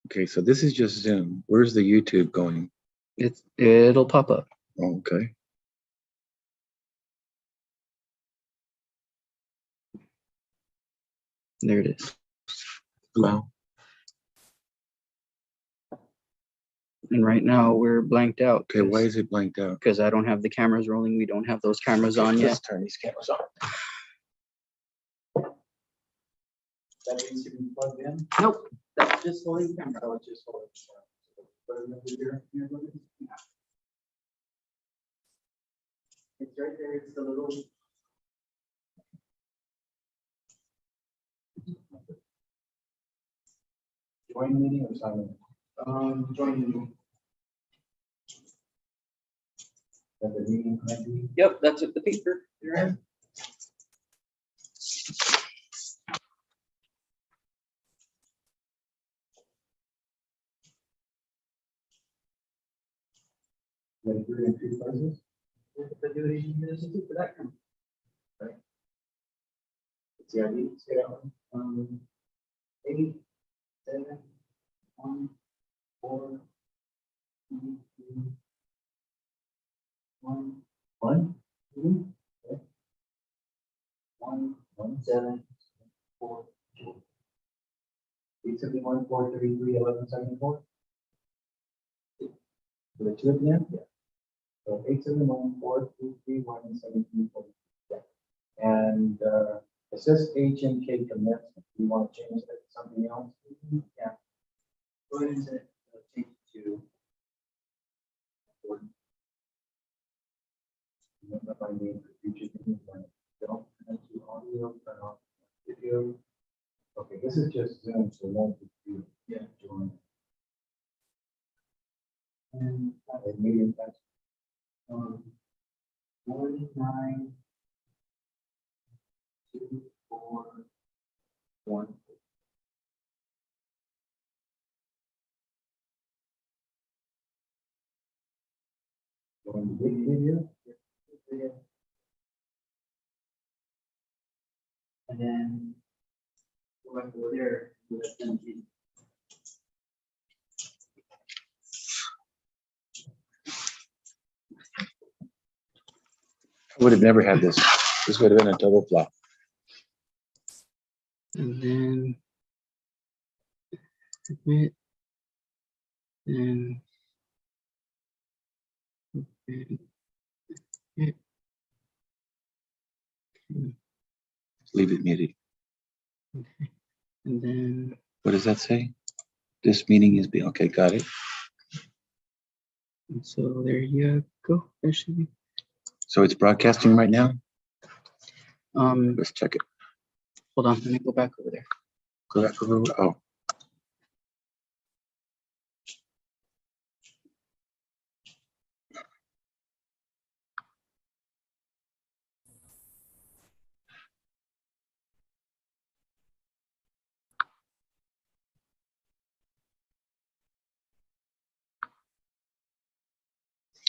Okay, so this is just Zoom. Where's the YouTube going? It'll pop up. Okay. There it is. Hello. And right now we're blanked out. Okay, why is it blanked out? Because I don't have the cameras rolling. We don't have those cameras on yet. Let's turn these cameras on. That needs to be plugged in. Nope. That's just holding the camera. Oh, it's just hold it. Put it over here. Here, look at it. It's right there. It's the little. Join meeting or sign in? Join you. That the meeting ID. Yep, that's it. The paper. You're in. Like 3 and 2 places. For that camera. It's the ID. Say that one. 8, 7, 1, 4, 2, 3, 1, 1. Okay. 1, 1, 7, 4, 2. 871, 433, 1174. For the 2 at the end? Yeah. So 871, 433, 1740. Yeah. And it says H and K commencement. Do you want to change that to something else? Yeah. Go ahead and change it to. My name for future meetings, when don't turn to audio, turn off video. Okay, this is just Zoom, so won't be join. And a meeting that's 49 2 4 1. Going to big video. And then go back over there. Do that 17. I would have never had this. This would have been a double flop. And then submit. And Leave it muted. and then What does that say? This meeting is being, okay, got it. and so there you go. That should be. So it's broadcasting right now? Let's check it. Hold on, let me go back over there. Go back over, oh.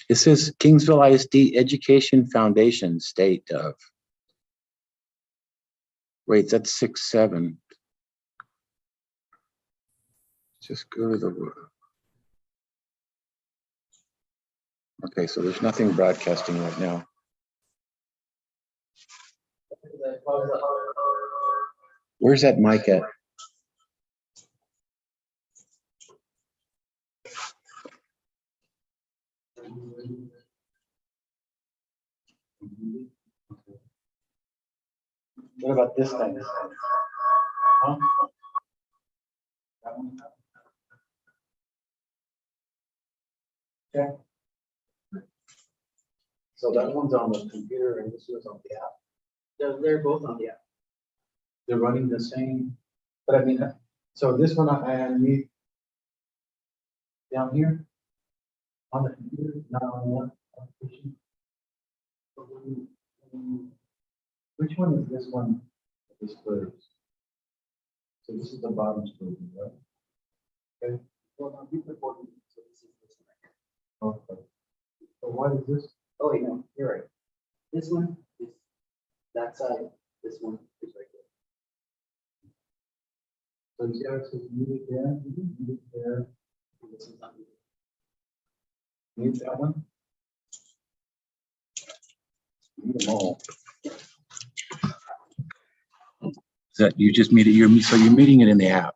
It says Kingsville ISD Education Foundation State of. Wait, that's 6-7. Just go to the word. Okay, so there's nothing broadcasting right now. Where's that mic at? What about this thing? Huh? That one? Okay. So that one's on the computer and this was on the app. They're both on the app. They're running the same, but I mean, so this one I need down here on the computer, not on one application. Which one is this one? This clears. So this is the bottom screen, right? Okay. Well, on people reporting, so this is this one right here. Okay. So what is this? Oh, wait, no, you're right. This one is that side. This one is right there. So So you see how it says muted there, muted there, mute that one. Mute them all. Is that you just made it, so you're meeting it in the app?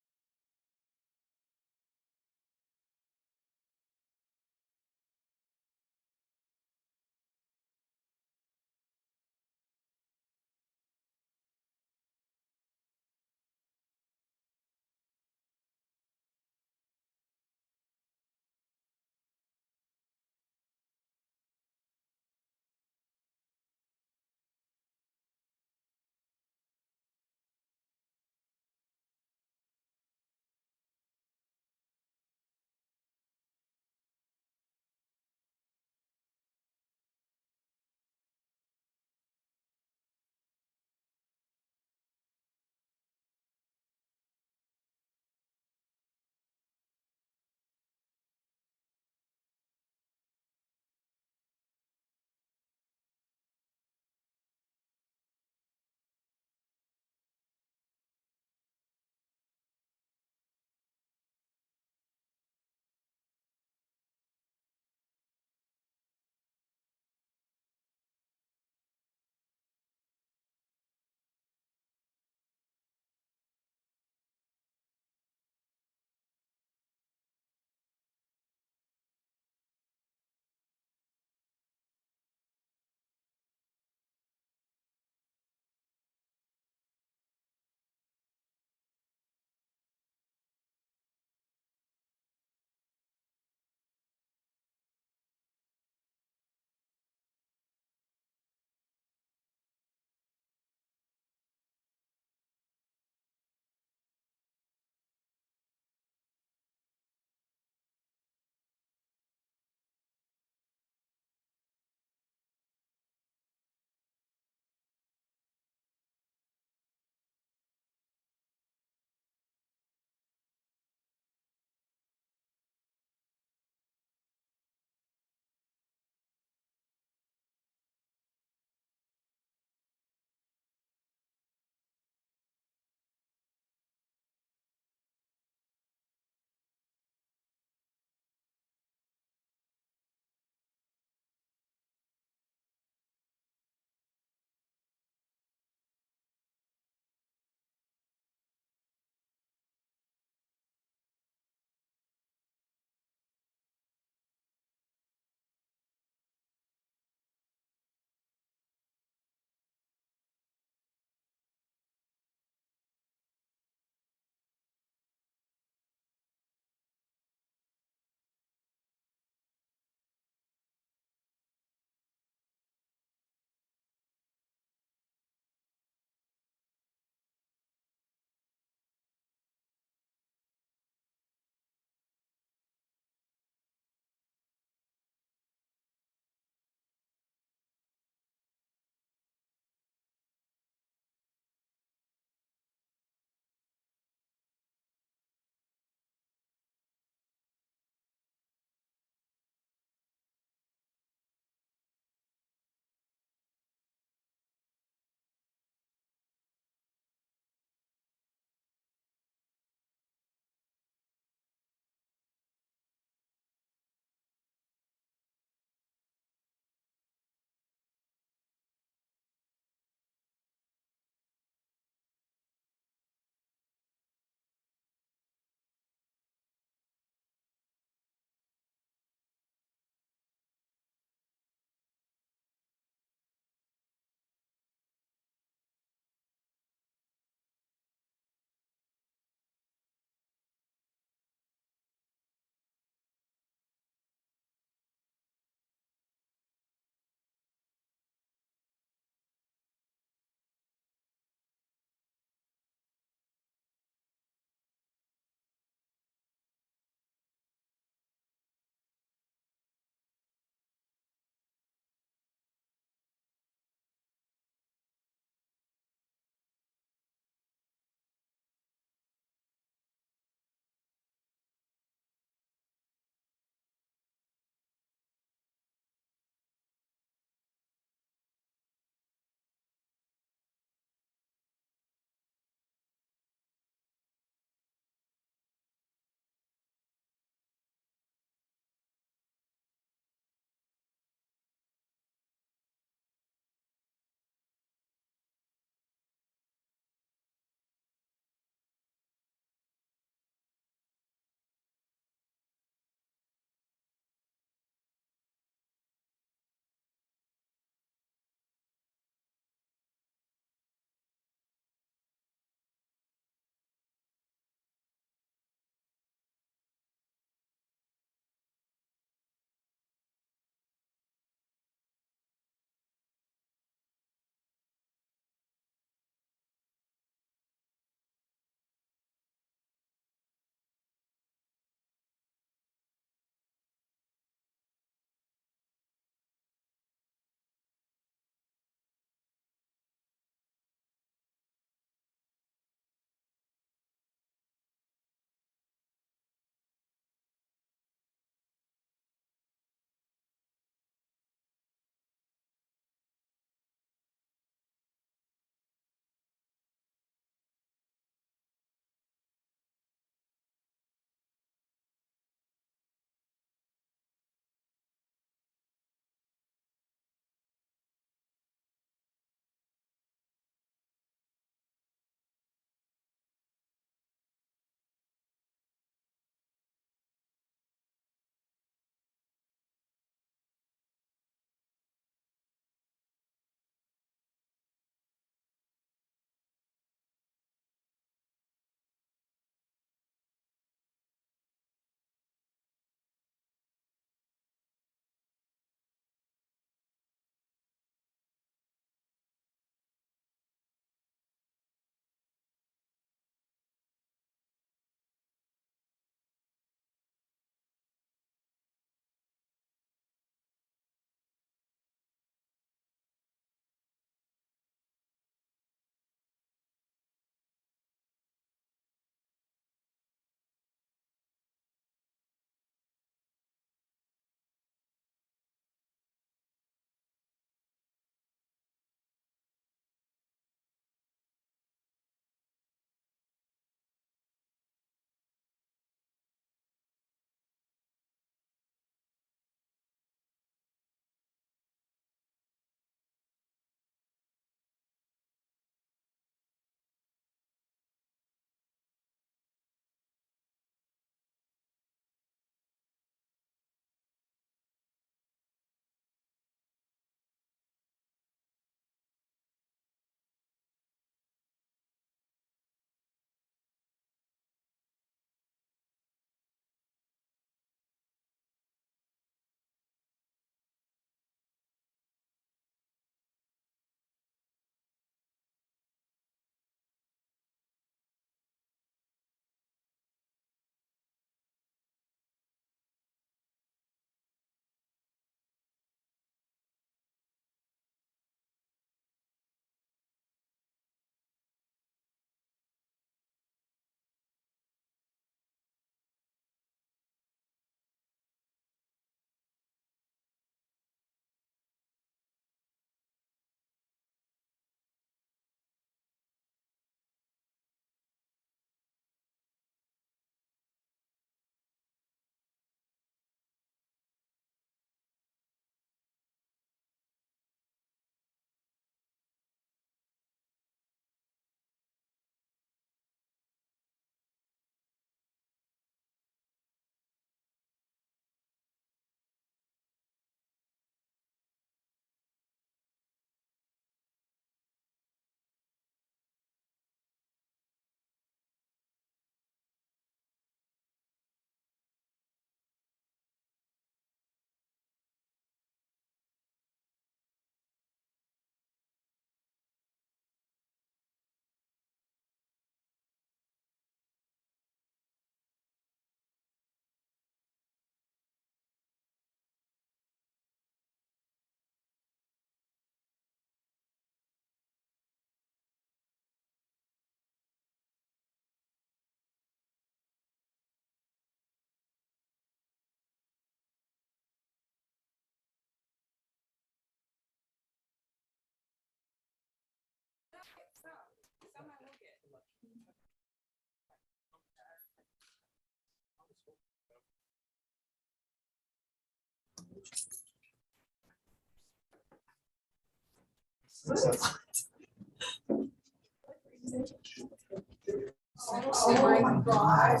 Oh my God.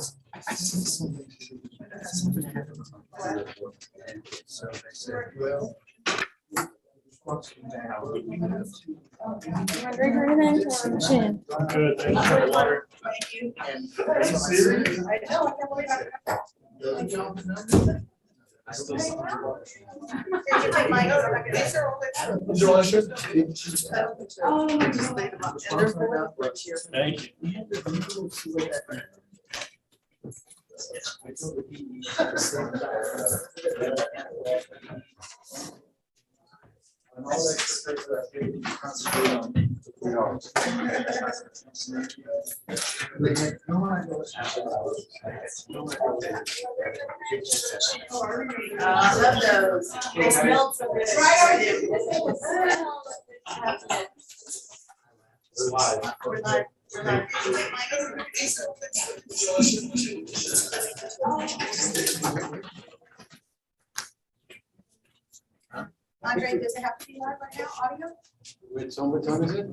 So they said, well. Good, thank you. Water. Are you serious? I know, I can't believe I. Thank you. And all that extracurricular activity, concentrate on the arts. They had no idea what hours. No idea. I love those. They smelled so good. We're live. We're live. We're live. Andre, does it have to be live right now, audio? Wait, so what time is it?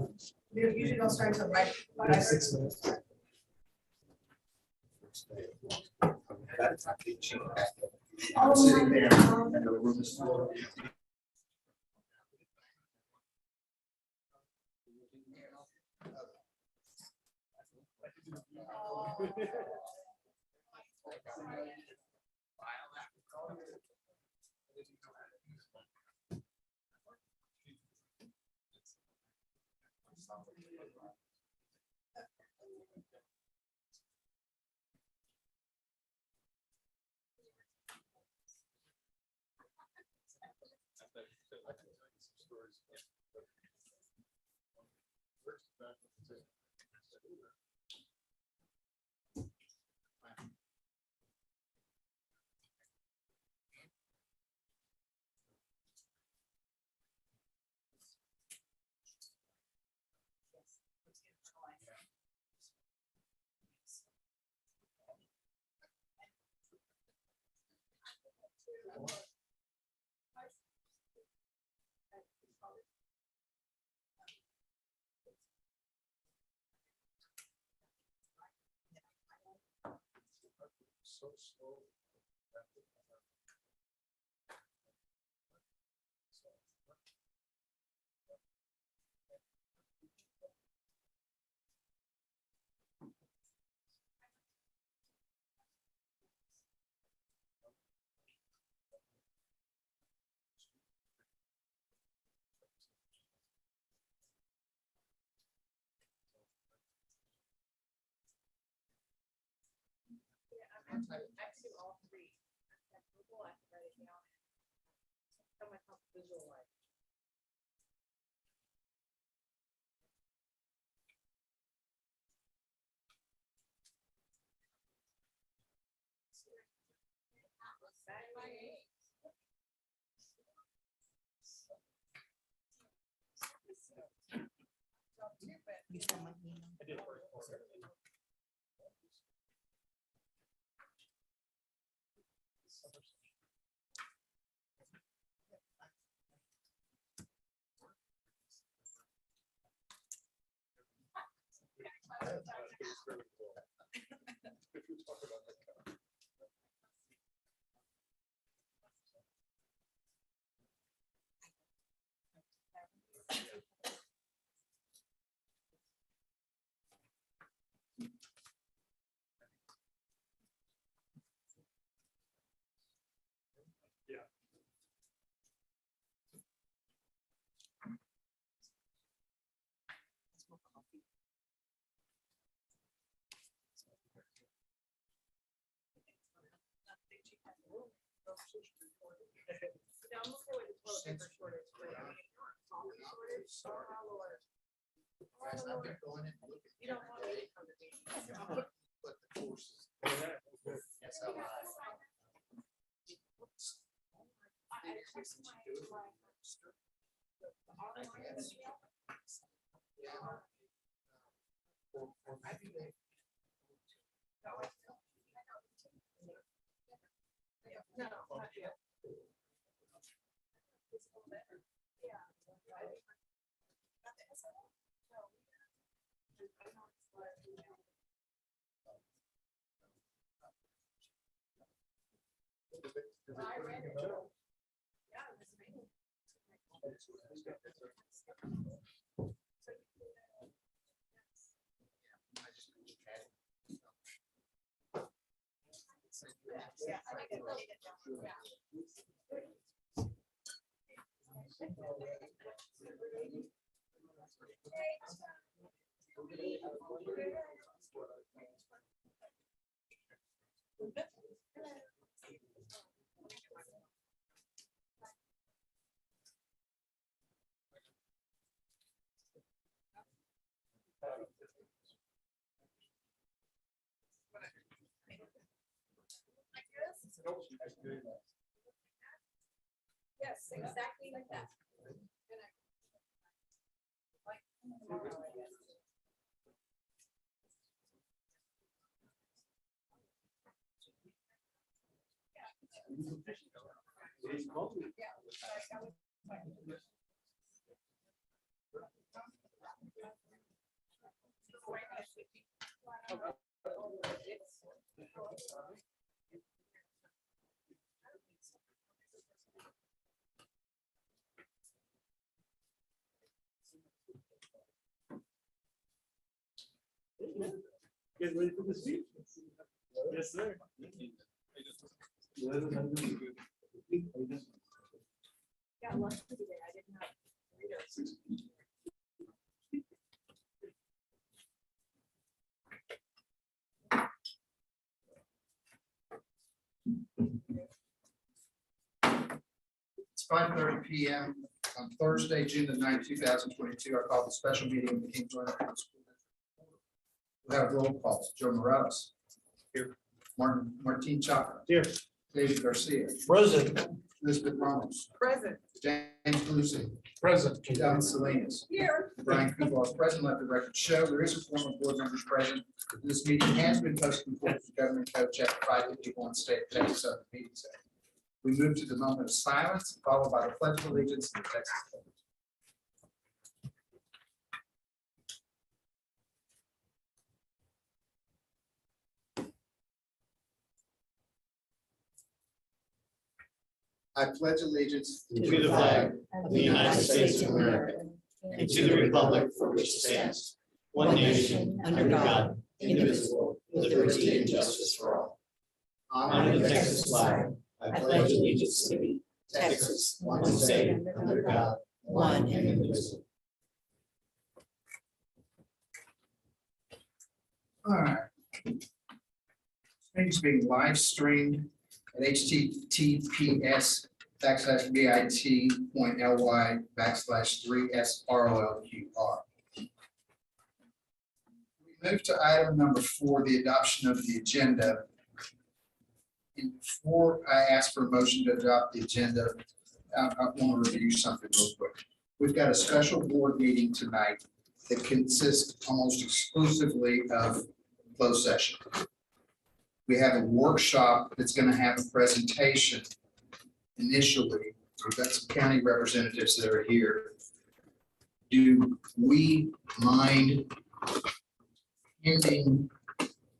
We usually don't start until right. 6 minutes. I'm sitting there and the room is full. So slow. I have to do all three. I have Google, I have to write it down. Tell myself to visualize. I did first quarter. Yeah, I'm okay with the toilet paper shortage, but I mean, coffee shortage, oh Lord. Guys, I've been going in and looking. You don't want any conversation. But the courses. Yes, I lied. Or maybe they. No, not yet. Yeah, I think it really did. Yeah. Yes, exactly like that. Get ready for the speech? Yes, sir. Got lunch today. I didn't have. It's 5:30 PM on Thursday, June the 9th, 2022. I call the special meeting of the Kings Island School District. We have roll calls. Joe Morales. Here. Martin Chapa. Here. David Garcia. Present. Elizabeth Ramos. Present. James Lucy. Present. Don Salinas. Here. Brian Kubal is present. Let the record show there is a form of board members present. This meeting has been posted before the Government Code Chapter 551 State of Texas Open Meetings Act. We move to the moment of silence, followed by the pledge of allegiance to the Texas flag. I pledge allegiance to the flag of the United States of America and to the republic for which it stands, one nation, under God, indivisible, with liberty and justice for all. Under the Texas flag, I pledge allegiance to thee, Texas, one state, under God, one and indivisible. All right. Things being live streamed at https://bit.ly/3SROLQR. We move to item number 4, the adoption of the agenda. And before I ask for a motion to adopt the agenda, I want to review something real quick. We've got a special board meeting tonight that consists almost exclusively of closed session. We have a workshop that's going to have a presentation initially. We've got some county representatives that are here. Do we mind ending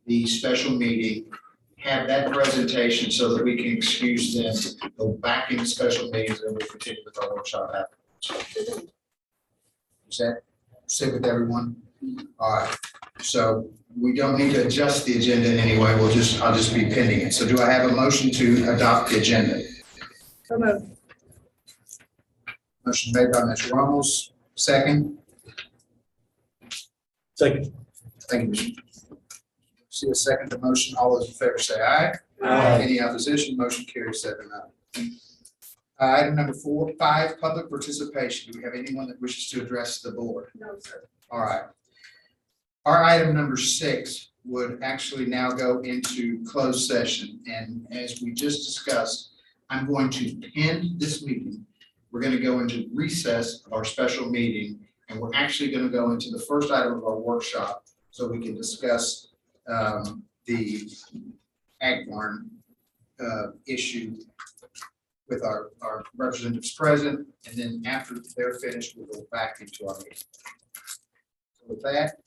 the special meeting, have that presentation so that we can excuse them, go back into special meetings, and we'll continue with our workshop afterwards? Does that sit with everyone? All right, so we don't need to adjust the agenda in any way. I'll just be pending it. So do I have a motion to adopt the agenda? So moved. Motion made by Ms. Ramos, second. Second. Thank you. See a second to motion. All those in favor say aye. Aye. Any opposition? Motion carries 7-0. Item number 5, public participation. Do we have anyone that wishes to address the board? No, sir. All right. Our item number 6 would actually now go into closed session. And as we just discussed, I'm going to end this meeting. We're going to go into recess of our special meeting, and we're actually going to go into the first item of our workshop so we can discuss the ag barn issue with our representatives present, and then after they're finished, we'll go back into our meeting. So with that,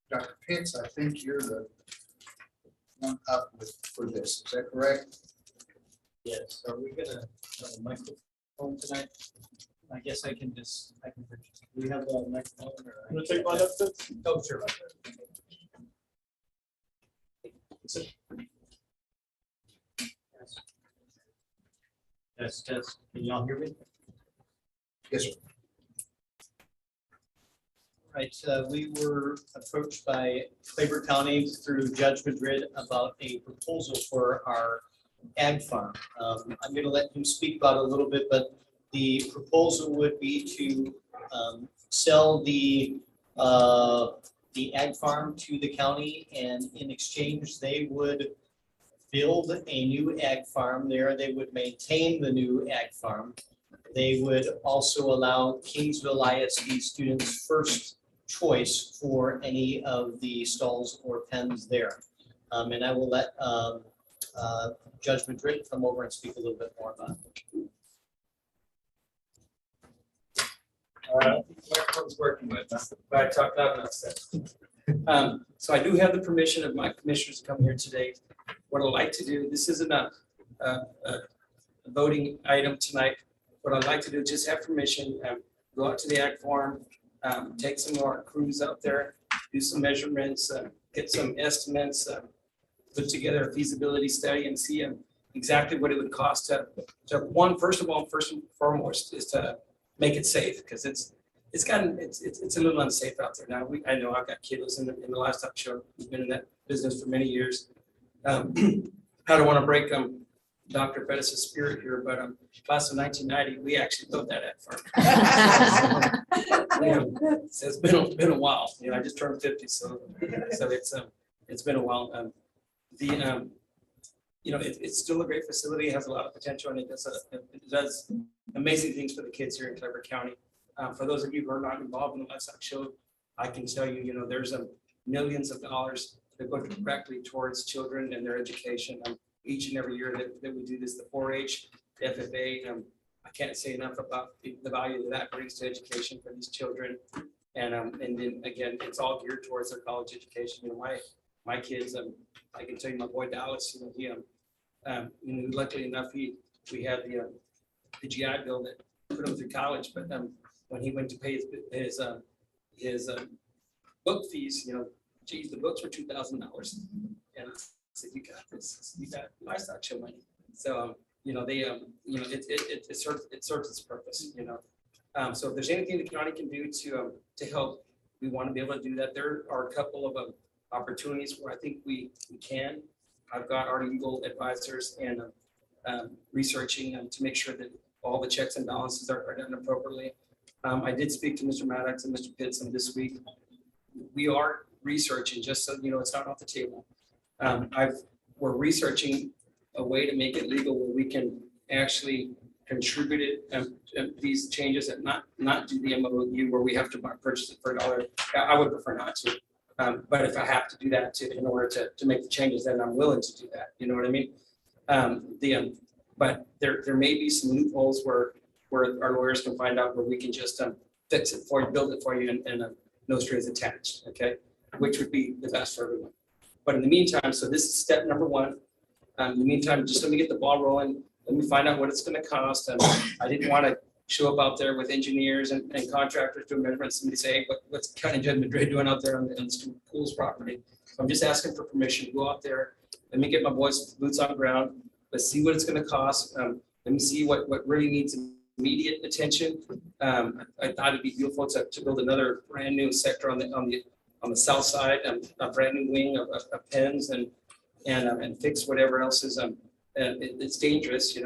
Dr. Pitts, I think you're the one up for this. Is that correct? Yes, are we gonna have a microphone tonight? I guess I can. We have a microphone or? You wanna take mine up, Fitz? Oh, sure. Test. Can y'all hear me? Yes, sir. Right, we were approached by Claiborne County through Judge Madrid about a proposal for our ag farm. I'm gonna let him speak about it a little bit, but the proposal would be to sell the ag farm to the county, and in exchange, they would build a new ag farm there. They would maintain the new ag farm. They would also allow Kingsville ISD students first choice for any of the stalls or pens there. And I will let Judge Madrid come over and speak a little bit more about it. Microphone's working with us, but I talk loud enough. So I do have the permission of my commissioners to come here today. What I'd like to do, this isn't a voting item tonight. What I'd like to do is just have permission, go out to the ag farm, take some more crews out there, do some measurements, get some estimates, put together a feasibility study and see exactly what it would cost to first and foremost is to make it safe, because it's a little unsafe out there now. I know I've got kiddos in the livestock show. We've been in that business for many years. I don't want to break Dr. Pettis' spirit here, but class of 1990, we actually built that ag farm. So it's been a while. You know, I just turned 50, so it's been a while. It's still a great facility. It has a lot of potential, and it does amazing things for the kids here in Claiborne County. For those of you who are not involved in the livestock show, I can tell you, there's millions of dollars that go directly towards children and their education. Each and every year that we do this, the 4-H, the FFA, I can't say enough about the value that brings to education for these children. And then again, it's all geared towards their college education. My kids, I can tell you, my boy Dallas, he luckily enough, we had the GI Bill that put him through college, but when he went to pay his book fees, geez, the books were $2,000, and I said, "You got this. You got livestock show money." So it serves its purpose. So if there's anything the county can do to help, we want to be able to do that. There are a couple of opportunities where I think we can. I've got our legal advisors and researching to make sure that all the checks and balances are done appropriately. I did speak to Mr. Maddox and Mr. Pitts this week. We are researching, just so it's not off the table. We're researching a way to make it legal where we can actually contribute it, these changes, and not do the MOU where we have to purchase it for $1. I would prefer not to. But if I have to do that in order to make the changes, then I'm willing to do that. You know what I mean? But there may be some loopholes where our lawyers can find out where we can just fix it for you, build it for you, and no strings attached. Okay, which would be the best for everyone. But in the meantime, so this is step number one. In the meantime, just let me get the ball rolling. Let me find out what it's going to cost. And I didn't want to show up out there with engineers and contractors doing measurements. Somebody say, hey, what's County Judge Madrid doing out there on the school's property? So I'm just asking for permission to go out there. Let me get my boys boots on the ground. Let's see what it's going to cost. Let me see what really needs immediate attention. I thought it'd be beautiful to build another brand new sector on the south side, a brand new wing of pens and fix whatever else is it's dangerous,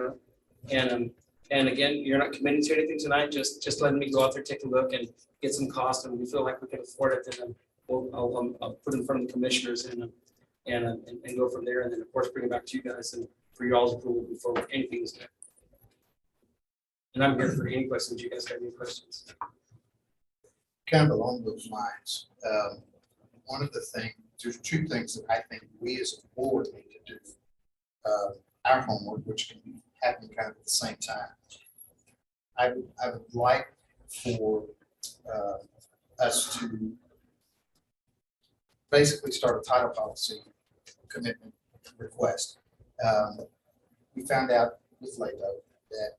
and again, you're not committing to anything tonight. Just letting me go out there, take a look, and get some cost, and we feel like we can afford it. Then I'll put it in front of the commissioners and go from there, and then of course bring it back to you guys and for your all's approval before anything is done. And I'm here for any questions. You guys have any questions? Kind of along those lines, one of the things, there's two things that I think we as a board need to do. Our homework, which can be happening kind of at the same time. I would like for us to basically start a title policy commitment request. We found out with Lato that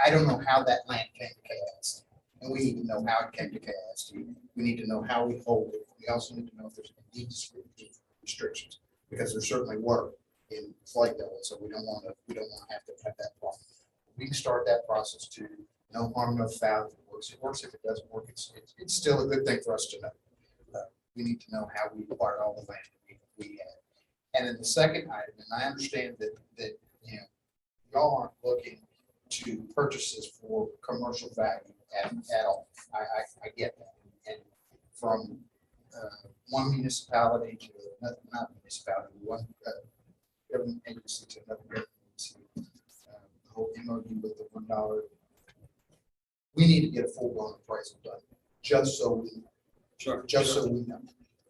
I don't know how that land came to KISD. And we need to know how it came to KISD. We need to know how we hold it. We also need to know if there's any deed restrictions, because there certainly were in Plato, and so we don't want to have to have that problem. We can start that process too. No harm, no foul. If it works, it works. If it doesn't work, it's still a good thing for us to know. We need to know how we acquired all the land that we had. And then the second item, and I understand that you know, y'all aren't looking to purchases for commercial value at all. I get that. And from one municipality to another, not municipality, one government agency to another government agency, the whole MOU with the $1. We need to get a full-blown appraisal done, just so we know. Sure. Just so we know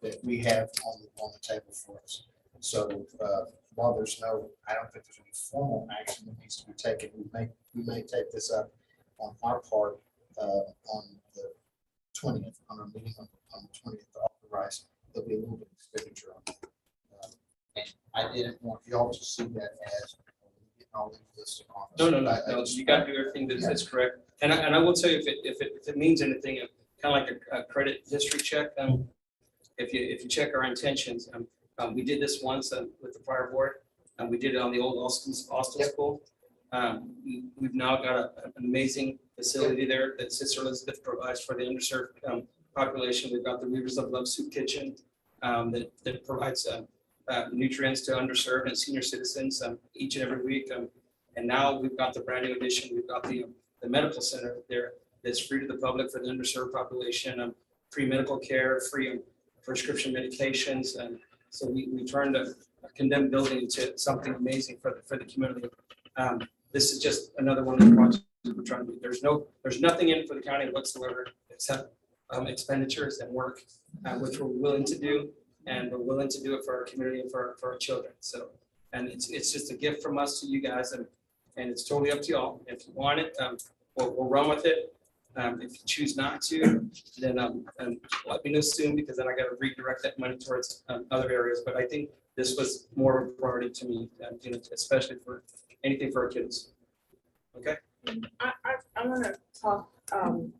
that we have on the table for us. So while there's I don't think there's any formal action that needs to be taken. We may take this up on our part on the 20th, on our meeting on the 20th to authorize. There'll be a little bit of expenditure on it. And I didn't want y'all to see that as all these lists of officers. No, you got to do everything that's correct. And I will tell you, if it means anything, kind of like a credit history check. If you check our intentions, we did this once with the prior board, and we did it on the old Austin School. We've now got an amazing facility there that Sister Elizabeth provides for the underserved population. We've got the Rivers of Love Soup Kitchen that provides nutrients to underserved and senior citizens each and every week. And now we've got the brand new addition. We've got the medical center there that's free to the public for the underserved population, free medical care, free prescription medications. And so we turned a condemned building into something amazing for the community. This is just another one of the projects we're trying to do. There's nothing in it for the county whatsoever except expenditures and work, which we're willing to do, and we're willing to do it for our community and for our children. So, and it's just a gift from us to you guys, and it's totally up to y'all. If you want it, we'll run with it. If you choose not to, then let me know soon, because then I got to redirect that money towards other areas. But I think this was more of a priority to me, especially for anything for our kids. Okay. I want to talk and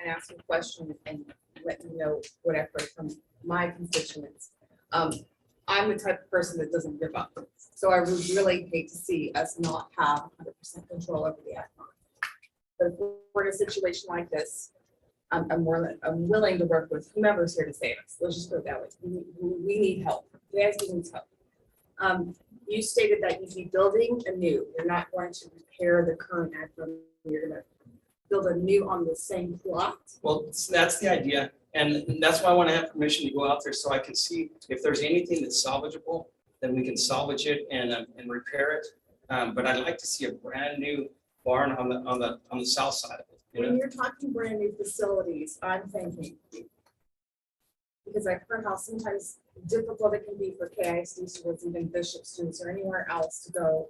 ask a question and let you know what I've heard from my constituents. I'm the type of person that doesn't give up. So I would really hate to see us not have 100% control over the ag farm. But if we're in a situation like this, I'm willing to work with whomever's here to save us. Let's just put it that way. We need help. The ASD needs help. You stated that you'd be building anew. You're not going to repair the current ag farm. You're going to build a new on the same plot. Well, that's the idea. And that's why I want to have permission to go out there so I can see if there's anything that's salvageable, then we can salvage it and repair it. But I'd like to see a brand new barn on the south side of it. When you're talking brand new facilities, I'm thinking, because I've heard how sometimes difficult it can be for KISD students, even Bishop students or anywhere else to go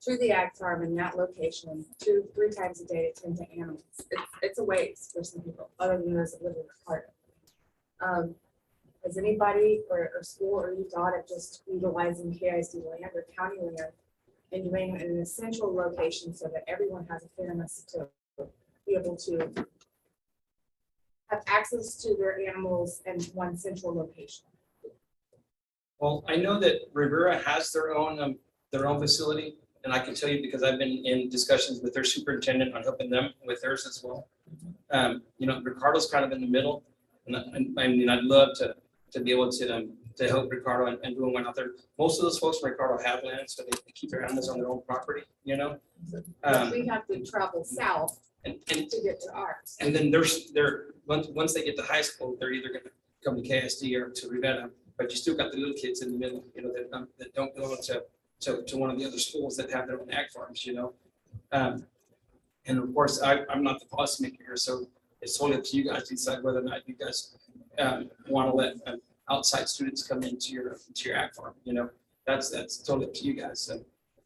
to the ag farm in that location 2-3 times a day to tend to animals. It's a waste for some people, other than those that live in the park. Has anybody or school or youth Audit just utilizing KISD land or county land and doing it in an essential location so that everyone has a fairness to be able to have access to their animals in one central location? Well, I know that Rivera has their own facility, and I can tell you because I've been in discussions with their superintendent on helping them with theirs as well. Ricardo's kind of in the middle, and I mean, I'd love to be able to help Ricardo and do one out there. Most of those folks from Ricardo have land, so they keep their animals on their own property, But we have to travel south and to get to ours. And then once they get to high school, they're either going to come to KISD or to Rivera, but you still got the little kids in the middle, that don't belong to one of the other schools that have their own ag farms, And of course, I'm not the policymaker here, so it's totally up to you guys to decide whether or not you guys want to let outside students come into your ag farm. That's totally up to you guys.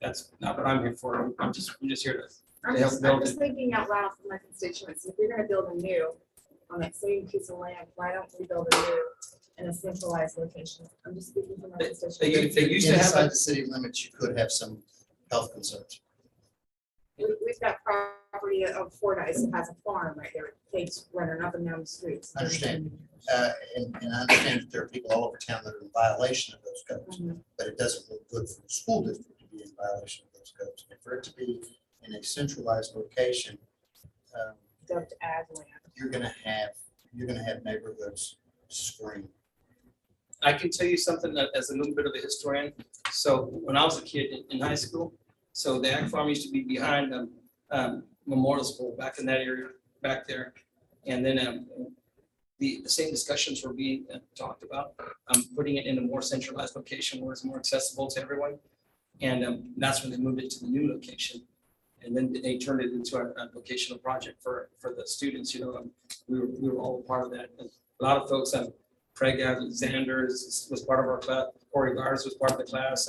that's not what I'm here for. I'm just here to. I'm to help just, build I'm it. just thinking out loud for my constituents. If you're gonna build a new on that same piece of land, why don't we build a new in a centralized location? I'm just speaking for my They constituents. used to have Inside a the city limits, you could have some health concerns. We've got property of Fordyce that has a farm right there, pigs running up and down the streets. I understand. And I understand that there are people all over town that are in violation of those codes, Mhm. but it doesn't look good for the school district to be in violation of those codes. And for it to be in a centralized location, Dubbed ag land. you're gonna have neighborhoods scream. I can tell you something that as a little bit of a historian. So when I was a kid in high school, so the ag farm used to be behind Memorial School back in that area back there. And then the same discussions were being talked about, putting it in a more centralized location where it's more accessible to everyone. And that's when they moved it to the new location. And then they turned it into a vocational project for the students, we were all a part of that. And a lot of folks, Craig Alexander was part of our class, Corey Gars was part of the class.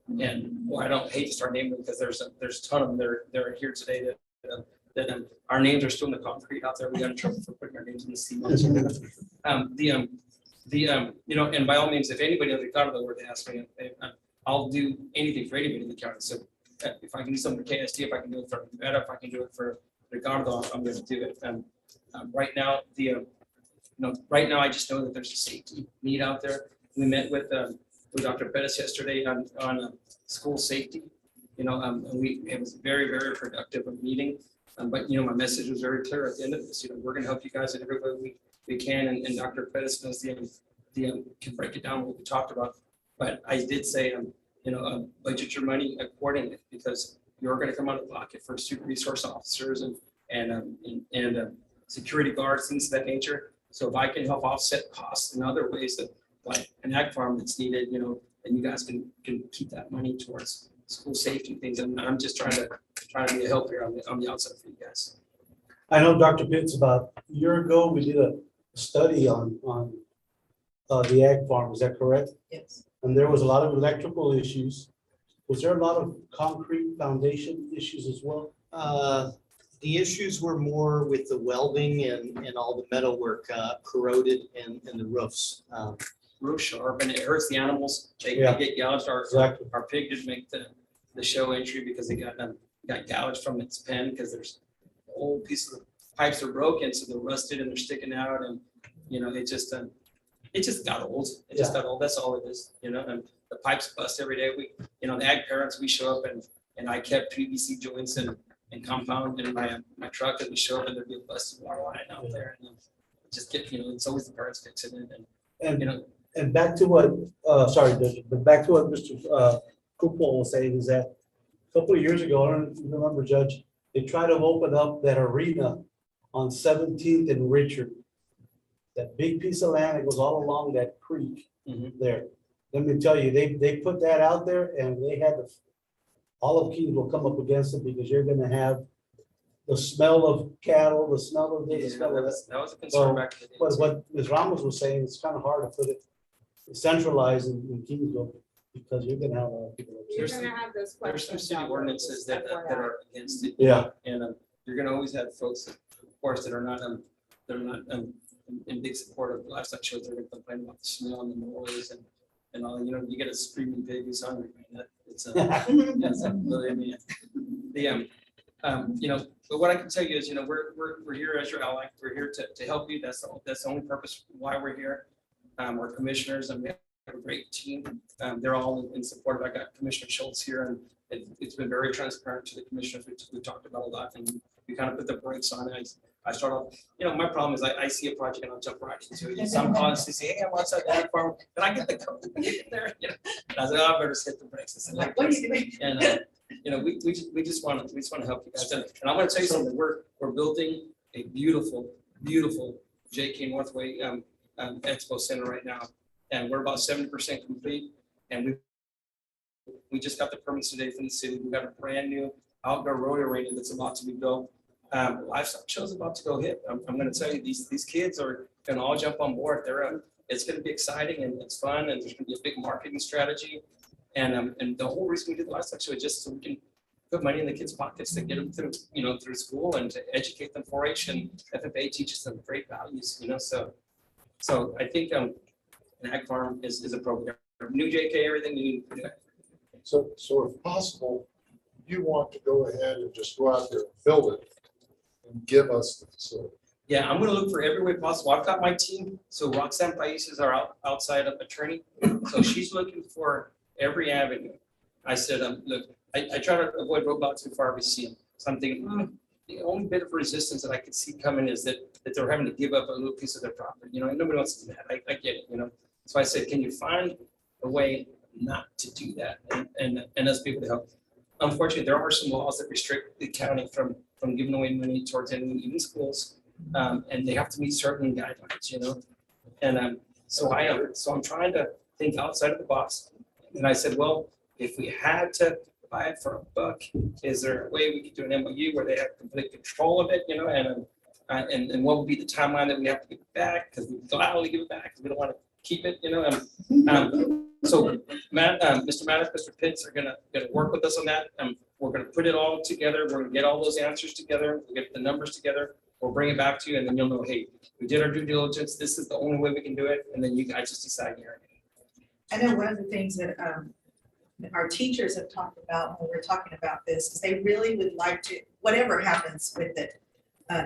And well, I don't hate to start naming them because there's a ton of them that are here today that our names are still in the concrete out there. We got in trouble for putting our names in the cement. And by all means, if anybody on the county were to ask me, I'll do anything for anybody in the county. So if I can do something for KISD, if I can do it for Meta, if I can do it for Ricardo, I'm going to do it. Right now, right now, I just know that there's a safety need out there. We met with Dr. Pettis yesterday on school safety. It was very, very productive meeting. But my message was very clear at the end of this. We're going to help you guys in every way we can. And Dr. Pettis knows can break it down what we talked about. But I did say, budget your money accordingly because you're going to come out of pocket for student resource officers and security guards, things of that nature. So if I can help offset costs in other ways that like an ag farm that's needed, and you guys can keep that money towards school safety things. And I'm just trying to be a help here on the outside for you guys. I know Dr. Pitts, about a year ago, we did a study on the ag farm, is that correct? Yes. And there was a lot of electrical issues. Was there a lot of concrete foundation issues as well? The issues were more with the welding and all the metalwork corroded and the roofs. Real sharp and it hurts the animals. They get gouged. Exactly. Our pig did make the show entry because it got gouged from its pen because there's old pieces of pipes are broken, so they're rusted and they're sticking out, and it just got old. It just got old. That's all it is. And the pipes bust every day. The ag parents, we show up and I kept PVC joints and compound in my truck, and we show up and there'd be a busted water line out there, and just get it's always the parents fixing it, And back to what back to what Mr. Kupol was saying is that a couple of years ago, I don't remember, Judge, they tried to open up that arena on 17th and Richard. That big piece of land that goes all along that creek there. Let me tell you, they put that out there and they had all of Keys will come up against it because you're gonna have the smell of cattle, the smell of this, the smell of that. That was a concern back in the day. But what Ms. Ramos was saying, it's kind of hard to put it centralized in Kingsville because you're gonna have a lot of people. You're gonna have those There's some questions. city out there, ordinances just that FYI. are against it. Yeah. And you're gonna always have folks, of course, that are not in big support of livestock shows. They're gonna complain about the smell and the noise and all. You get a screaming pig who's hungry, man. Believe me. But what I can tell you is, we're here as your ally. We're here to help you. That's the only purpose why we're here. We're commissioners and we have a great team. They're all in support of. I got Commissioner Schultz here, and it's been very transparent to the commissioners. We talked about a lot, and we kind of put the brakes on it. I start off, my problem is I see a project and I'll jump right into it. Some clients say, hey, I'm outside that farm. Can I get the code to get in there? And I said, I better just hit the brakes. I said, Like, what are you doing? And we just want to help you guys. And I want to tell you something. We're building a beautiful JK Northway Expo Center right now, and we're about 70% complete. And we just got the permits today from the city. We got a brand new outdoor rodeo arena that's about to be built. Livestock show's about to go hit. I'm going to tell you, these kids are going to all jump on board. It's going to be exciting and it's fun, and there's going to be a big marketing strategy. And the whole reason we did the livestock show is just so we can put money in the kids' pockets to get them through, through school and to educate them 4-H, and FFA teaches them great values, So I think an ag farm is appropriate. New JK, everything you need to do. So if possible, you want to go ahead and just go out there and build it and give us the facility. Yeah, I'm gonna look for every way possible. I've got my team. So Roxanne Pais is our outside attorney. So she's looking for every avenue. I said, look, I try to avoid roadblocks before I see them. So I'm thinking, the only bit of resistance that I could see coming is that they're having to give up a little piece of their property. And nobody wants to do that. I get it, So I said, can you find a way not to do that and us people to help? Unfortunately, there are some laws that restrict the county from giving away money towards any even schools. And they have to meet certain guidelines, And so I'm trying to think outside of the box. And I said, well, if we had to buy it for $1, is there a way we could do an MOU where they have complete control of it, and what would be the timeline that we have to give it back? Because we gladly give it back because we don't want to keep it, So Mr. Maddox, Mr. Pitts are gonna work with us on that. We're gonna put it all together. We're gonna get all those answers together. We'll get the numbers together. We'll bring it back to you, and then you'll know, hey, we did our due diligence. This is the only way we can do it, and then you guys just decide here. I know one of the things that our teachers have talked about when we're talking about this is they really would like to, whatever happens with it,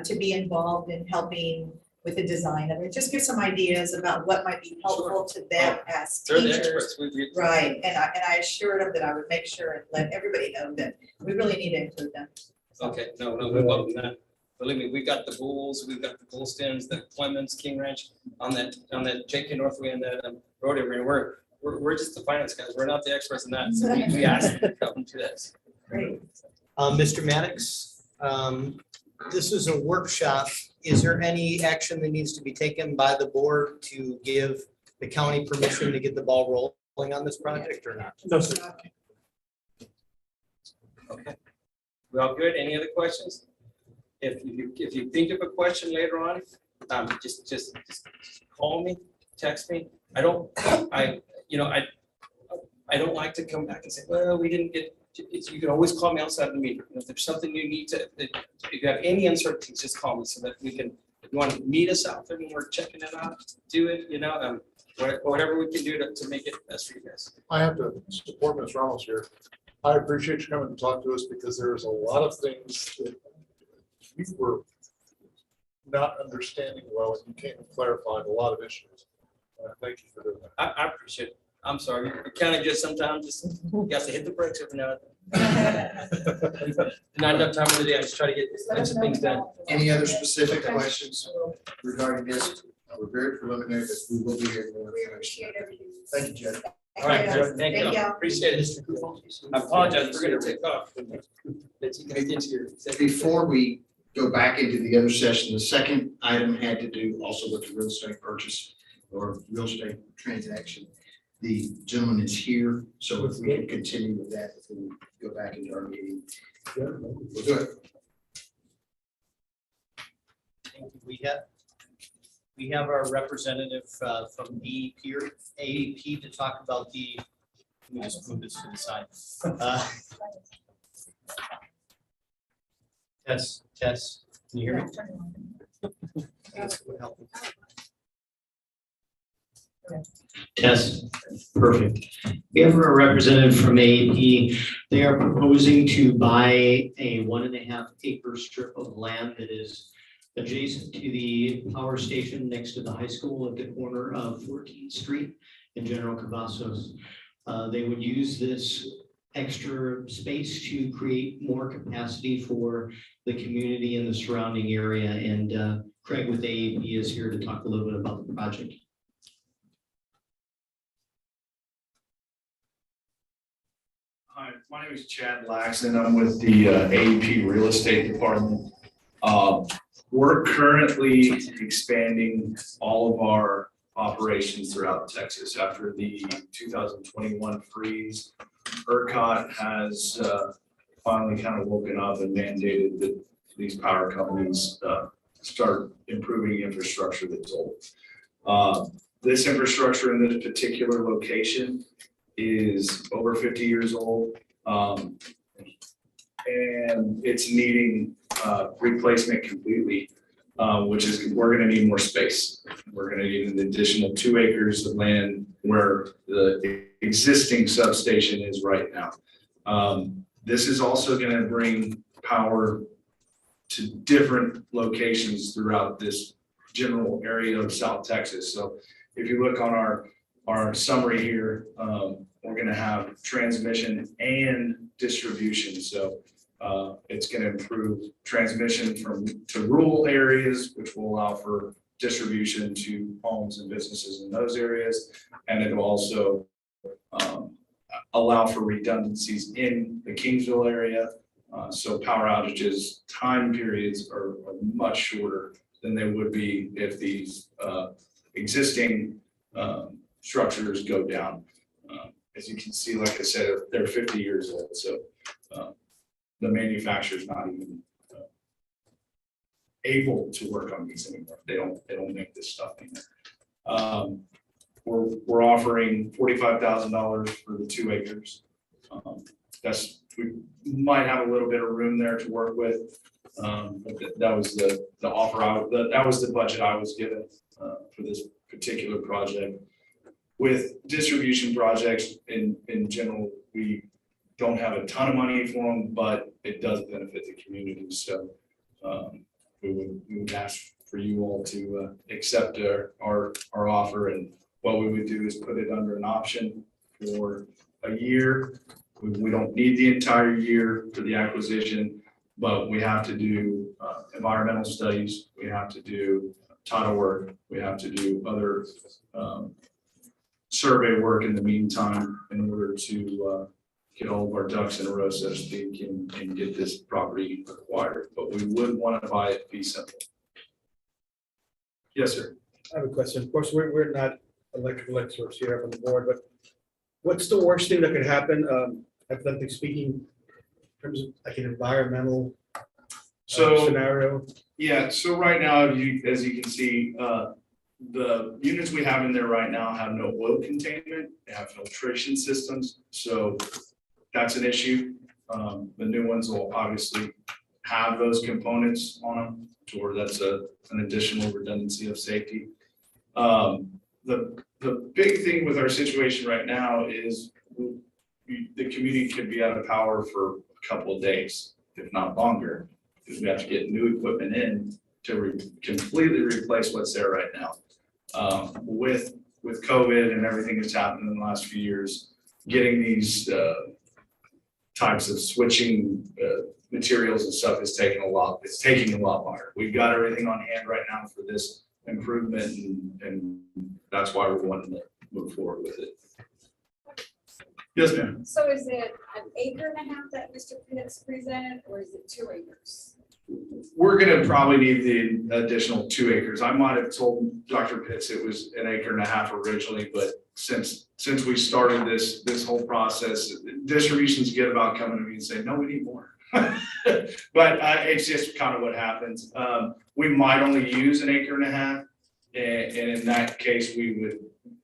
to be involved in helping with the design of it. Just give some ideas about what might be helpful to them as They're the teachers. experts. Right, and I assured them that I would make sure and let everybody know that we really need to include them. Okay, no, we welcome that. Believe me, we've got the bulls, we've got the Goldstons, the Clemens, King Ranch on that JK Northway and that road area. We're just the finance guys. We're not the experts in that. So we ask them to come to this. Great. Mr. Maddox, this is a workshop. Is there any action that needs to be taken by the board to give the county permission to get the ball rolling on this project or not? No, sir. Okay. We all good? Any other questions? If you think of a question later on, just call me, text me. I don't like to come back and say, well, we didn't get. You can always call me outside of the meeting. If there's something you need to, if you have any uncertainties, just call me so that we can. If you want to meet us out there when we're checking it out, do it. Whatever we can do to make it best for you guys. I have to support Ms. Ramos here. I appreciate you coming to talk to us because there's a lot of things that we were not understanding well, and you came and clarified a lot of issues. Thank you for doing that. I appreciate it. I'm sorry. You kind of just sometimes you have to hit the brakes every now and then. Not enough time of the day. I just try to get a bunch of things done. Any other specific questions regarding this? We're very preliminary, but we will be here. We appreciate everything. Thank you, Judge. All right, Thank you. thank you. Thank you. Appreciate it. I apologize. We're gonna take off. Before we go back into the other session, the second item had to do also with the real estate purchase or real estate transaction. The gentleman is here, so if we can continue with that before we go back into our meeting. We'll do it. We have our representative from AEP to talk about the, let me just move this to the side. Tess, can you hear me? This would help. Test, perfect. We have a representative from AEP. They are proposing to buy a 1.5 acre strip of land that is adjacent to the power station next to the high school at the corner of 14th Street in General Cavazos. They would use this extra space to create more capacity for the community in the surrounding area. And Craig with AEP is here to talk a little bit about the project. Hi, my name is Chad Laxton. I'm with the AEP Real Estate Department. We're currently expanding all of our operations throughout Texas. After the 2021 freeze, ERCOT has finally kind of woken up and mandated that these power companies start improving infrastructure that's old. This infrastructure in this particular location is over 50 years old. And it's needing replacement completely, which is, we're gonna need more space. We're gonna need an additional 2 acres of land where the existing substation is right now. This is also gonna bring power to different locations throughout this general area of South Texas. So if you look on our summary here, we're gonna have transmission and distribution. So it's gonna improve transmission to rural areas, which will allow for distribution to homes and businesses in those areas. And it will also allow for redundancies in the Kingsville area. So power outages time periods are much shorter than they would be if these existing structures go down. As you can see, like I said, they're 50 years old. So the manufacturer's not even able to work on these anymore. They don't make this stuff anymore. We're offering $45,000 for the 2 acres. We might have a little bit of room there to work with. But that was the offer. That was the budget I was given for this particular project. With distribution projects in general, we don't have a ton of money for them, but it does benefit the community. So we would ask for you all to accept our offer, and what we would do is put it under an option for a year. We don't need the entire year for the acquisition, but we have to do environmental studies. We have to do title work. We have to do other survey work in the meantime in order to get all of our ducks in a row, so to speak, and get this property acquired. But we would want to buy it fee simple. Yes, sir. I have a question. Of course, we're not electrical experts here on the board, but what's the worst thing that could happen, hypothetically speaking, in terms of like an environmental scenario? Yeah, so right now, as you can see, the units we have in there right now have no oil containment. They have filtration systems, so that's an issue. The new ones will obviously have those components on them, or that's an additional redundancy of safety. The big thing with our situation right now is the community could be out of power for a couple of days, if not longer, because we have to get new equipment in to completely replace what's there right now. With COVID and everything that's happened in the last few years, getting these types of switching materials and stuff is taking a lot. It's taking a lot longer. We've got everything on hand right now for this improvement, and that's why we're wanting to move forward with it. Yes, ma'am. So is it an acre and a half that Mr. Pitts presented, or is it 2 acres? We're gonna probably need the additional 2 acres. I might have told Dr. Pitts it was an acre and a half originally, but since we started this whole process, distributions get about coming to me and saying, no, we need more. But it's just kind of what happens. We might only use an acre and a half, and in that case, we would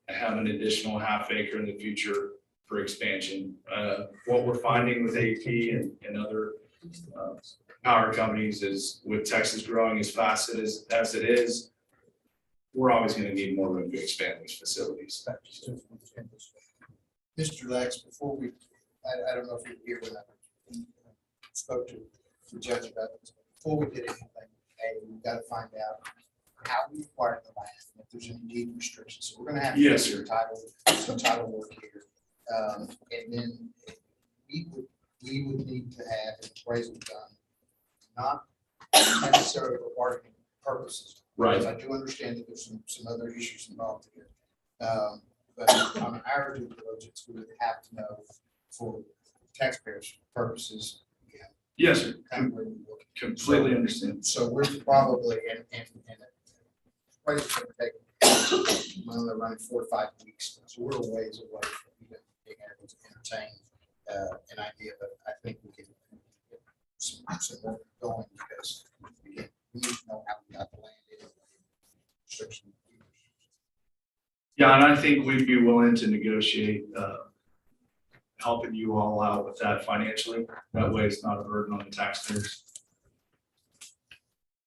have an additional half acre in the future for expansion. What we're finding with AP and other power companies is, with Texas growing as fast as it is, we're always going to need more room to expand these facilities. Mr. Lex, before we, I don't know if you're here when I spoke to the judge about this. Before we did anything, hey, we've got to find out how we acquired the land, if there's any deed restrictions. So we're going to have to Yes, do some title work here. And then we would need to have an appraisal done, not necessarily for bargaining purposes. Right. Because I do understand that there's some other issues involved here. But on our due diligence, we would have to know for taxpayers' purposes. Yes, sir. Kind of where we look. Completely understand. So we're probably in appraisal would take, well, they're running 4 to 5 weeks. So we're a ways away from even being able to entertain an idea, but I think we can get some work going, because we need to know how we got the land in. Yeah, and I think we'd be willing to negotiate helping you all out with that financially. That way it's not a burden on the taxpayers.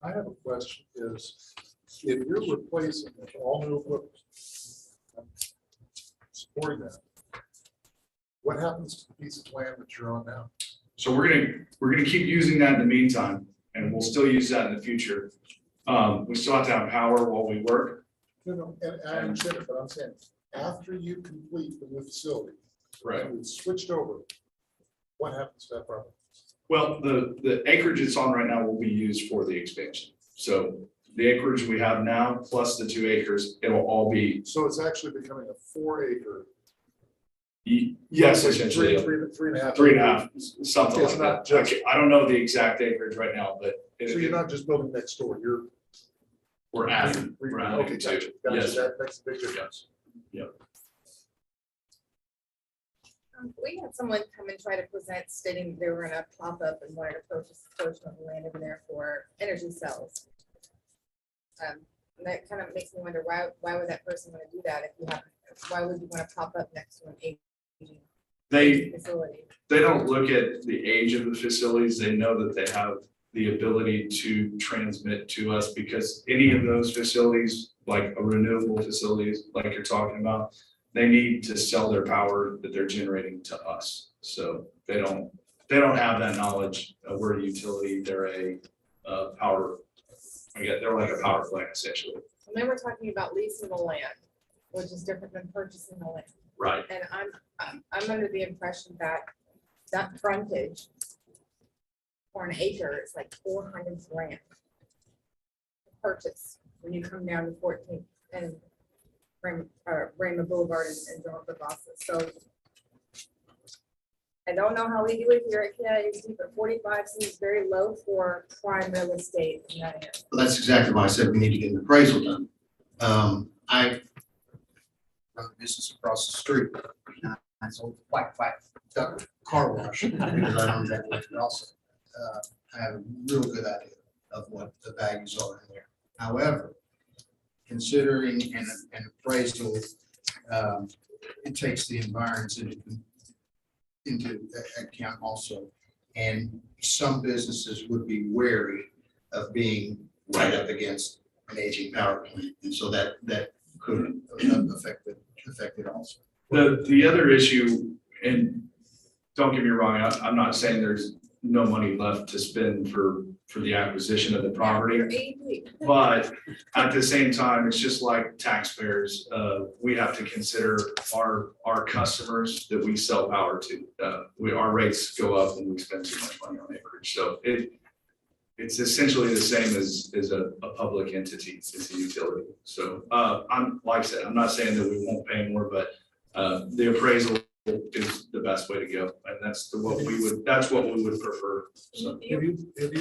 I have a question is, if you're replacing with all new equipment, supporting that, what happens to the piece of land that you're on now? So we're gonna keep using that in the meantime, and we'll still use that in the future. We still have to have power while we work. No, and I understand it, but I'm saying, after you complete the new facility, and we've switched over, what happens to that property? Well, the acreage it's on right now will be used for the expansion. So the acreage we have now, plus the 2 acres, it'll all be. So it's actually becoming a 4-acre. Yes, essentially. 3.5. 3.5, something It's like not that. just- I don't know the exact acreage right now, but. So you're not just building next door, We're adding. okay, to. gotcha. Yes. That makes a big difference. We had someone come and try to present stating they were gonna pop up and wanted to purchase a portion of the land over there for energy cells. And that kind of makes me wonder, why would that person want to do that if you have, why would you want to pop up next to an aging facility? They don't look at the age of the facilities. They know that they have the ability to transmit to us, because any of those facilities, like a renewable facilities, like you're talking about, they need to sell their power that they're generating to us. So they don't have that knowledge. We're a utility, they're a power, they're like a power plant essentially. And they were talking about leasing the land, which is different than purchasing the land. Right. And I'm under the impression that that frontage for an acre is like 400 grand to purchase when you come down to 14th and Raymond Boulevard and North Boston. So I don't know how we do it here at KISD, but 45 seems very low for prime real estate in that area. Well, that's exactly why I said we need to get an appraisal done. I run a business across the street. I sold quite duck car wash because I own that land also. I have a real good idea of what the values are in there. However, considering an appraisal, it takes the environs into account also. And some businesses would be wary of being right up against an aging power plant. And so that could affect it also. The other issue, and don't get me wrong, I'm not saying there's no money left to spend for the acquisition of the property. But at the same time, it's just like taxpayers, we have to consider our customers that we sell power to. Our rates go up when we spend too much money on acreage. So it's essentially the same as a public entity, it's a utility. So I'm, like I said, I'm not saying that we won't pay more, but the appraisal is the best way to go. And that's what we would prefer. So. Have you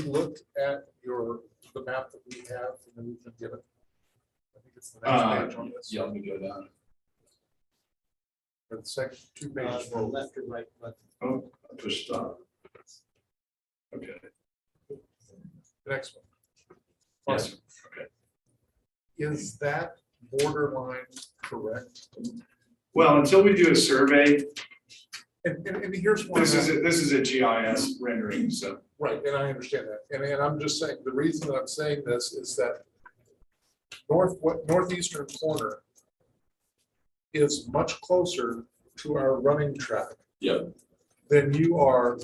looked at the map that we have and then we can give it? I think it's the next page on this. Yeah, let me go down. Or the second 2 pages. From left or right, but Oh, I pushed stop. Okay. The next one. Yes. Okay. Is that borderline correct? Well, until we do a survey, And here's why. this is a GIS rendering, so. Right, and I understand that. And I'm just saying, the reason that I'm saying this is that northeastern corner is much closer to our running track. Yep. Than you are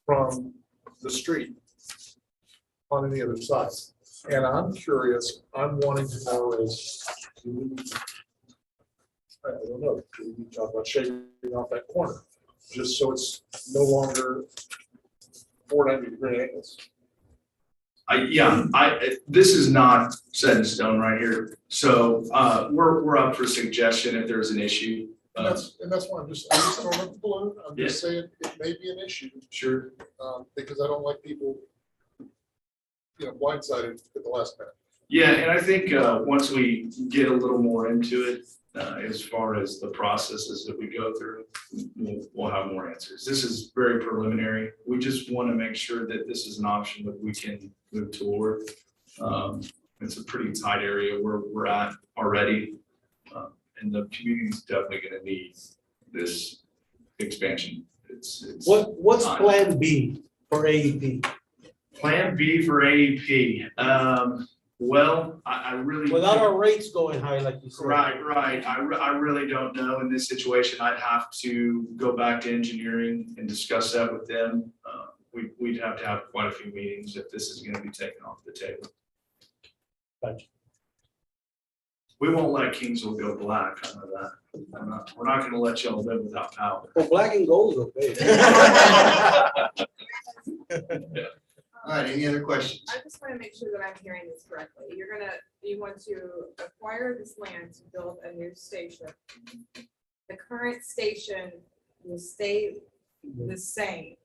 from the street on any other side. And I'm curious, I'm wanting to know is, I don't know, do we talk about shaving off that corner, just so it's no longer 490-degree angles? This is not set in stone right here. So we're up for suggestion if there's an issue. And that's why I'm just throwing up the balloon. I'm just saying it may be an issue. Sure. Because I don't like people, blindsided at the last minute. Yeah, and I think once we get a little more into it, as far as the processes that we go through, we'll have more answers. This is very preliminary. We just want to make sure that this is an option that we can move toward. It's a pretty tight area where we're at already. And the community is definitely going to need this expansion. It's What's time. Plan B for AEP? Plan B for AEP. Well, I really. Without our rates going high, like you said. Right. I really don't know in this situation. I'd have to go back to engineering and discuss that with them. We'd have to have quite a few meetings if this is gonna be taken off the table. Gotcha. We won't let Kingsville go black. I know that. We're not gonna let y'all live without power. Well, black and gold is okay. All right, any other questions? I just want to make sure that I'm hearing this correctly. You want to acquire this land to build a new station. The current station will stay the same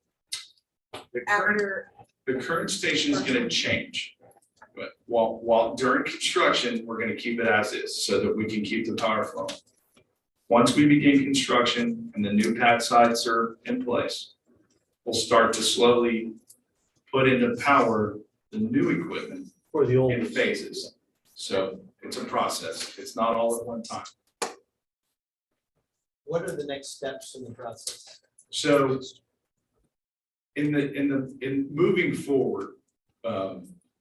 after, The current station is gonna change. But while during construction, we're gonna keep it as is so that we can keep the power flowing. Once we begin construction and the new pad sites are in place, we'll start to slowly put into power the new equipment For the old. in phases. So it's a process. It's not all at one time. What are the next steps in the process? So in moving forward,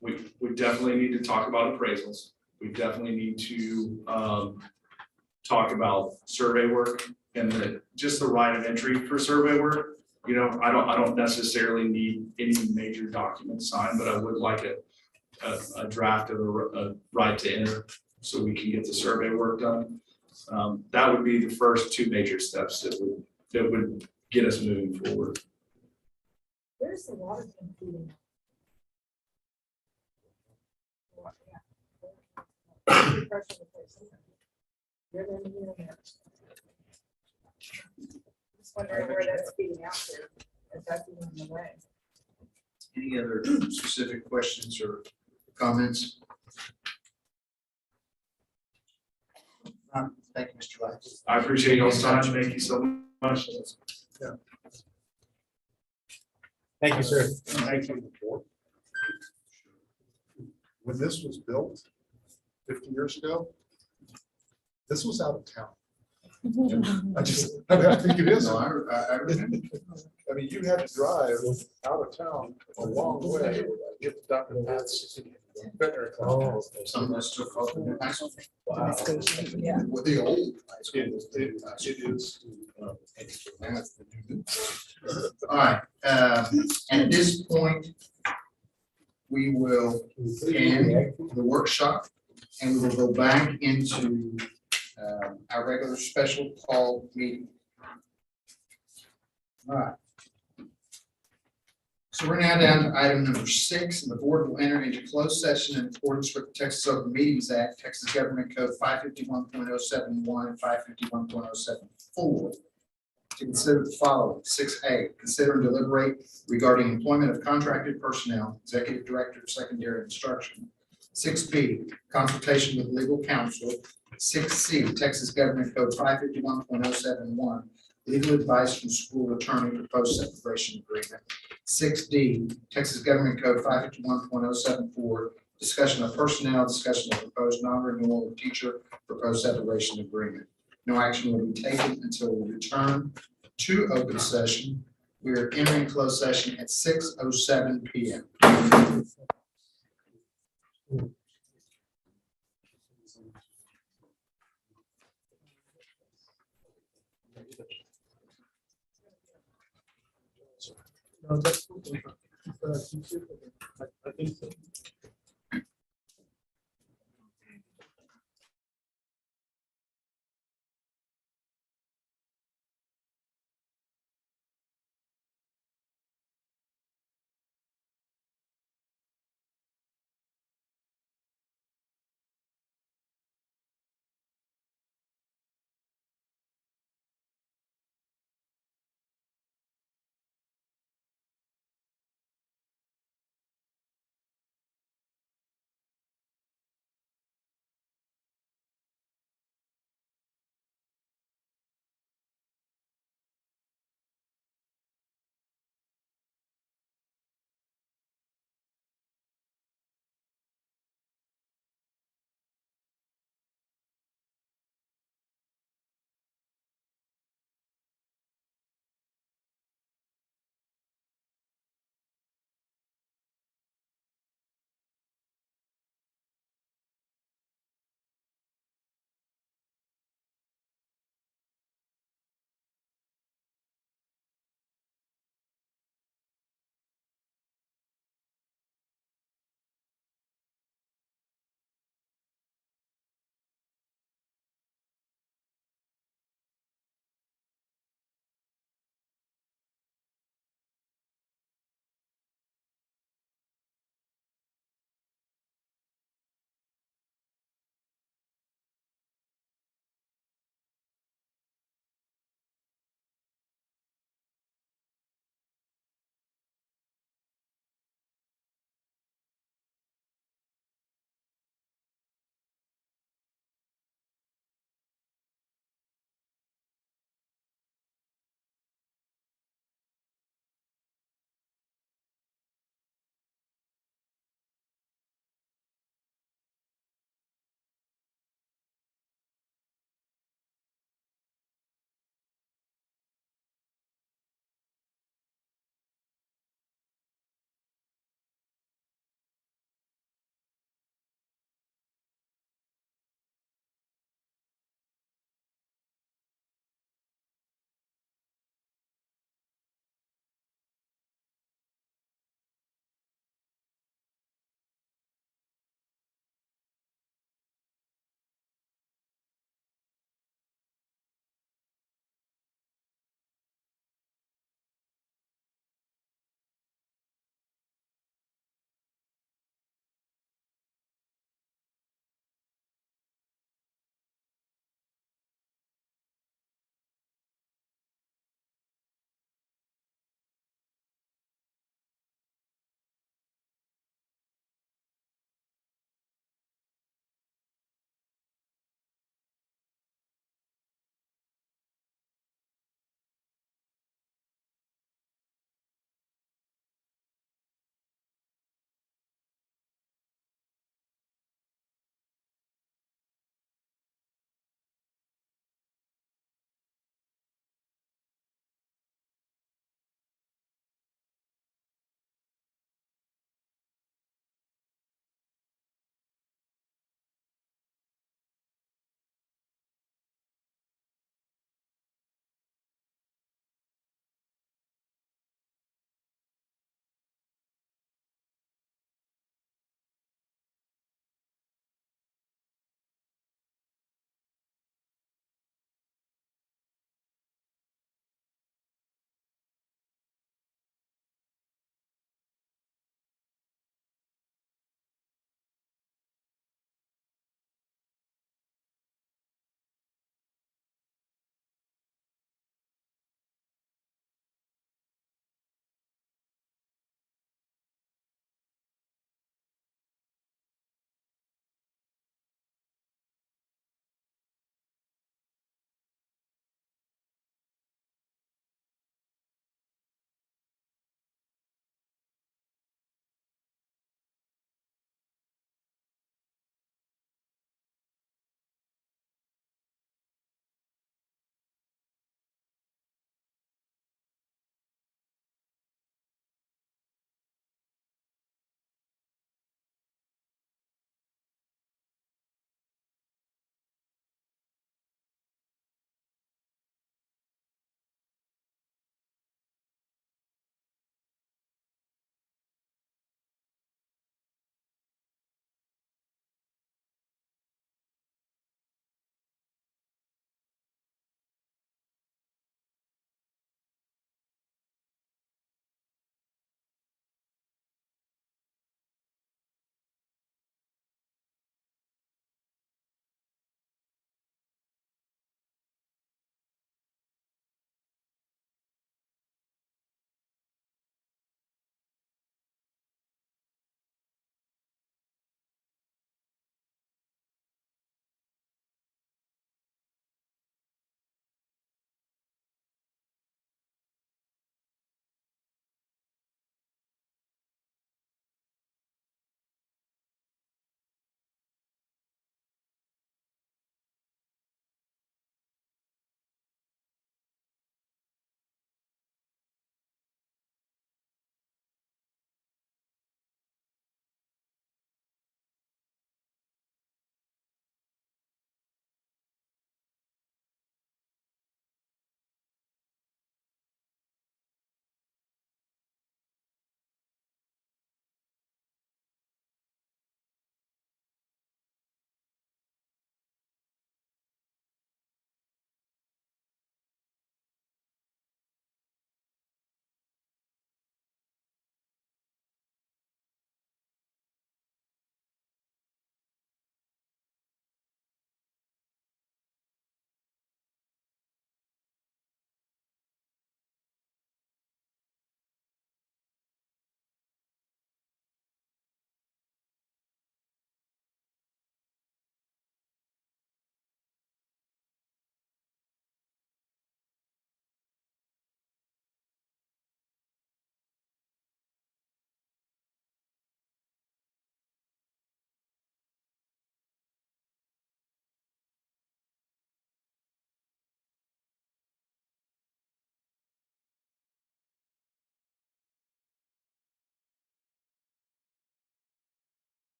we definitely need to talk about appraisals. We definitely need to talk about survey work and just the right of entry for survey work. You know, I don't necessarily need any major documents signed, but I would like a draft of a right to enter so we can get the survey work done. That would be the first two major steps that would get us moving forward. there's a lot of competing. Just wondering where that's feeding out to, if that's even in the way. Any other specific questions or comments? Thank you, Mr. Lax. I appreciate y'all's time. Thank you so much. Thank you, sir. Thank you. When this was built 50 years ago, this was out of town. I think it is. No, I remember. I mean, you had to drive out of town a long way to get to Dr. Pat's veterinary clinic. Some of us still call it the new high school. Wow. Yeah. With the old high school. It is. All right, and at this point, we will end the workshop and we will go back into our regular special call meeting. All right. So we're now down to item number 6, and the board will enter into closed session in accordance with the Texas Open Meetings Act, Texas Government Code 551.071 and 551.074. To consider the following: 6A, consider and deliberate regarding employment of contracted personnel, executive director of secondary instruction. 6B, consultation with legal counsel. 6C, Texas Government Code 551.071, legal advice from school attorney, proposed separation agreement. 6D, Texas Government Code 551.074, discussion of personnel, discussion of proposed non-renewal of teacher, proposed separation agreement. No action will be taken until we return to open session. We are entering closed session at 6:07 p.m. I think so.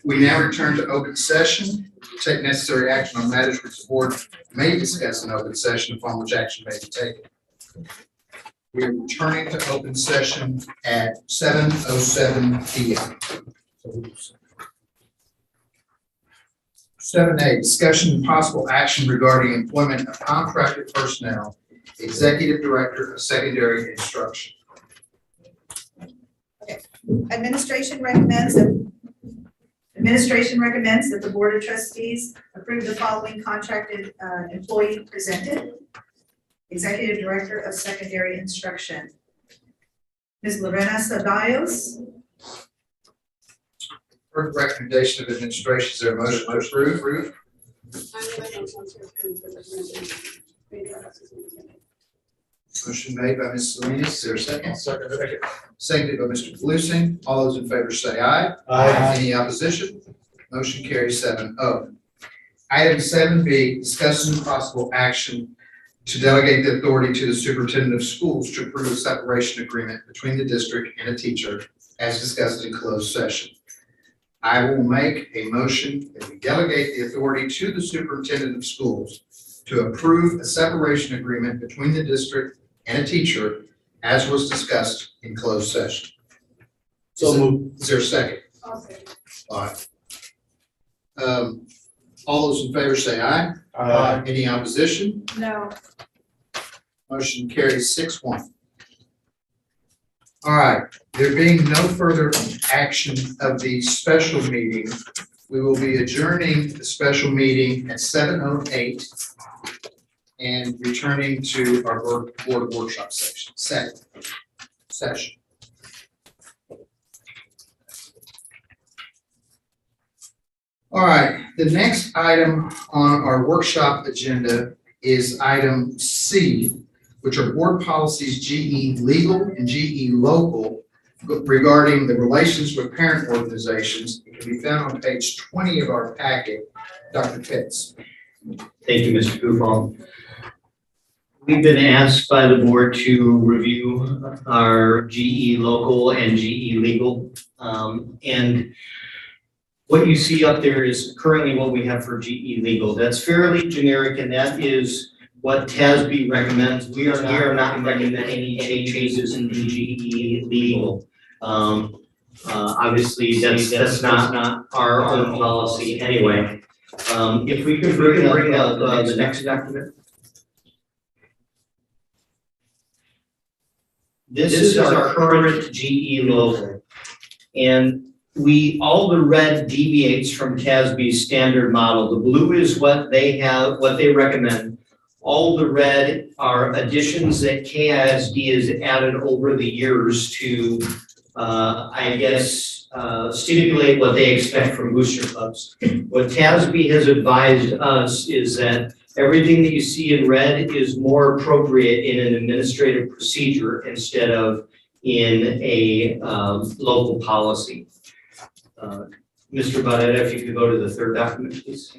We now return to open session, take necessary action on matters which the board may discuss in open session upon which action may be taken. We are returning to open session at 7:07 p.m. 7A, discussion and possible action regarding employment of contracted personnel, Executive Director of Secondary Instruction. Administration recommends that the Board of Trustees approve the following contracted employee presented. Executive Director of Secondary Instruction. Ms. Lorena Ceballos. For the recommendation of administration, is there a motion to approve? Motion made by Ms. Salinas, is there a second? Second. Seconded by Mr. Bluesing. All those in favor say aye. Any opposition? Motion carries 7-0. Item 7B, discussion and possible action to delegate the authority to the superintendent of schools to approve a separation agreement between the district and a teacher as discussed in closed session. I will make a motion that we delegate the authority to the superintendent of schools to approve a separation agreement between the district and a teacher as was discussed in closed session. So moved. Is there a second? All right. All those in favor say aye. Any opposition? No. Motion carries 6-1. All right, there being no further action of the special meeting, we will be adjourning the special meeting at 7:08 and returning to our board workshop session. All right, the next item on our workshop agenda is item C, which are board policies GE legal and GE local regarding the relations with parent organizations. It can be found on page 20 of our packet. Dr. Pitts. Thank you, Mr. Gufon. We've been asked by the board to review our GE local and GE legal. And what you see up there is currently what we have for GE legal. That's fairly generic, and that is what TASB recommends. We are not recommending any changes in the GE legal. Obviously, that's not our own policy anyway. If we could bring up the next document. This is our current GE local. And all the red deviates from TASB's standard model. The blue is what they have, what they recommend. All the red are additions that KISD has added over the years to, stipulate what they expect from booster clubs. What TASB has advised us is that everything that you see in red is more appropriate in an administrative procedure instead of in a local policy. Mr. Barrera, if you could go to the third document, please.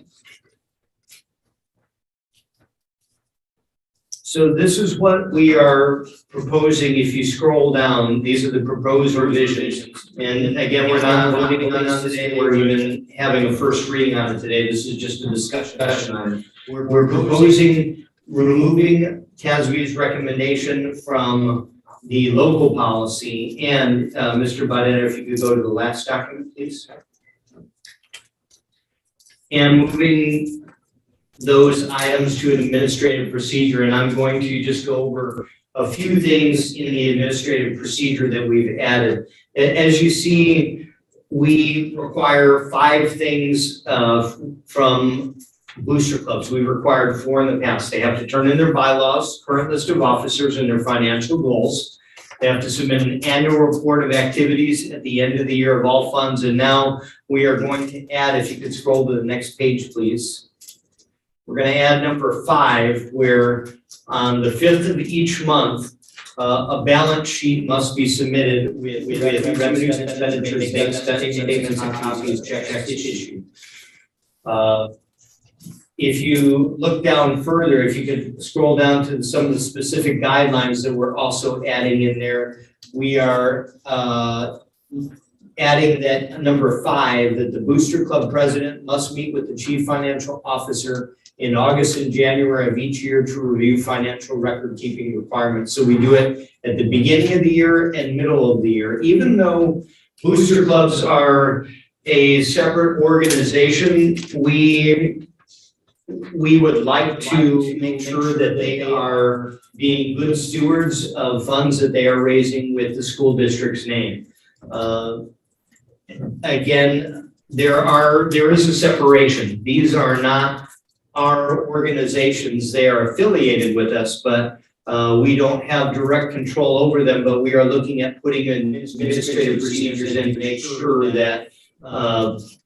So this is what we are proposing. If you scroll down, these are the proposed revisions. And again, we're not voting on this today. We're even having a first reading on it today. This is just a discussion on it. We're proposing removing TASB's recommendation from the local policy. And Mr. Barrera, if you could go to the last document, please. And moving those items to an administrative procedure, and I'm going to just go over a few things in the administrative procedure that we've added. As you see, we require 5 things from booster clubs. We required 4 in the past. They have to turn in their bylaws, current list of officers, and their financial goals. They have to submit an annual report of activities at the end of the year of all funds. And now we are going to add, if you could scroll to the next page, please. We're going to add number 5, where on the 5th of each month, a balance sheet must be submitted with revenues and expenditures, bank statements, and copies, checks issued. If you look down further, if you could scroll down to some of the specific guidelines that we're also adding in there, we are adding that number 5, that the Booster Club president must meet with the chief financial officer in August and January of each year to review financial record keeping requirements. So we do it at the beginning of the year and middle of the year, even though booster clubs are a separate organization. We would like to make sure that they are being good stewards of funds that they are raising with the school district's name. Again, there is a separation. These are not our organizations. They are affiliated with us, but we don't have direct control over them, but we are looking at putting in administrative procedures in to make sure that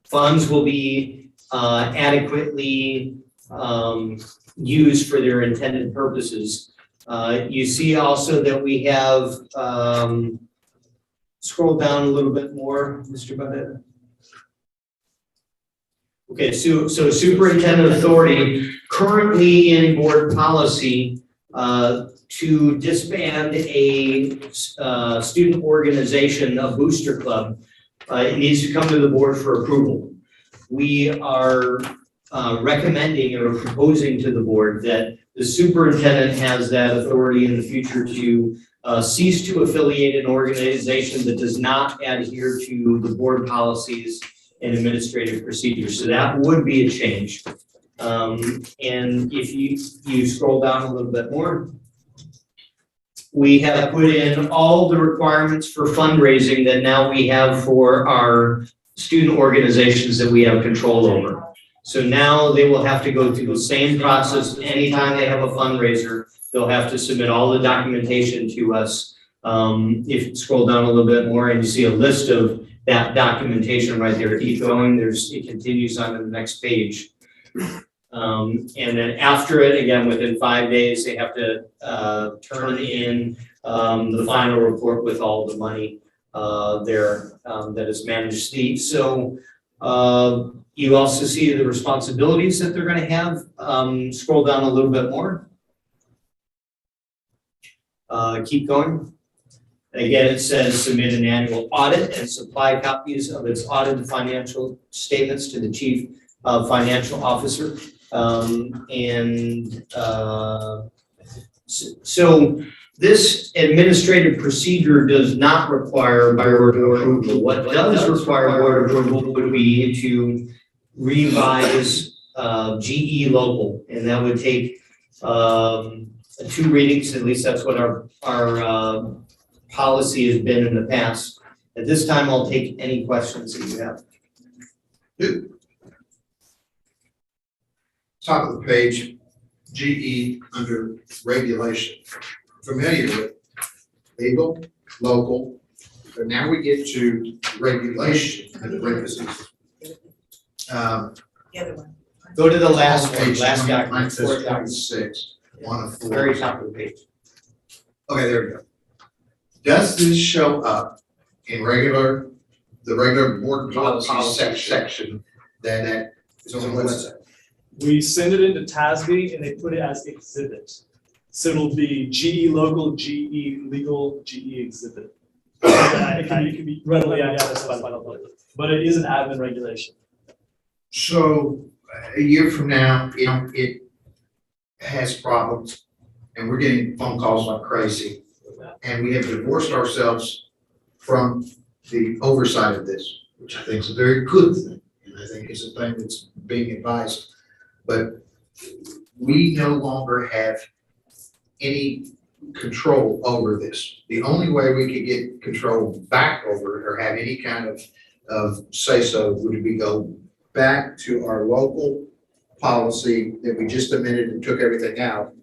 funds will be adequately used for their intended purposes. You see also that we have, scroll down a little bit more, Mr. Bennett. Okay, so superintendent authority, currently in board policy, to disband a student organization, a booster club, it needs to come to the board for approval. We are recommending or proposing to the board that the superintendent has that authority in the future to cease to affiliate an organization that does not adhere to the board policies and administrative procedures. So that would be a change. And if you scroll down a little bit more, we have put in all the requirements for fundraising that now we have for our student organizations that we have control over. So now they will have to go through the same process. Anytime they have a fundraiser, they'll have to submit all the documentation to us. If you scroll down a little bit more and you see a list of that documentation right there, keep going, it continues on to the next page. And then after it, again, within 5 days, they have to turn in the final report with all the money there that is managed. So you also see the responsibilities that they're going to have. Scroll down a little bit more. Keep going. Again, it says submit an annual audit and supply copies of its audited financial statements to the chief financial officer. So this administrative procedure does not require board approval. What does require board approval would be to revise GE local, and that would take 2 readings. At least that's what our policy has been in the past. At this time, I'll take any questions that you have. Top of the page, GE under regulation. Familiar with legal, local, but now we get to regulation and parentheses. The other one. Go to the last one, Page last 20, document. mine says 26, 1 of 4. Very top of the page. Okay, there we go. Does this show up in the regular board policy section that is on the website? We send it into TASB and they put it as exhibit. So it'll be GE local, GE legal, GE exhibit. It can be readily accessed by the public, but it is an admin regulation. So a year from now, it has problems and we're getting phone calls like crazy. And we have divorced ourselves from the oversight of this, which I think is a very good thing. And I think it's a thing that's being advised. But we no longer have any control over this. The only way we could get control back over it or have any kind of say-so would be go back to our local policy that we just amended and took everything out,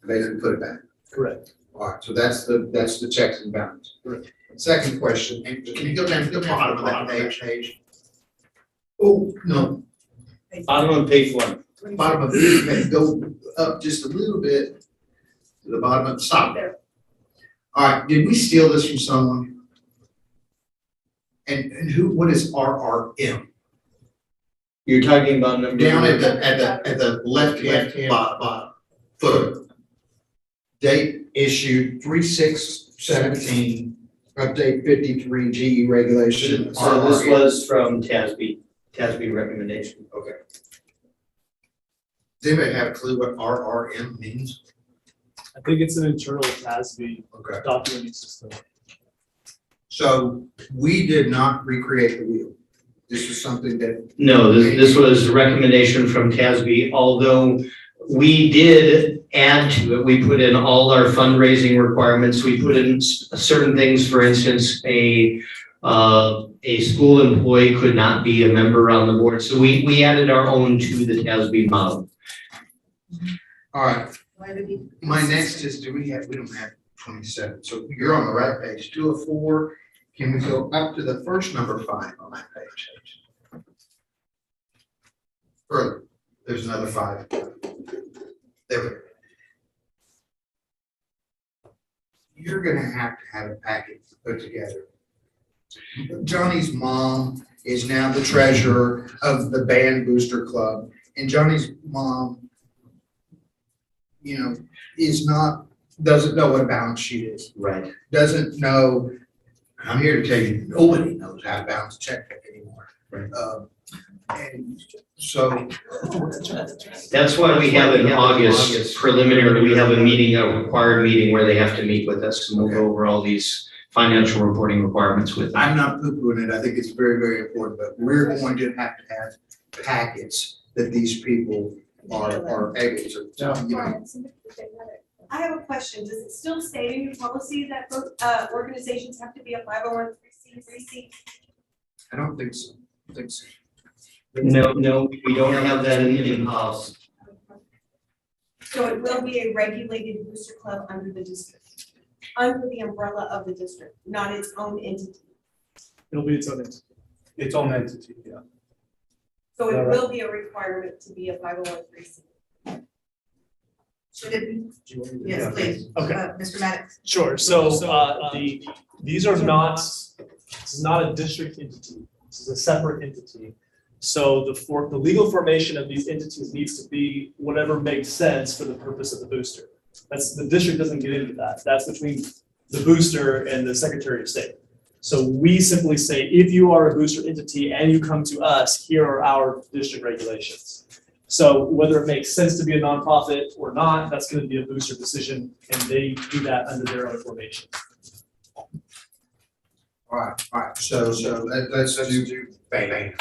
and basically put it back. Correct. All right, so that's the checks and balances. Correct. Second question, and can you go down to the bottom of that page? Oh, no, Bottom of page 1. bottom of the page, go up just a little bit to the bottom of the stop there. All right, did we steal this from someone? And what is RRM? You're talking about number Down at the left-hand bottom footer. Date issued 3/6/17, update 53 GE regulation. So this was from TASB recommendation. Okay. Does anybody have a clue what RRM means? I think it's an internal TASB Okay. documenting system. So we did not recreate the wheel. This is something that. No, this was a recommendation from TASB, although we did add to it. We put in all our fundraising requirements. We put in certain things, for instance, a school employee could not be a member on the board. So we added our own to the TASB model. All right, Why would he- my next is, we don't have 27, so you're on the right page, 204. Can we go up to the first number 5 on that page? Further, there's another 5. There we go. You're gonna have a packet put together. Johnny's mom is now the treasurer of the Band Booster Club, and Johnny's mom, doesn't know what a balance sheet is. Right. Doesn't know, I'm here to tell you, nobody knows how to balance a checkbook anymore. Right. And so. That's why we have in August preliminary, we have a meeting, a required meeting where they have to meet with us and we'll go over all these financial reporting requirements with them. I'm not poo-pooing it, I think it's very, very important, but we're going to have packets that these people are able to. I have a question. Does it still say in your policy that organizations have to be a 501c3? I don't think so. No, we don't have that in policy. So it will be a regulated booster club under the district, under the umbrella of the district, not its own entity. It'll be its own entity. Its own entity, yeah. So Yeah, it right. will be a requirement to be a 501c3. Should it be? Yes, Yeah. please. Okay. Mr. Maddox. Sure, so these are not, this is not a district entity, this is a separate entity. So the legal formation of these entities needs to be whatever makes sense for the purpose of the booster. The district doesn't get into that, that's between the booster and the Secretary of State. So we simply say, if you are a booster entity and you come to us, here are our district regulations. So whether it makes sense to be a nonprofit or not, that's going to be a booster decision, and they do that under their own formation. All right, so let's do bang.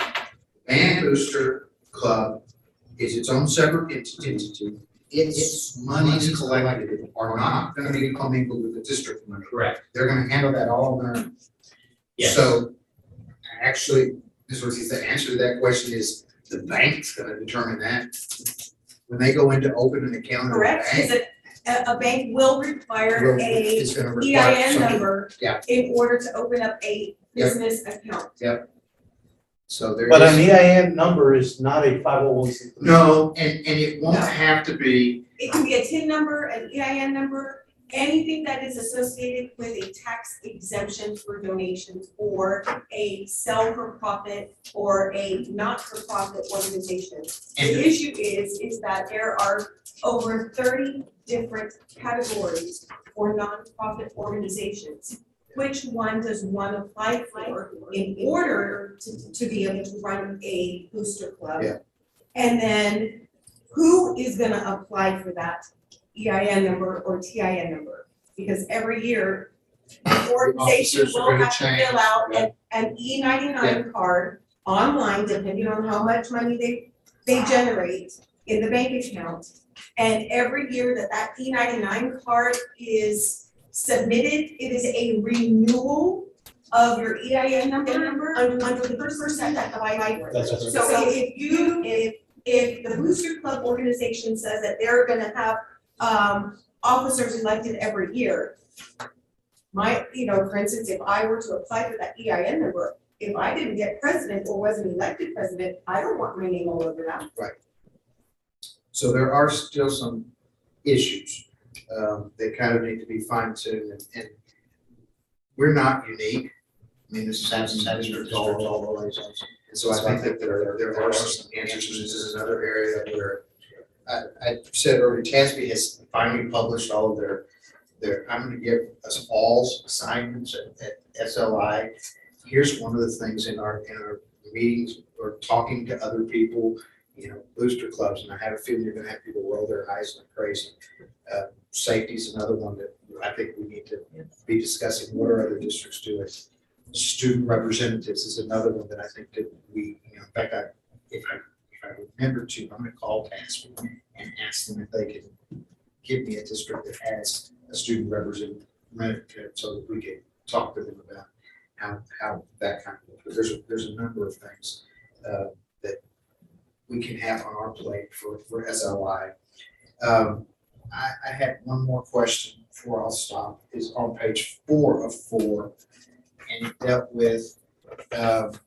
Band Booster Club is its own separate entity. Its monies collected are not gonna be commingled with the district money. Correct. They're gonna handle that all on their own. Yes. So, actually, the answer to that question is the bank's gonna determine that. When they go in to open an account. at a Correct, bank, because a bank will require a it's gonna require EIN something. number Yeah. in order to open up a business account. So there But an is, EIN number is not a 501c3. no, and it won't No. have to be, It can be a TIN number, an EIN number, anything that is associated with a tax exemption for donations or a sell-for-profit or a not-for-profit organization. And- The issue is that there are over 30 different categories for nonprofit organizations. Which one does one apply for in order to be able to run a booster club? Yeah. And then who is gonna apply for that EIN number or TIN number? Because every year, the organization officers are will gonna have to change, fill out yeah. an E99 card online, depending on how much money they generate in the bank account. And every year that E99 card is submitted, it is a renewal of your EIN number under the percent that applied for. That's right. So if the booster club organization says that they're gonna have officers elected every year, for instance, if I were to apply for that EIN number, if I didn't get president or wasn't elected president, I don't want my name all over that. so there are still some issues. They kind of need to be fine-tuned, and we're not unique. I mean, this is district all the ways. And so I think that there are some answers. This is another area where I said earlier, TASB has finally published all of their I'm gonna give us all assignments at SLI. Here's one of the things in our meetings, or talking to other people, booster clubs, and I have a feeling you're gonna have people roll their eyes like crazy. Safety is another one that I think we need to be discussing. What are other districts doing? Student representatives is another one that I think that we, in fact, if I remember to, I'm gonna call TASB and ask them if they can give me a district that has a student representative so that we can talk to them about how that kind of, but there's a number of things that we can have on our plate for SLI. I had one more question before I'll stop, is on page 4 of 4, and it dealt with the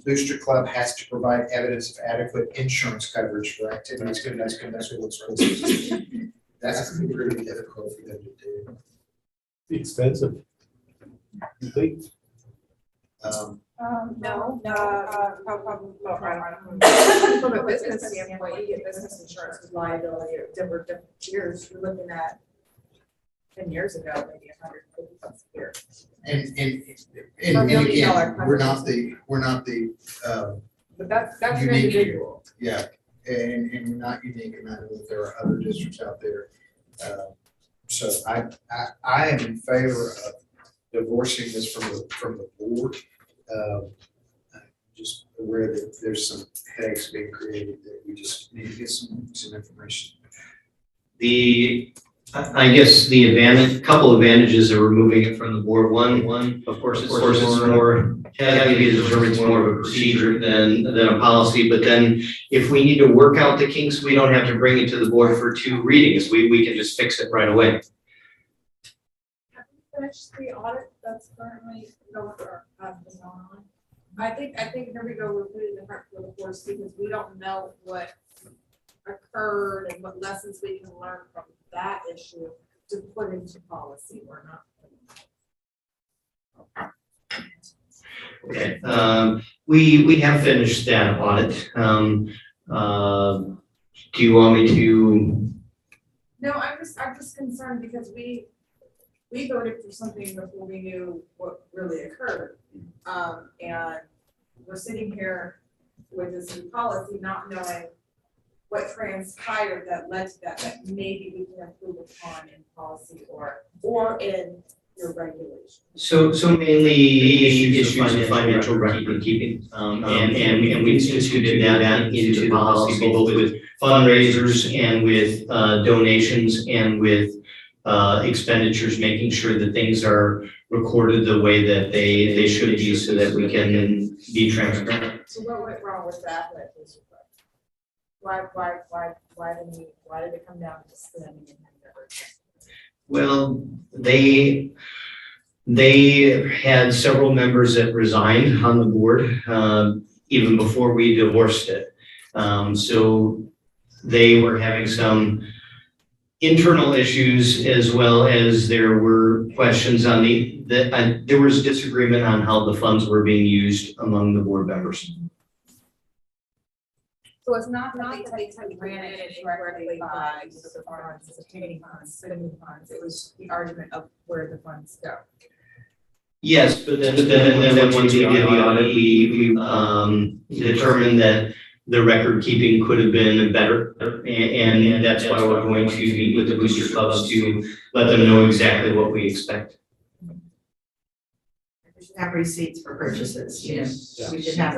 booster club has to provide evidence of adequate insurance coverage for activities. That's what looks really. That's gonna be pretty difficult for them to do. Expensive. You think? No, probably, from a business standpoint, you get business insurance with liability at different years. You're looking at 10 years ago, maybe $150 a year. And $1 million again, we're not coverage. the But that's an unique. individual. Yeah, and we're not unique in that there are other districts out there. So I am in favor of divorcing this from the board. Just aware that there's some headaches being created that we just need to get some information. I guess the couple advantages of removing it from the board. One, of course, it's more technically determined, it's more of a procedure than a policy. But then, if we need to work out the kinks, we don't have to bring it to the board for 2 readings. We can just fix it right away. Have you finished the audit that's currently going on? I think here we go, we're putting the front for the course because we don't know what occurred and what lessons we can learn from that issue to put into policy or not. Okay, we have finished that audit. Do you want me to? No, I'm just concerned because we voted for something before we knew what really occurred. And we're sitting here with this new policy, not knowing what transpired that led to that maybe we can improve upon in policy or in your regulations. So mainly issues of financial record keeping, and we instituted that into the policy, both with fundraisers and with donations and with expenditures, making sure that things are recorded the way that they should be, so that we can be transparent. So what went wrong with that? Why did it come down to spending and never? Well, they had several members that resigned on the board even before we divorced it. So they were having some internal issues, as well as there were questions on there was disagreement on how the funds were being used among the board members. So it's not that they ran it directly by the funds, obtaining funds, spending funds. It was the argument of where the funds go. Yes, but then once we did the audit, we determined that the record keeping could have been better, and that's why we're going to meet with the booster clubs to let them know exactly what we expect. We should have receipts for purchases, We should have.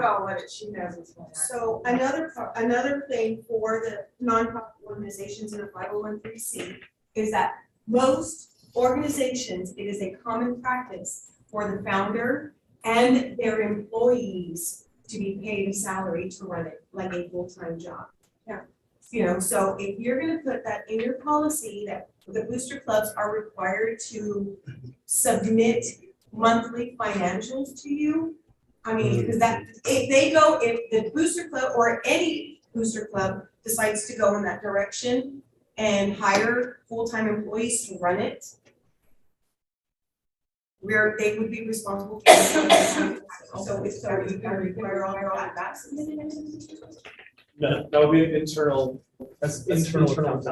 She knows what's going on. So another thing for the nonprofit organizations in a 501(c) is that most organizations, it is a common practice for the founder and their employees to be paid a salary to run it like a full-time job. Yeah. So if you're gonna put that in your policy that the booster clubs are required to submit monthly financials to you, I mean, because if the booster club or any booster club decides to go in that direction and hire full-time employees to run it, they would be responsible for it. So you can require all of that submitted into the booster club. No, that would be an internal, that's internal accounting.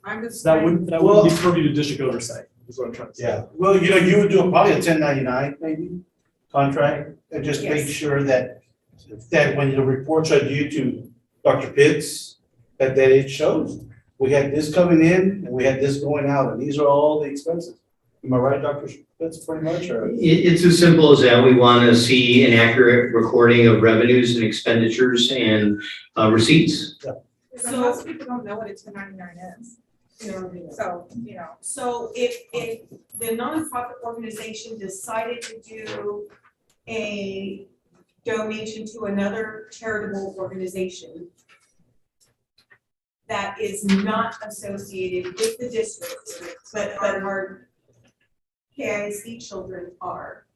I'm just. That wouldn't be purview to district oversight, is what I'm trying to say. Yeah, well, you would do probably a 1099 maybe contract, and just make Yes. sure that when the reports are due to Dr. Pitts, that it shows, we had this coming in and we had this going out, and these are all the expenses. Am I right, Dr. Pitts, pretty much, or? It's as simple as that. We want to see an accurate recording of revenues and expenditures and receipts. So most people don't know what a 1099 is. So, So if the nonprofit organization decided to do a donation to another charitable organization that is not associated with the district, but our KISD children are,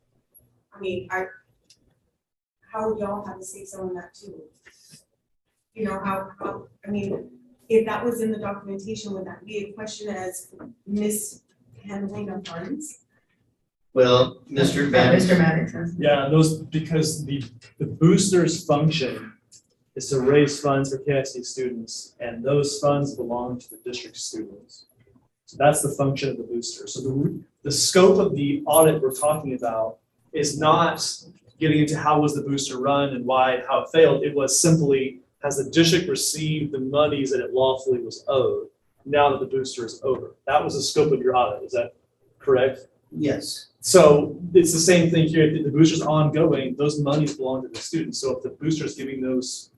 I mean, how would y'all have to say so in that too? You know, I mean, if that was in the documentation, would that be a question as mishandling of funds? Well, Mr. Maddox. Yeah, those, because the boosters function is to raise funds for KIC students, and those funds belong to the district students. So that's the function of the booster. So the scope of the audit we're talking about is not getting into how was the booster run and how it failed. It was simply, has the district received the monies that it lawfully was owed now that the booster is over? That was the scope of your audit, is that correct? Yes. So it's the same thing here. If the booster's ongoing, those monies belong to the students. So if the booster's giving those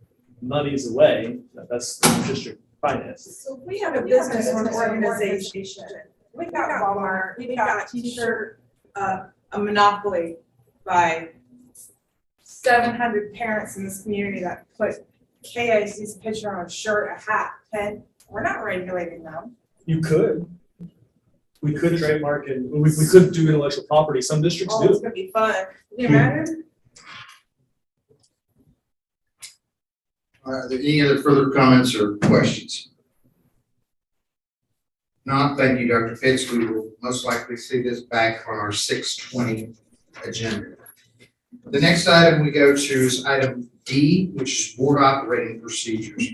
monies away, that's the district finances. So we have a business organization. We've got Walmart, we've got T-shirt, a monopoly by 700 parents in this community that put KIC's picture on a shirt, a hat, pen. We're not regulating them. You could. We could trademark and we could do intellectual property. Some districts Oh, it's do. gonna be fun. Can you imagine? Are there any other further comments or questions? Not, thank you, Dr. Pitts. We will most likely see this back on our 6:20 agenda. The next item we go to is item D, which is board operating procedures.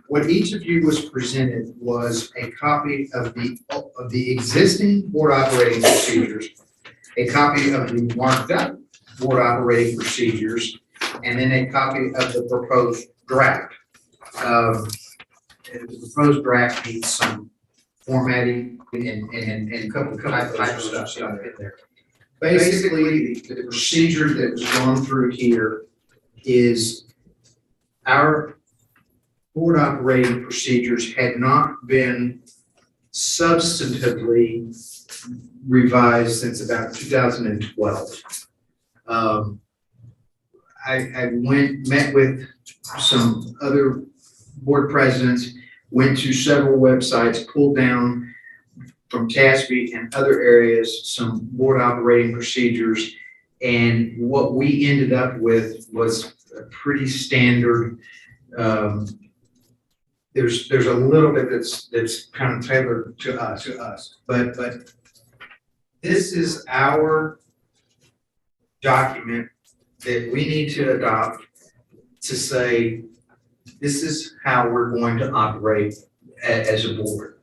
What each of you was presented was a copy of the existing board operating procedures, a copy of the marked up board operating procedures, and then a copy of the proposed draft. The proposed draft needs some formatting and a couple of typos and stuff in there. Basically, the procedure that was gone through here is our board operating procedures had not been substantively revised since about 2012. I met with some other board presidents, went to several websites, pulled down from TASB and other areas some board operating procedures, and what we ended up with was a pretty standard. There's a little bit that's kind of tailored to us, but this is our document that we need to adopt to say this is how we're going to operate as a board.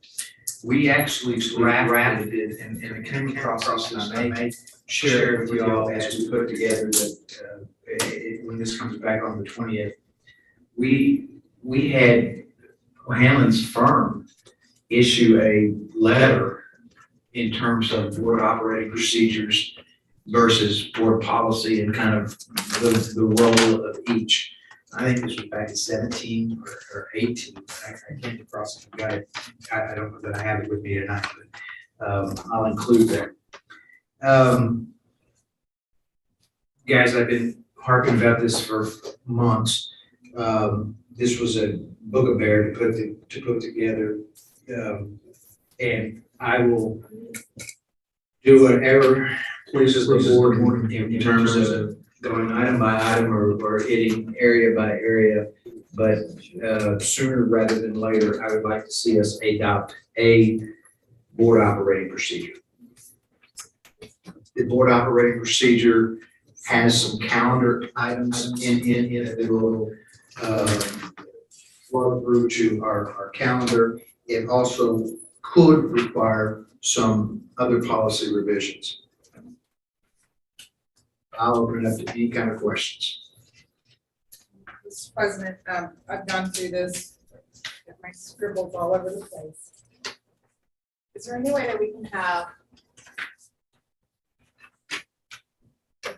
We actually drafted it and it came across us, and I may share it with you all as we put it together that when this comes back on the 20th. We had Hanlon's firm issue a letter in terms of board operating procedures versus board policy and kind of the role of each. I think this was back in 17 or 18. I came across some guy. I don't know that I have it with me tonight, but I'll include that. Guys, I've been harping about this for months. This was a bugbear to put together, and I will do whatever pleases the board in terms of going item by item or hitting area by area. But sooner rather than later, I would like to see us adopt a board operating procedure. The board operating procedure has some calendar items in it that will flow through to our calendar. It also could require some other policy revisions. I'll open it up to any kind of questions. Mr. President, I've gone through this, got my scribbles all over the place. Is there any way that we can have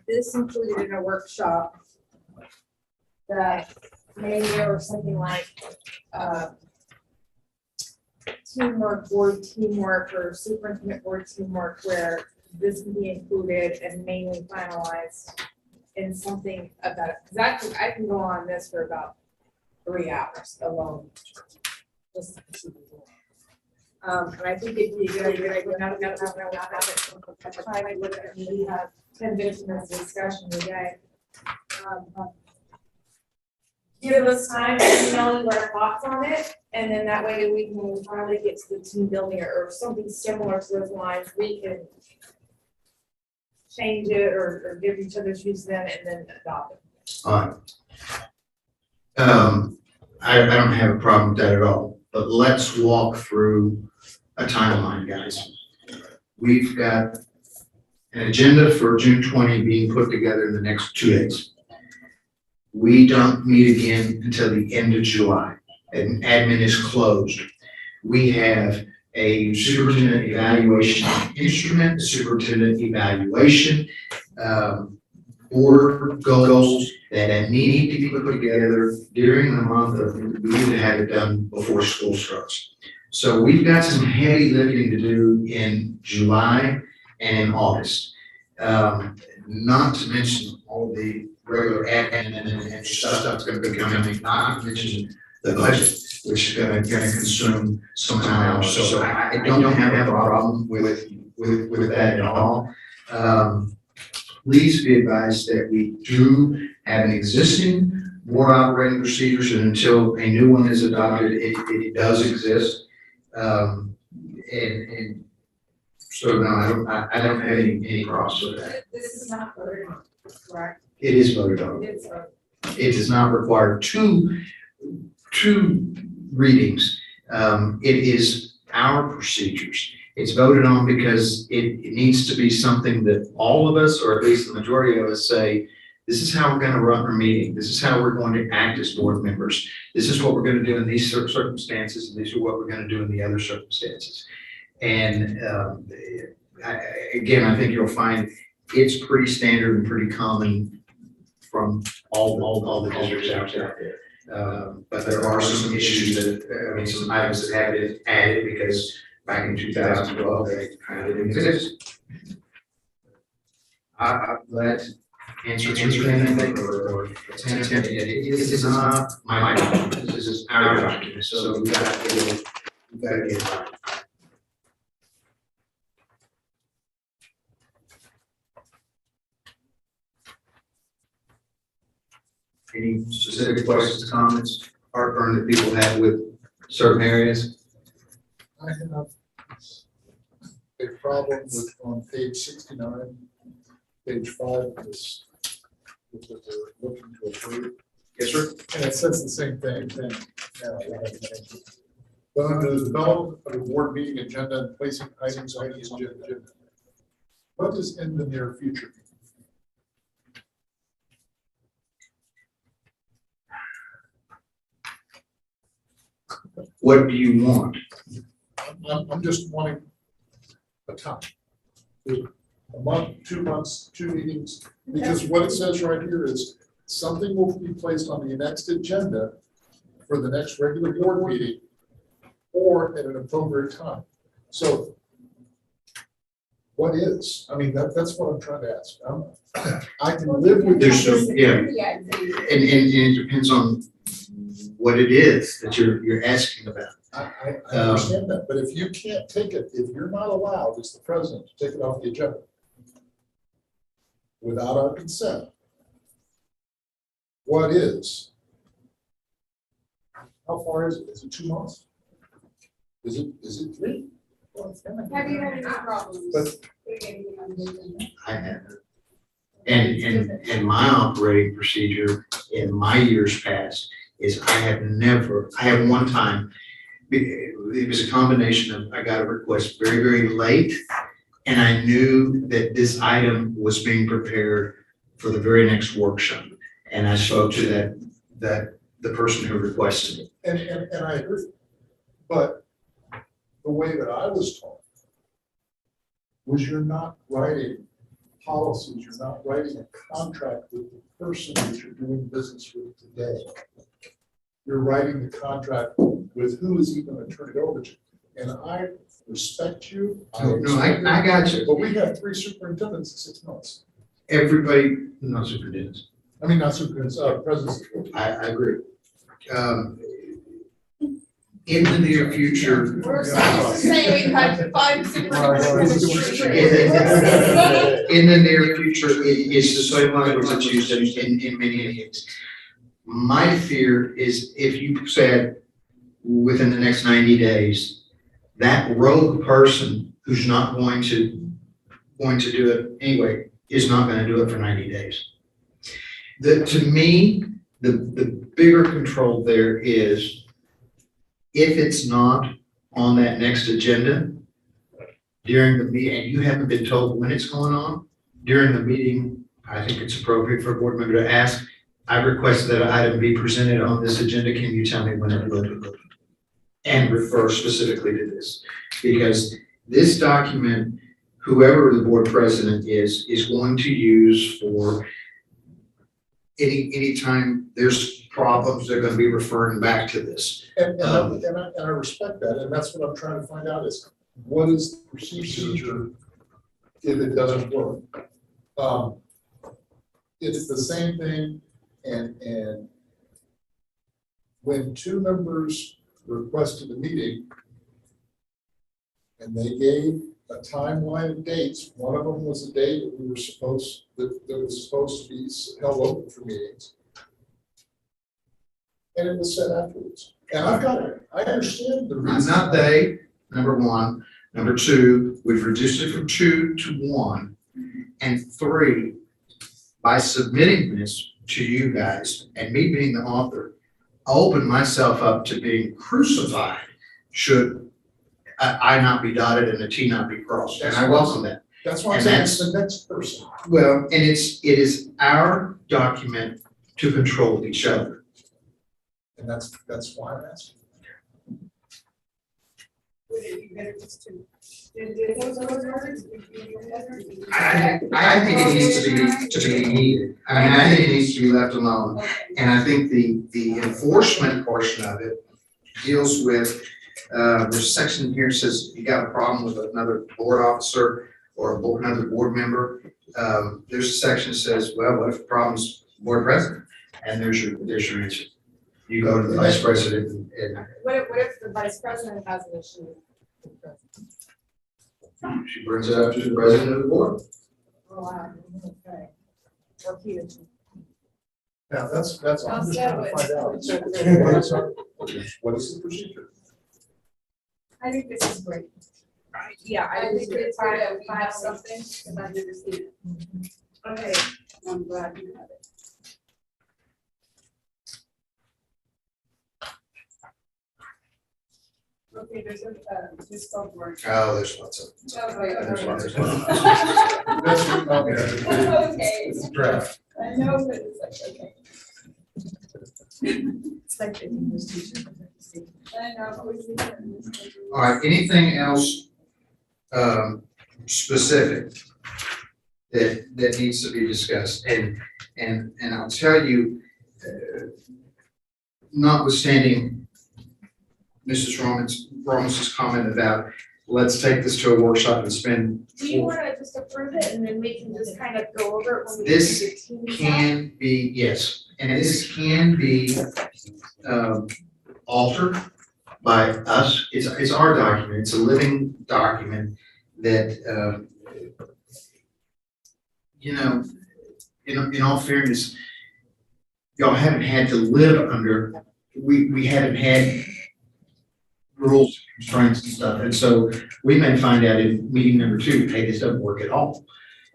this included in a workshop that maybe there was something like teamwork, board teamwork, or superintendent board teamwork, where this can be included and mainly finalized in something about it? Because I can go on this for about 3 hours alone. Just and I think it'd be a good idea. We have 10 minutes in this discussion today. Give us time to tell you our thoughts on it, and then that way we can, when we finally get to the team building or something similar to those lines, we can change it or give each other's views then and then adopt it. All right. I don't have a problem with that at all, but let's walk through a timeline, guys. We've got an agenda for June 20 being put together in the next 2 days. We don't meet again until the end of July, and admin is closed. We have a superintendent evaluation instrument, superintendent evaluation, board goals that need to be put together during the month of, we need to have it done before school starts. So we've got some heavy lifting to do in July and in August. Not to mention all the regular admin and stuff that's going to be coming, not to mention the budget, which is going to consume some time. So I don't have a problem with that at all. Please be advised that we do have an existing board operating procedures, and until a new one is adopted, it does exist. And so no, I don't have any problems with that. This is not voted on, correct? It is voted on. It's It does not require two readings. It is our procedures. It's voted on because it needs to be something that all of us, or at least the majority of us, say, this is how we're going to run our meeting. This is how we're going to act as board members. This is what we're going to do in these circumstances, and these are what we're going to do in the other circumstances. And again, I think you'll find it's pretty standard and pretty common from all the districts out there. But there are some issues that, some items that have been added because back in 2012, they kind of didn't exist. I'm glad to answer anything or attempt. This is not my document. This is our document. So we've got to get it right. Any specific questions, comments, heartburn that people have with certain areas? I have a problem with on page 69, page 5 of this, which is they're looking to approve. Yes, sir. And it says the same thing. But under the development of a board meeting agenda and placing items on the agenda, what does in the near future? What do you want? I'm just wanting a time. A month, 2 months, 2 meetings, because what it says right here is something will be placed on the next agenda for the next regular board meeting or at an appropriate time. So what is? I mean, that's what I'm trying to ask. I can live with There's this. some, yeah, and it depends on what it is that you're asking about. I understand that, but if you can't take it, if you're not allowed as the president to take it off the agenda without our consent, what is? How far is it? Is it 2 months? Is it 3? Have you had any problems? But I haven't. And my operating procedure in my years past is I have one time, it was a combination of, I got a request very, very late, and I knew that this item was being prepared for the very next workshop. And I spoke to the person who requested it. And I agree. But the way that I was taught was you're not writing policies, you're not writing a contract with the person that you're doing business with today. You're writing the contract with who is he going to turn it over to. And I respect you. I got you. But we have 3 superintendents in 6 months. Everybody, not superintendents. I mean, not superintendents, presidents. I agree. In the near future. We're saying we've had 5 superintendents. In the near future, it's the same language that's used in many cases. My fear is if you said within the next 90 days, that rogue person who's not going to do it anyway, is not going to do it for 90 days. To me, the bigger control there is if it's not on that next agenda during the meeting, and you haven't been told when it's going on, during the meeting, I think it's appropriate for a board member to ask, I request that an item be presented on this agenda. Can you tell me when it will be? And refer specifically to this. Because this document, whoever the board president is going to use for anytime there's problems, they're going to be referring back to this. And I respect that, and that's what I'm trying to find out is, what is the procedure if it doesn't work? It's the same thing, and when 2 members requested a meeting, and they gave a timeline of dates, one of them was a day that was supposed to be held open for meetings. And it was said afterwards. And I've got it. I understand the reason. Not they, number one. Number two, we've reduced it from 2 to 1. And 3, by submitting this to you guys and me being the author, I open myself up to being crucified should I not be dotted and the T not be crossed. And I welcome that. That's why I'm And saying that's- it's the next person. Well, and it is our document to control with each other. And that's why I'm asking. I think it needs to be needed. I mean, I think it needs to be left alone. And I think the enforcement portion of it deals with, there's a section here that says you got a problem with another board officer or another board member. There's a section that says, well, what if the problem's board president? And there's your answer. You go to the vice president and What if the vice president has an issue? she brings it up to the president of the board. Oh, wow, okay. Or huge. Now, that's, I'm just trying to find out. What is the procedure? I think this is great. Yeah, I think it's five something, and I did receive it. Okay, I'm glad you have it. Okay, there's a, this called word. Oh, there's lots of. There's lots of. That's what I'm gonna Okay. It's a draft. I know, but it's like, okay. It's like the English teacher. I know, but we see that in this country. All right, anything else specific that needs to be discussed? And I'll tell you, notwithstanding Mrs. Roman's comment about, let's take this to a workshop and spend. Do you want to just approve it and then we can just kind of go over it when we? This get to the team can be, yes, and this can be altered by us. It's our document. It's a living document that, in all fairness, y'all haven't had to live under, we haven't had rules, constraints and stuff. And so we may find out in meeting number 2, hey, this doesn't work at all.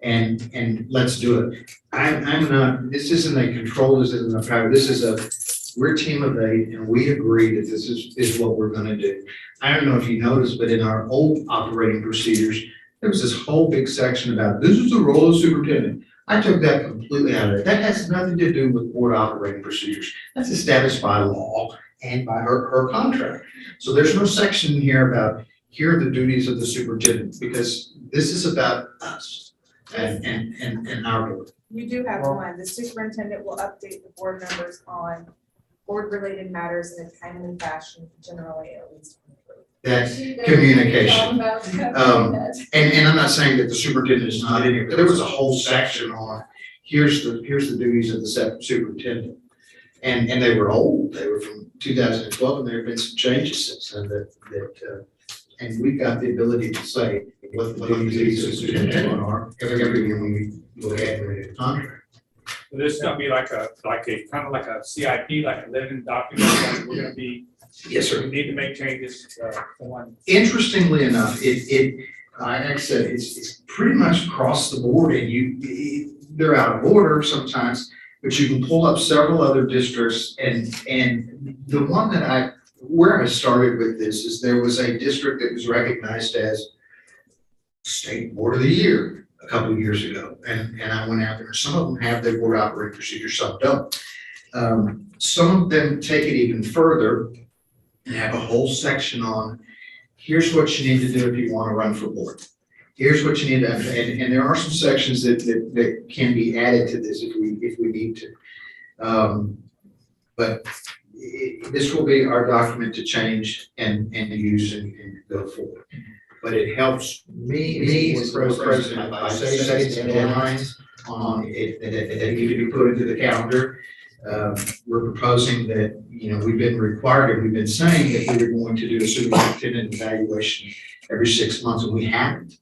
and let's do it. I'm not, this isn't a control, this isn't a power, this is we're a team of 8 and we agree that this is what we're gonna do. I don't know if you noticed, but in our old operating procedures, there was this whole big section about, this is the role of superintendent. I took that completely out of it. That has nothing to do with board operating procedures. That's established by law and by her contract. So there's no section here about, here are the duties of the superintendent, because this is about us and our board. You do have one. The superintendent will update the board members on board-related matters in a timely fashion, generally at least. That's communication. And I'm not saying that the superintendent is not in here, but there was a whole section on, here's the duties of the superintendent. And they were old, they were from 2012, and there have been some changes since then and we've got the ability to say what the duties of the superintendent are every year when we look at the contract. This is gonna be like a kind of like a CIP, like a living document, that we're gonna be. Yes, sir. We need to make changes to one. Interestingly enough, like I said, it's pretty much across the board, and they're out of order sometimes, but you can pull up several other districts, and the one that where I started with this is there was a district that was recognized as State Board of the Year a couple of years ago, and I went out there. Some of them have their board operating procedures, some don't. Some of them take it even further and have a whole section on, here's what you need to do if you want to run for board. Here's what you need to, and there are some sections that can be added to this if we need to. But this will be our document to change and use and go forward. But it helps me as president by setting some deadlines on it that need to be put into the calendar. We're proposing that, we've been required, and we've been saying that we were going to do a superintendent evaluation every 6 months, and we haven't.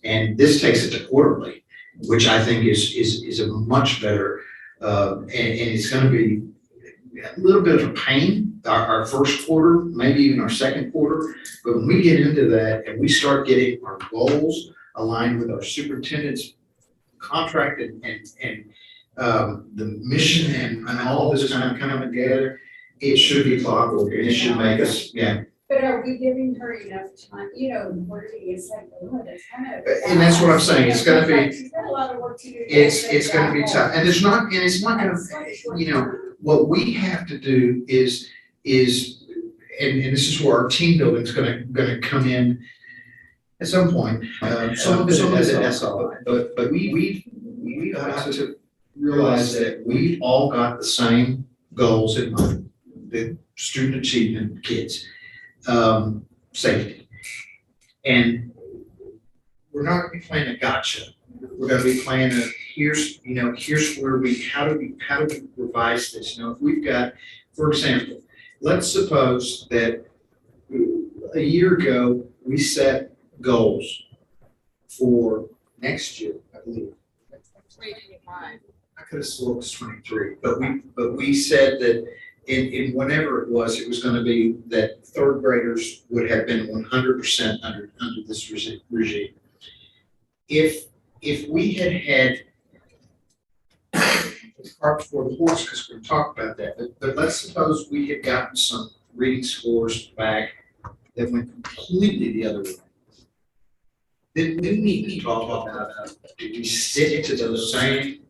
And this takes it to quarterly, which I think is a much better, and it's going to be a little bit of a pain, our first quarter, maybe even our second quarter. But when we get into that and we start getting our goals aligned with our superintendent's contract and the mission and all of this kind of coming together, it should be clockwork, and it should make us, But are we giving her enough time, working is like, it's kind of. And that's what I'm saying, it's gonna be, She's got a lot of work to do. it's gonna be tough, and it's not gonna, what we have to do is, and this is where our team building is gonna come in at some point. Some of it is SLI, but we got to realize that we all got the same goals in mind, the student achievement kids, safety. And we're not gonna be playing a gotcha. We're gonna be playing here's where how do we revise this? If we've got, for example, let's suppose that a year ago, we set goals for next year, I believe. 2025. I could have sworn it was 23, but we said that in whenever it was going to be that third graders would have been 100% under this regime. If we had cart before the horse, because we're going to talk about that, but let's suppose we had gotten some reading scores back that went completely the other way. Then we need to talk about, do we stick to those same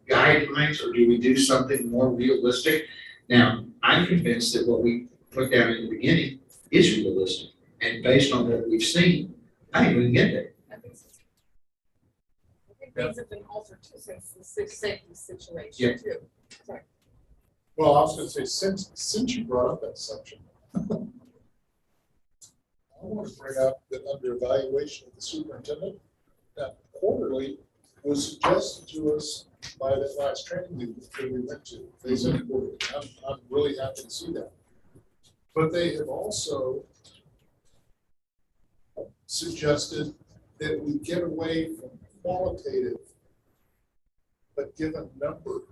guidelines, or do we do something more realistic? Now, I'm convinced that what we put down in the beginning is realistic, and based on what we've seen, I think we can get there. I think things have been altered too since the safety situation too. Sorry. Well, I was gonna say, since you brought up that section, I want to bring up that under evaluation of the superintendent, that quarterly was suggested to us by that last training that we went to. They said quarterly. I'm really happy to see that. But they have also suggested that we get away from qualitative, but give a number,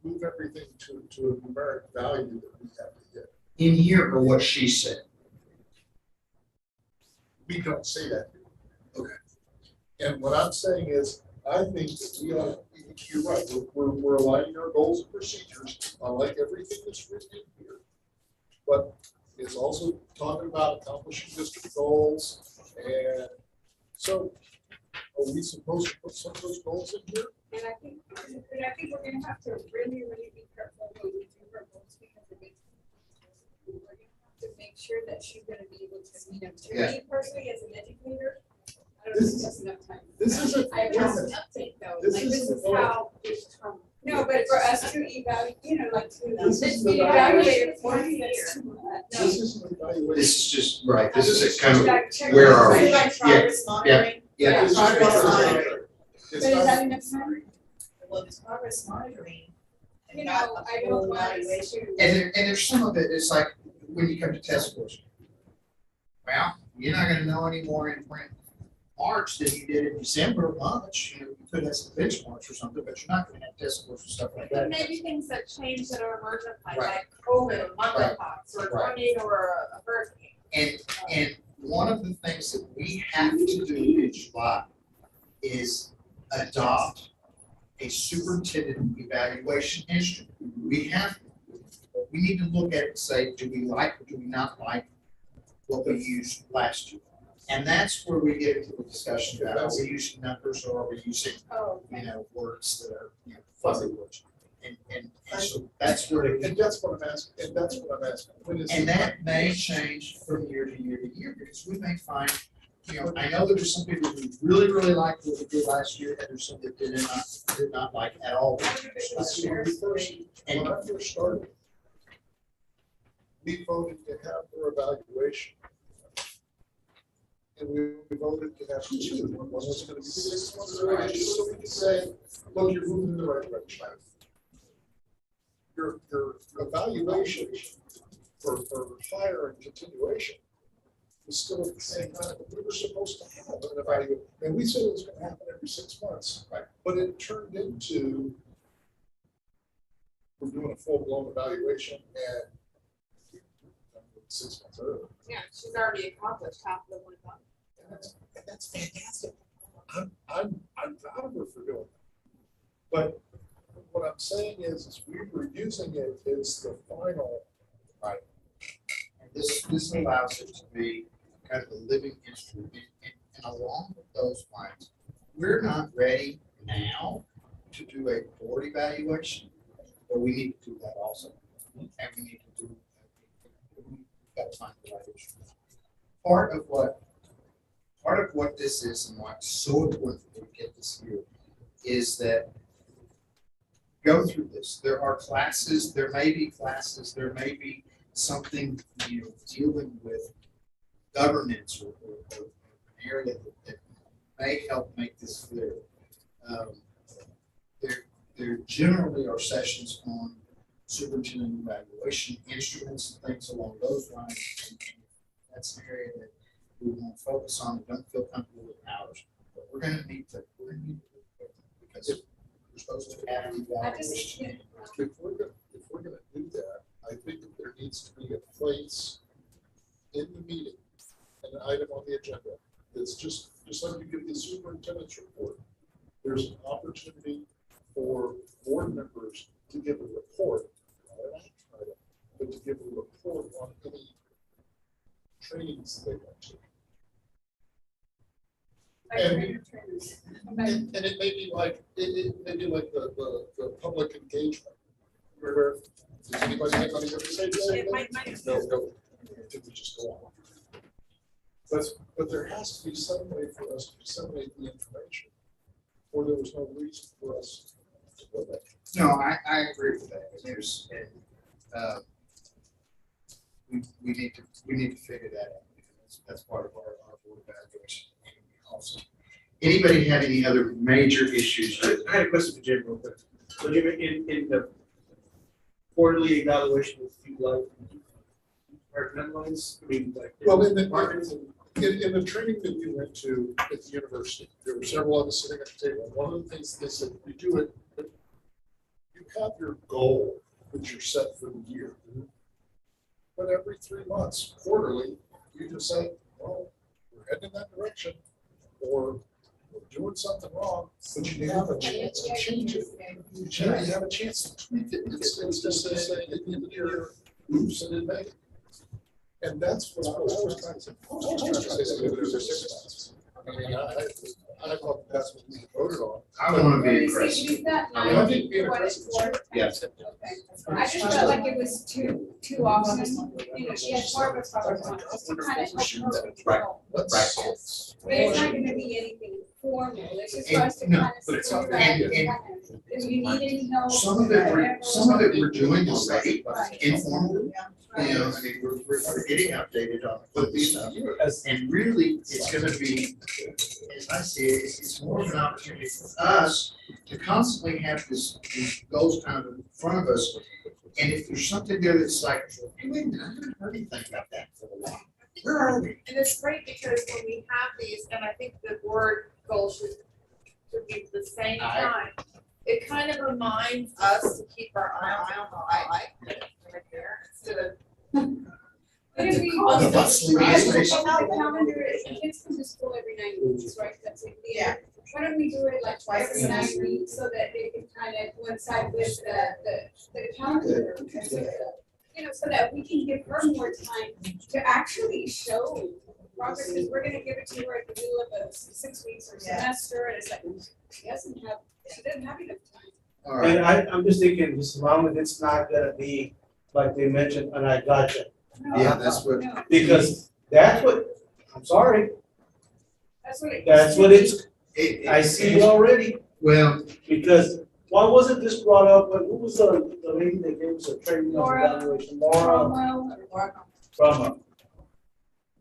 move everything to a numeric value that we have to get. In here, or what she said? We don't say that. Okay. And what I'm saying is, I think that we are, you're right, we're aligning our goals and procedures, unlike everything that's written in here. But it's also talking about accomplishing district goals, and so are we supposed to put some of those goals in here? And I think we're gonna have to really, really be careful when we do her goals because of it. We're gonna have to make sure that she's gonna be able to meet them. To me personally, as an educator, I don't think that's enough time. This isn't. I want an update though, like this is how it's come. No, but for us to evaluate, like to. This is be the evaluated evaluation. for a year. This isn't an evaluation. This is just, right, this is kind of, where are we? Like progress monitoring. Yeah. This is Progress progress monitoring. monitoring. But It's is not- that enough time? Well, it's progress monitoring. You know, I don't want us to. And there's some of it, it's like when you come to test scores. Well, you're not gonna know any more in March than you did in December much, you know, you could have some benchmarks or something, but you're not gonna have test scores and stuff like that. Maybe things that change that are emergent, Right. like COVID, monkeypox, or Right. tornado, or a hurricane. And one of the things that we have to do in July is adopt a superintendent evaluation instrument. We have, we need to look at it and say, do we like or do we not like what we used last year? And that's where we get into the discussion about, are we using numbers or are we using, you know, words that are, you know, fuzzy words? And so that's where, And that's what I'm asking, and that's what I'm asking. When is and the- that may change from year to year to year, because we may find, you know, I know there's some people who really, really liked what we did last year, and there's some that did not like at all. what we did last year. When I first started, we voted to have their evaluation. And we voted to have two, one was gonna be 6 months early, just so we could say, look, you're moving in the right direction. Your evaluation for higher and continuation was still at the same time, we were supposed to have an evaluation, and we said it was gonna happen every 6 months. Right. But it turned into, we're doing a full-blown evaluation and 6 months early. Yeah, she's already accomplished half of what done. And that's fantastic. I'm proud of her for doing that. But what I'm saying is we were using it as the final. Right. And this allows it to be kind of a living instrument. And along with those lines, we're not ready now to do a board evaluation, but we need to do that also. And we need to do, we've got to find the right instrument. Part of what this is and why it's so important that we get this here is that go through this. There are classes, there may be something, you know, dealing with governance or an area that may help make this clear. There generally are sessions on superintendent evaluation instruments and things along those lines. And that's an area that we want to focus on and don't feel comfortable with ours. But we're going to need to, because we're supposed to have an evaluation. If we're gonna do that, I think that there needs to be a place in the meeting, an item on the agenda, that's just like you give the superintendent's report. There's an opportunity for board members to give a report, not an action item, but to give a report on any trainings they went to. And it may be like, it may be like the public engagement, where, does anybody have anything to say? No, no, I think we just go on. But there has to be some way for us to disseminate the information, or there was no reason for us to go there. No, I agree with that. There's, we need to figure that out. That's part of our board evaluation. Also, anybody have any other major issues? I had a question for Jim real quick. So Jim, in the quarterly evaluation, if you like, our deadlines, I mean, like. Well, in the training that we went to at the university, there were several of us sitting at the table. One of the things they said, you do it, you have your goal that you're set for the year. But every 3 months, quarterly, you just say, well, we're heading in that direction, or we're doing something wrong, but you have a chance to change it. You have a chance to tweak it instead of just saying at the end of the year, oops, I didn't make it. And that's what I was trying to say. I was trying to say that there's a 6 months. I mean, I thought that's what we voted on. I don't want to be Is aggressive. that I not think being what it's aggressive. for? Yes. Okay. I just felt like it was too often, you know, she had more of a problem on it, to kind of help her. Right. But it's not gonna be anything formal, it's just for us to No, kind but of it's figure not- out, and- if you need any help. Some of it, whatever. some of it we're doing already, Right. informal. You know, I mean, we're getting updated on this stuff. And really, it's gonna be, as I see it, it's more of an opportunity for us to constantly have these goals kind of in front of us. And if there's something there that's like, hey, wait a minute, I haven't heard anything about that for a while. Where are we? And it's great because when we have these, and I think the board goal should be at the same time, it kind of reminds us to keep our eye on the eye right there, instead of. But if we. The bus leaving Right, station. how the calendar is, kids come to school every 9 weeks, right? That's like the. Yeah. Why don't we do it like twice every 9 weeks so that they can kind of coincide with the calendar? You know, so that we can give her more time to actually show progress, because we're gonna give it to her at the middle of a 6 weeks or Yeah. semester, and it's like, she doesn't have enough time. All right. And I'm just thinking, just as long as it's not gonna be, like they mentioned, and I gotcha. Yeah, that's what, No, Because that's what, I'm sorry, that's what it. that's what it's, it, I see it already. well, Because why wasn't this brought up, when, who was the lady that gave us a training of Laura. evaluation? Laura Well, from,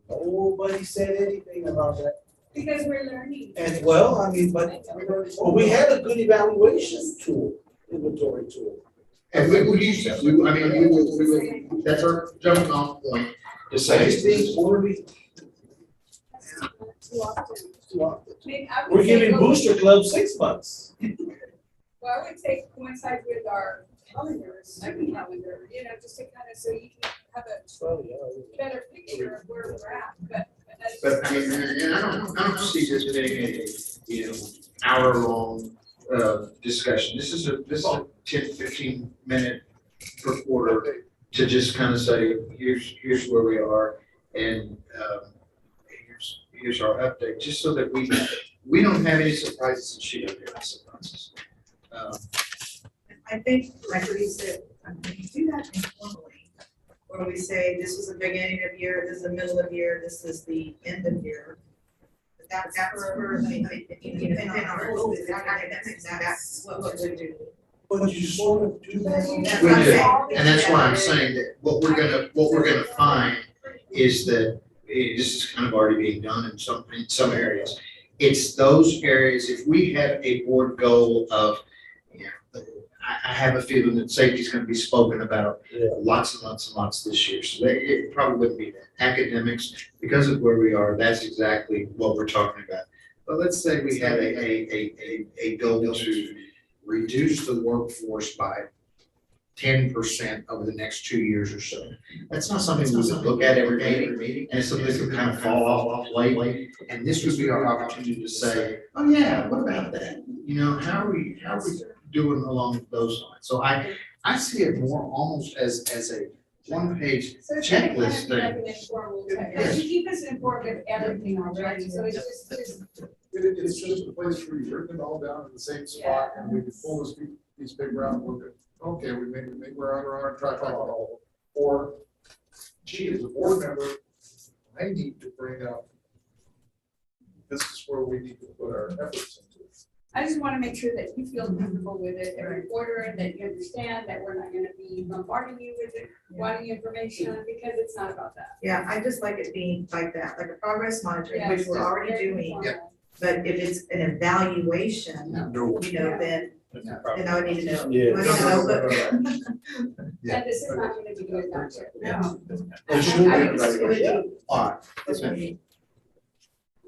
nobody said anything about that. because we're learning. And well, I mean, but we had a good evaluation tool, inventory tool. and we will use that. We will, that's our jumping off point to I say. just think orderly, Too often. Maybe I would we're say giving go- Booster Club 6 months. Well, I would say coincide with our calendars, every calendar, you know, just to kind of, so you can have a better picture of where we're at, but. that's But I just- mean, and I don't see this being a, hour-long, discussion. This is a 10, 15-minute per quarter to just kind of say, here's where we are, and, here's our update, just so that we don't have any surprises and she don't have any surprises. I think, like we said, we can do that informally, where we say, this is the beginning of year, this is the middle of year, this is the end of year. That's for, I mean, depending on our goals, that's what we do. But you sort of do that. That's We what I'm do, saying. and that's why I'm saying that what we're gonna find is that, this is kind of already being done in some areas. It's those areas, if we have a board goal of, I have a feeling that safety is gonna be spoken about lots and lots and lots this year, so it probably wouldn't be that. Academics, because of where we are, that's exactly what we're talking about. But let's say we have a goal to reduce the workforce by 10% over the next 2 years or so. That's not something we would look at every meeting, and it's something that could kind of fall off late. And this would be our opportunity to say, oh yeah, what about that? How are we doing along those lines? So I see it more almost as a one-page So it's kind of checklist be like thing. an informal type, but you keep us informed of everything already, so it's just. It's just a place where you've written it all down in the same spot, and we can pull this piece of paper out and look at, okay, we're on our track on all. Or, gee, as a board member, I need to bring up, this is where we need to put our efforts into. I just want to make sure that you feel comfortable with it every quarter, and that you understand that we're not gonna be bombarding you with it, wanting information, because it's not about that. Yeah, I just like it being like that, like a progress monitoring, which we're already doing. But if it's an evaluation, then I would need to know. Yeah. I don't know, but- And this is not gonna be doing that, no. It should be. I think it's gonna be- All right. That's what I mean.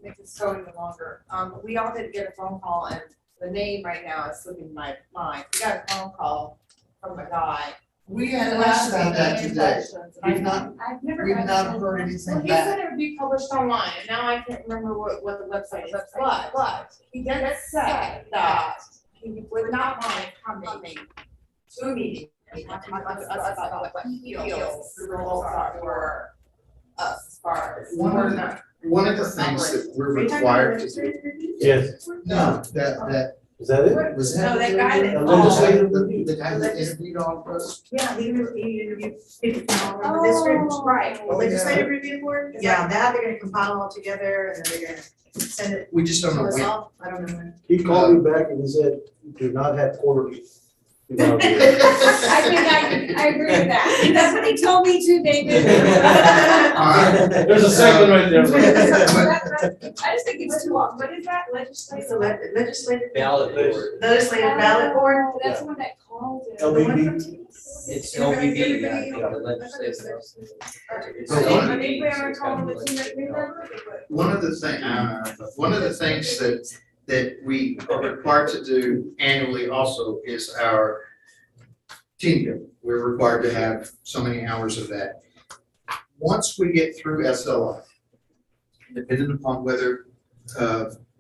Make this go any longer. We all did get a phone call, and the name right now is slipping my mind. We got a phone call from a guy We had asked about that today. We've not, I've never. we've gotten not anything. heard Well, anything he back. said it would be published online, and now I can't remember what the website is, but he did say that he would not mind coming to a meeting and talking to us about what he feels the rules are for us as far as. One of the things that we're Are you talking required about to do. Yes, No, that, is that it? was No, that. that guy that The called. legislative review. The guy that interviewed all of us. Yeah, he interviewed people from all over the district. Right. The legislative review board, yeah, that they're gonna compile them all together and then they're gonna send it We just don't to know us when. all. I don't know when. He called me back and he said, do not have quarterly. You know, I think I agree with that. That's what he told me too, David. There's a second right there. I just think it's too long. What is that, legislative? It's a legislative. Ballot board. Legislative ballot board. Oh, that's the one that called it. The one LBB. from Texas. It's LBB, yeah, the legislative. I think we are calling the team, remember? One of the things that we are required to do annually also is our team building. We're required to have so many hours of that. Once we get through SLI, depending upon whether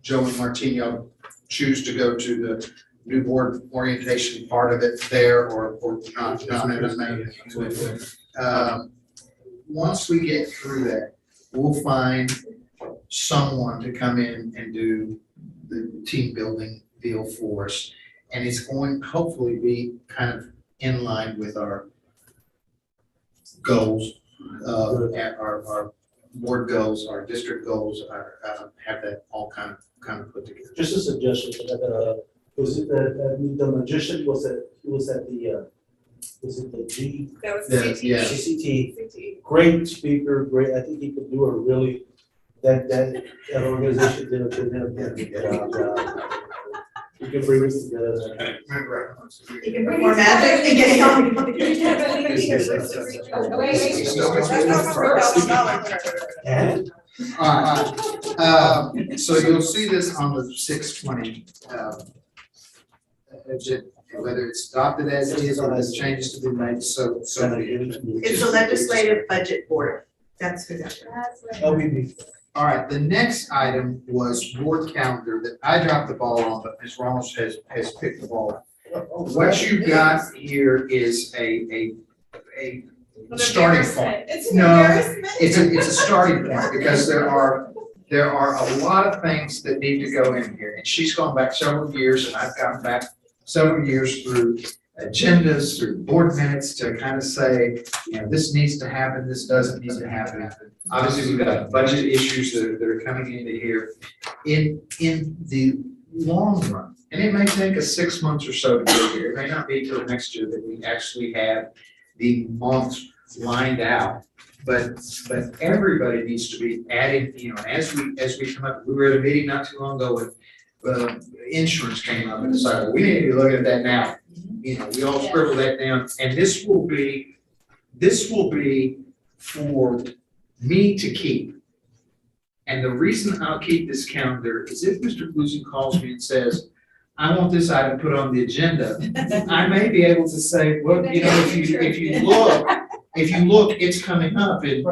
Joe and Martino choose to go to the new board orientation part of it there or not. Once we get through that, we'll find someone to come in and do the team building deal for us. And it's going to hopefully be kind of in line with our goals, our board goals, our district goals, have that all kind of put together. Just a suggestion, was it the magician, was it at the, was it the G? That was Yeah, CT. yeah. CCT, great speaker, great, I think he could do a really, that organization did a good job. You can bring us together. You can perform magic and get And So you'll see this on the 6/20 agenda, whether it's adopted as is or there's changes to be made, so be it. It's the legislative budget board. That's who that is. LBB. All right, the next item was board calendar that I dropped the ball on, but Ms. Ramos has picked the ball up. What you've got here is a starting point. It's an No, embarrassment. it's a starting point because there are a lot of things that need to go in here. And she's gone back several years and I've gone back several years through agendas, through board minutes to kind of say, this needs to happen, this doesn't need to happen. Obviously, we've got budget issues that are coming into here. In the long run, and it may take us 6 months or so to get here, it may not be till next year that we actually have the months lined out. But everybody needs to be adding, as we come up, we were at a meeting not too long ago when insurance came up and decided, well, we need to be looking at that now. We all scribble that down, and this will be for me to keep. And the reason I'll keep this calendar is if Mr. Gluson calls me and says, I want this item put on the agenda, I may be able to say, well, if you look, it's coming up in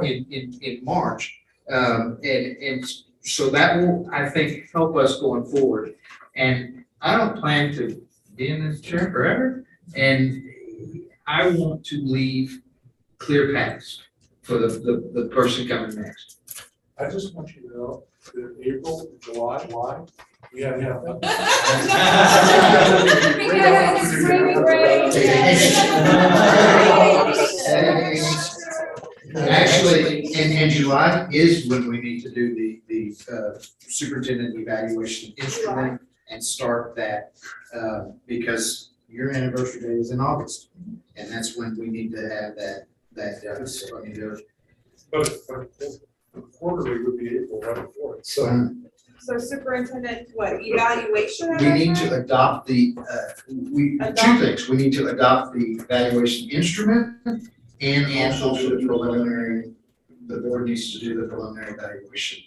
March. And so that will, I think, help us going forward. And I don't plan to be in this chair forever, and I want to leave clear paths for the person coming next. I just want you to know that April, July, we have. Actually, in July is when we need to do the superintendent evaluation instrument and start that, because your anniversary date is in August. And that's when we need to have that, so I mean, there's. But quarterly would be April right before it, so. So superintendent, what, evaluation? We need to adopt two things, we need to adopt the evaluation instrument and also do the preliminary, the board needs to do the preliminary evaluation.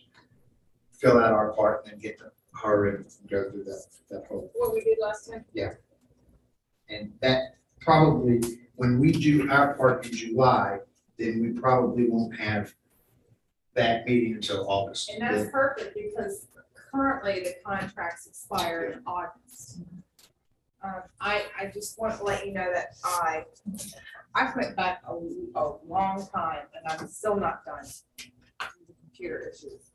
Fill out our part and then get to her and go through that whole. What we did last time. Yeah. And that probably, when we do our part in July, then we probably won't have that meeting until August. And that's perfect because currently the contracts expire in August. I just want to let you know that I went back a long time and I'm still not done with the computer issues.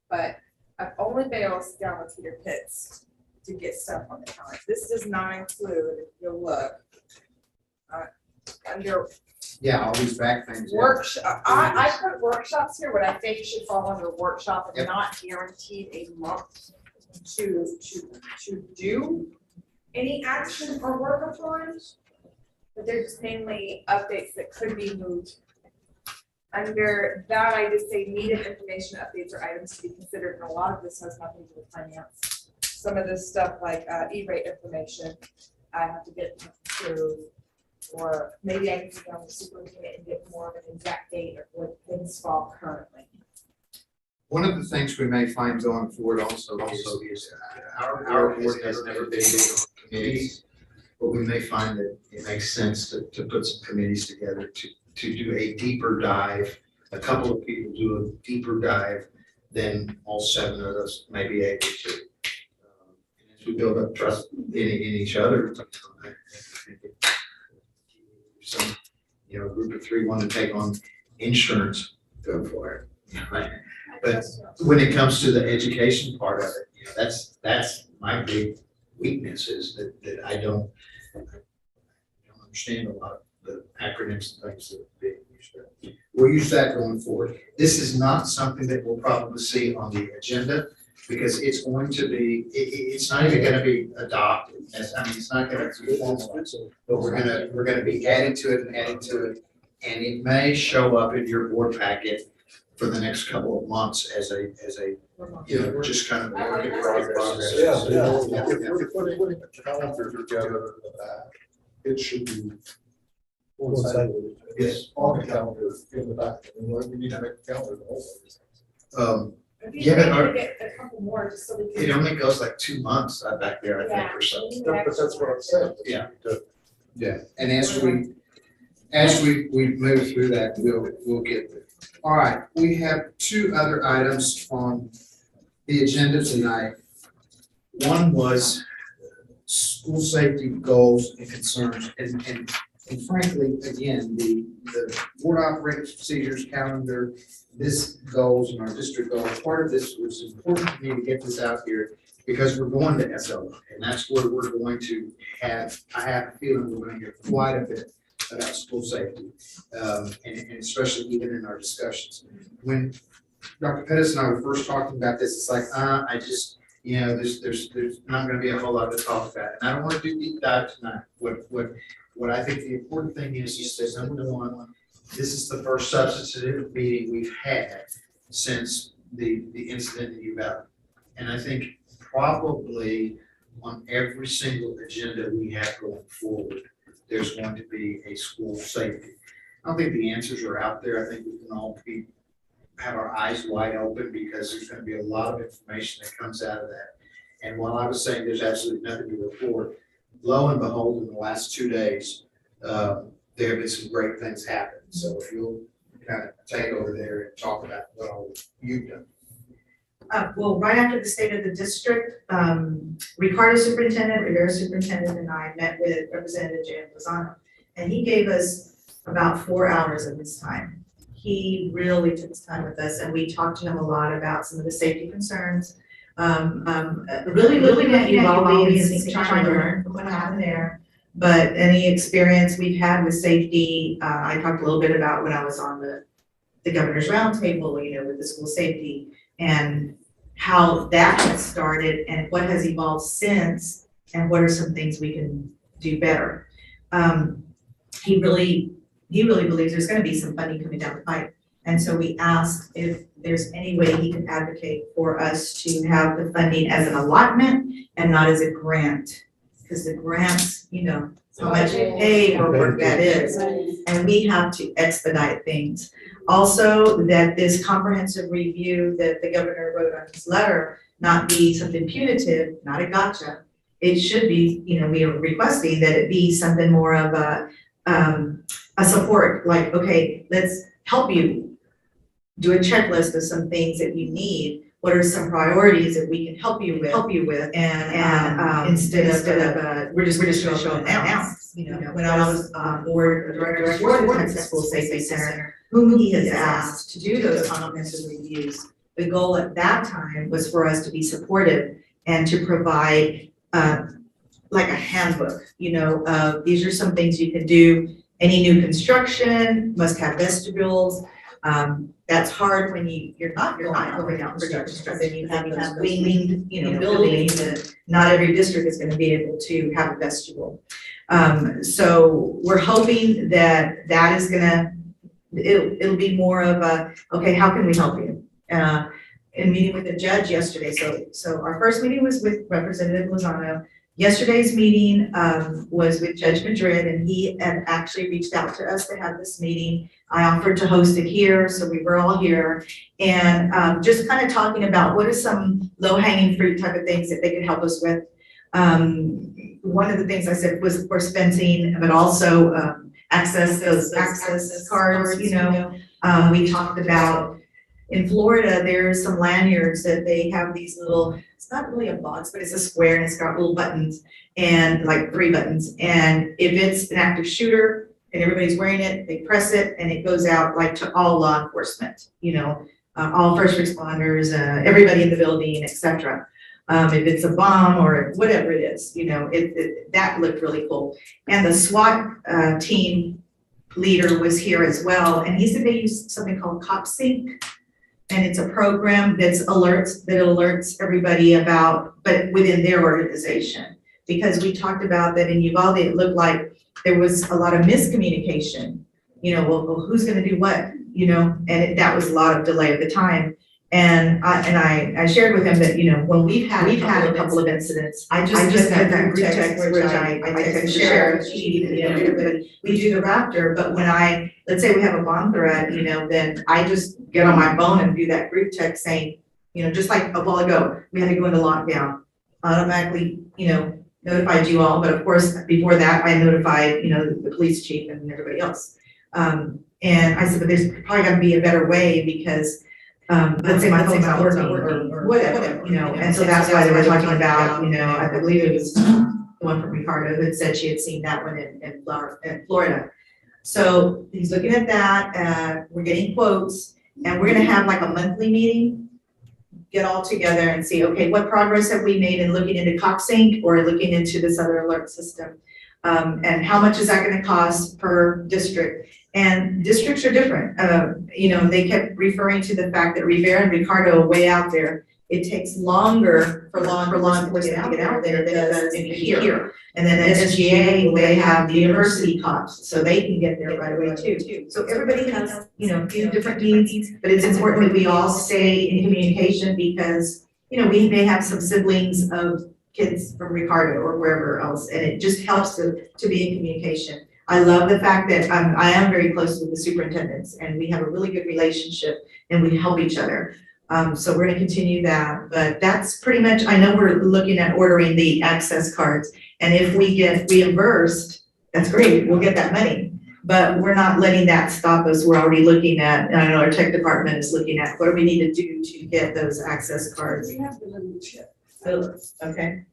But I've only been able to sit down with Peter Pitts to get stuff on the calendar. This does not include, if you look, under Yeah, all these back things. yeah. workshop, I put workshops here, but I think it should fall under workshop and not guaranteed a month to do any action or work upon. But they're just mainly updates that could be moved. Under that, I just say needed information updates or items to be considered, and a lot of this has nothing to do with finance. Some of this stuff like E-rate information, I have to get through. Or maybe I can go with the superintendent and get more of an exact date of what things fall currently. One of the things we may find going forward also is our board has never been big on committees, but we may find that it makes sense to put some committees together to do a deeper dive. A couple of people do a deeper dive than all 7 of us may be able to. And as we build up trust in each other, some, group of 3 want to take on insurance, go for it. Right? But when it comes to the education part of it, that's my big weakness is that I don't understand a lot of the acronyms and things that are being used. We'll use that going forward. This is not something that we'll probably see on the agenda because it's going to be, it's not even going to be adopted. It's not going to be formalized, but we're going to be adding to it, and it may show up in your board packet for the next couple of months as a just kind of a work in progress. Yeah. If we're putting a calendar together, it should be Yes. on the calendar in the back. We need to make a calendar the whole thing. Yeah, but get a couple more just so we can. It only goes like 2 months back there, I think, or something. But that's what I'm saying. Yeah. Yeah, and as we move through that, we'll get there. All right, we have 2 other items on the agenda tonight. One was school safety goals and concerns, and frankly, again, the board operating procedures calendar, this goals and our district goals, part of this was important to me to get this out here because we're going to SLO, and that's where we're going to have, I have a feeling we're going to get quite a bit about school safety, and especially even in our discussions. When Dr. Pettis and I were first talking about this, it's like, I just, there's not going to be a whole lot to talk about, and I don't want to do deep dive tonight. What I think the important thing is that number 1, this is the first substantive meeting we've had since the incident in Uvalde, and I think probably on every single agenda we have going forward, there's going to be a school safety. I don't think the answers are out there. I think we can all have our eyes wide open because there's going to be a lot of information that comes out of that. And while I was saying there's absolutely nothing to report, lo and behold, in the last 2 days, there have been some great things happen. So if you'll kind of take over there and talk about what all you've done. Well, right after the state of the district, Ricardo superintendent, Rivera superintendent, and I met with Representative Jan Lozano, and he gave us about 4 hours of his time. He really took his time with us, and we talked to him a lot about some of the safety concerns. Really looking at Uvalde and trying to learn from what happened there. But any experience we've had with safety, I talked a little bit about when I was on the governor's roundtable, with the school safety and how that has started and what has evolved since and what are some things we can do better. He really believes there's going to be some funding coming down the pipe. And so we asked if there's any way he could advocate for us to have the funding as an allotment and not as a grant. Because the grants, how much paperwork that is, and we have to expedite things. Also, that this comprehensive review that the governor wrote on his letter not be something punitive, not a gotcha. It should be, we are requesting that it be something more of a support, like, okay, let's help you do a checklist of some things that you need. What are some priorities that we can help you with, and instead of we're just gonna show them now. You know, when I was board director for the Texas School Safety Center, whom he has asked to do those comprehensive reviews, the goal at that time was for us to be supportive and to provide like a handbook, you know, these are some things you can do. Any new construction must have vestibules. That's hard when you're not going out for construction, then you have those winged, you know, buildings, and not every district is gonna be able to have a vestibule. So we're hoping that that is gonna, it'll be more of a, okay, how can we help you? In meeting with the judge yesterday, so our first meeting was with Representative Lozano. Yesterday's meeting was with Judge Madrid, and he had actually reached out to us to have this meeting. I offered to host it here, so we were all here, and just kind of talking about what are some low-hanging fruit type of things that they could help us with. One of the things I said was, of course, fencing, but also those access cards, you know. We talked about, in Florida, there's some lanyards that they have these little, it's not really a box, but it's a square and it's got little buttons, and like 3 buttons. And if it's an active shooter and everybody's wearing it, they press it and it goes out like to all law enforcement, you know, all first responders, everybody in the building, etc. If it's a bomb or whatever it is, you know, that looked really cool. And the SWAT team leader was here as well, and he said they use something called CopSync. And it's a program that alerts everybody about, but within their organization. Because we talked about that in Uvalde, it looked like there was a lot of miscommunication. You know, well, who's gonna do what, you know, and that was a lot of delay at the time. And I shared with him that, you know, when we've had a couple of incidents, I just had that group text which I text share, you know, everybody, we do the Raptor, but when let's say we have a bomb threat, you know, then I just get on my phone and do that group text saying, you know, just like a while ago, we had to go into lockdown, automatically, you know, notified you all, but of course, before that, I notified, you know, the police chief and everybody else. And I said, but there's probably gotta be a better way, because let's say my phone's not working or whatever, you know, and so that's why they were talking about, you know, I believe it was the one from Ricardo that said she had seen that one in Florida. So he's looking at that, we're getting quotes, and we're gonna have like a monthly meeting, get all together and see, okay, what progress have we made in looking into CopSync or looking into this other alert system? And how much is that gonna cost per district? And districts are different. You know, they kept referring to the fact that Rivera and Ricardo are way out there. It takes longer for law enforcement to get out there than it does in here. And then at SGA, they have the university cops, so they can get there right away too. So everybody has, you know, different needs, but it's important that we all stay in communication, because, you know, we may have some siblings of kids from Ricardo or wherever else, and it just helps to be in communication. I love the fact that I am very close with the superintendents, and we have a really good relationship and we help each other. So we're gonna continue that, but that's pretty much, I know we're looking at ordering the access cards, and if we get reimbursed, that's great, we'll get that money. But we're not letting that stop us. We're already looking at, and I know our tech department is looking at, what do we need to do to get those access cards? We have the little chip. Okay.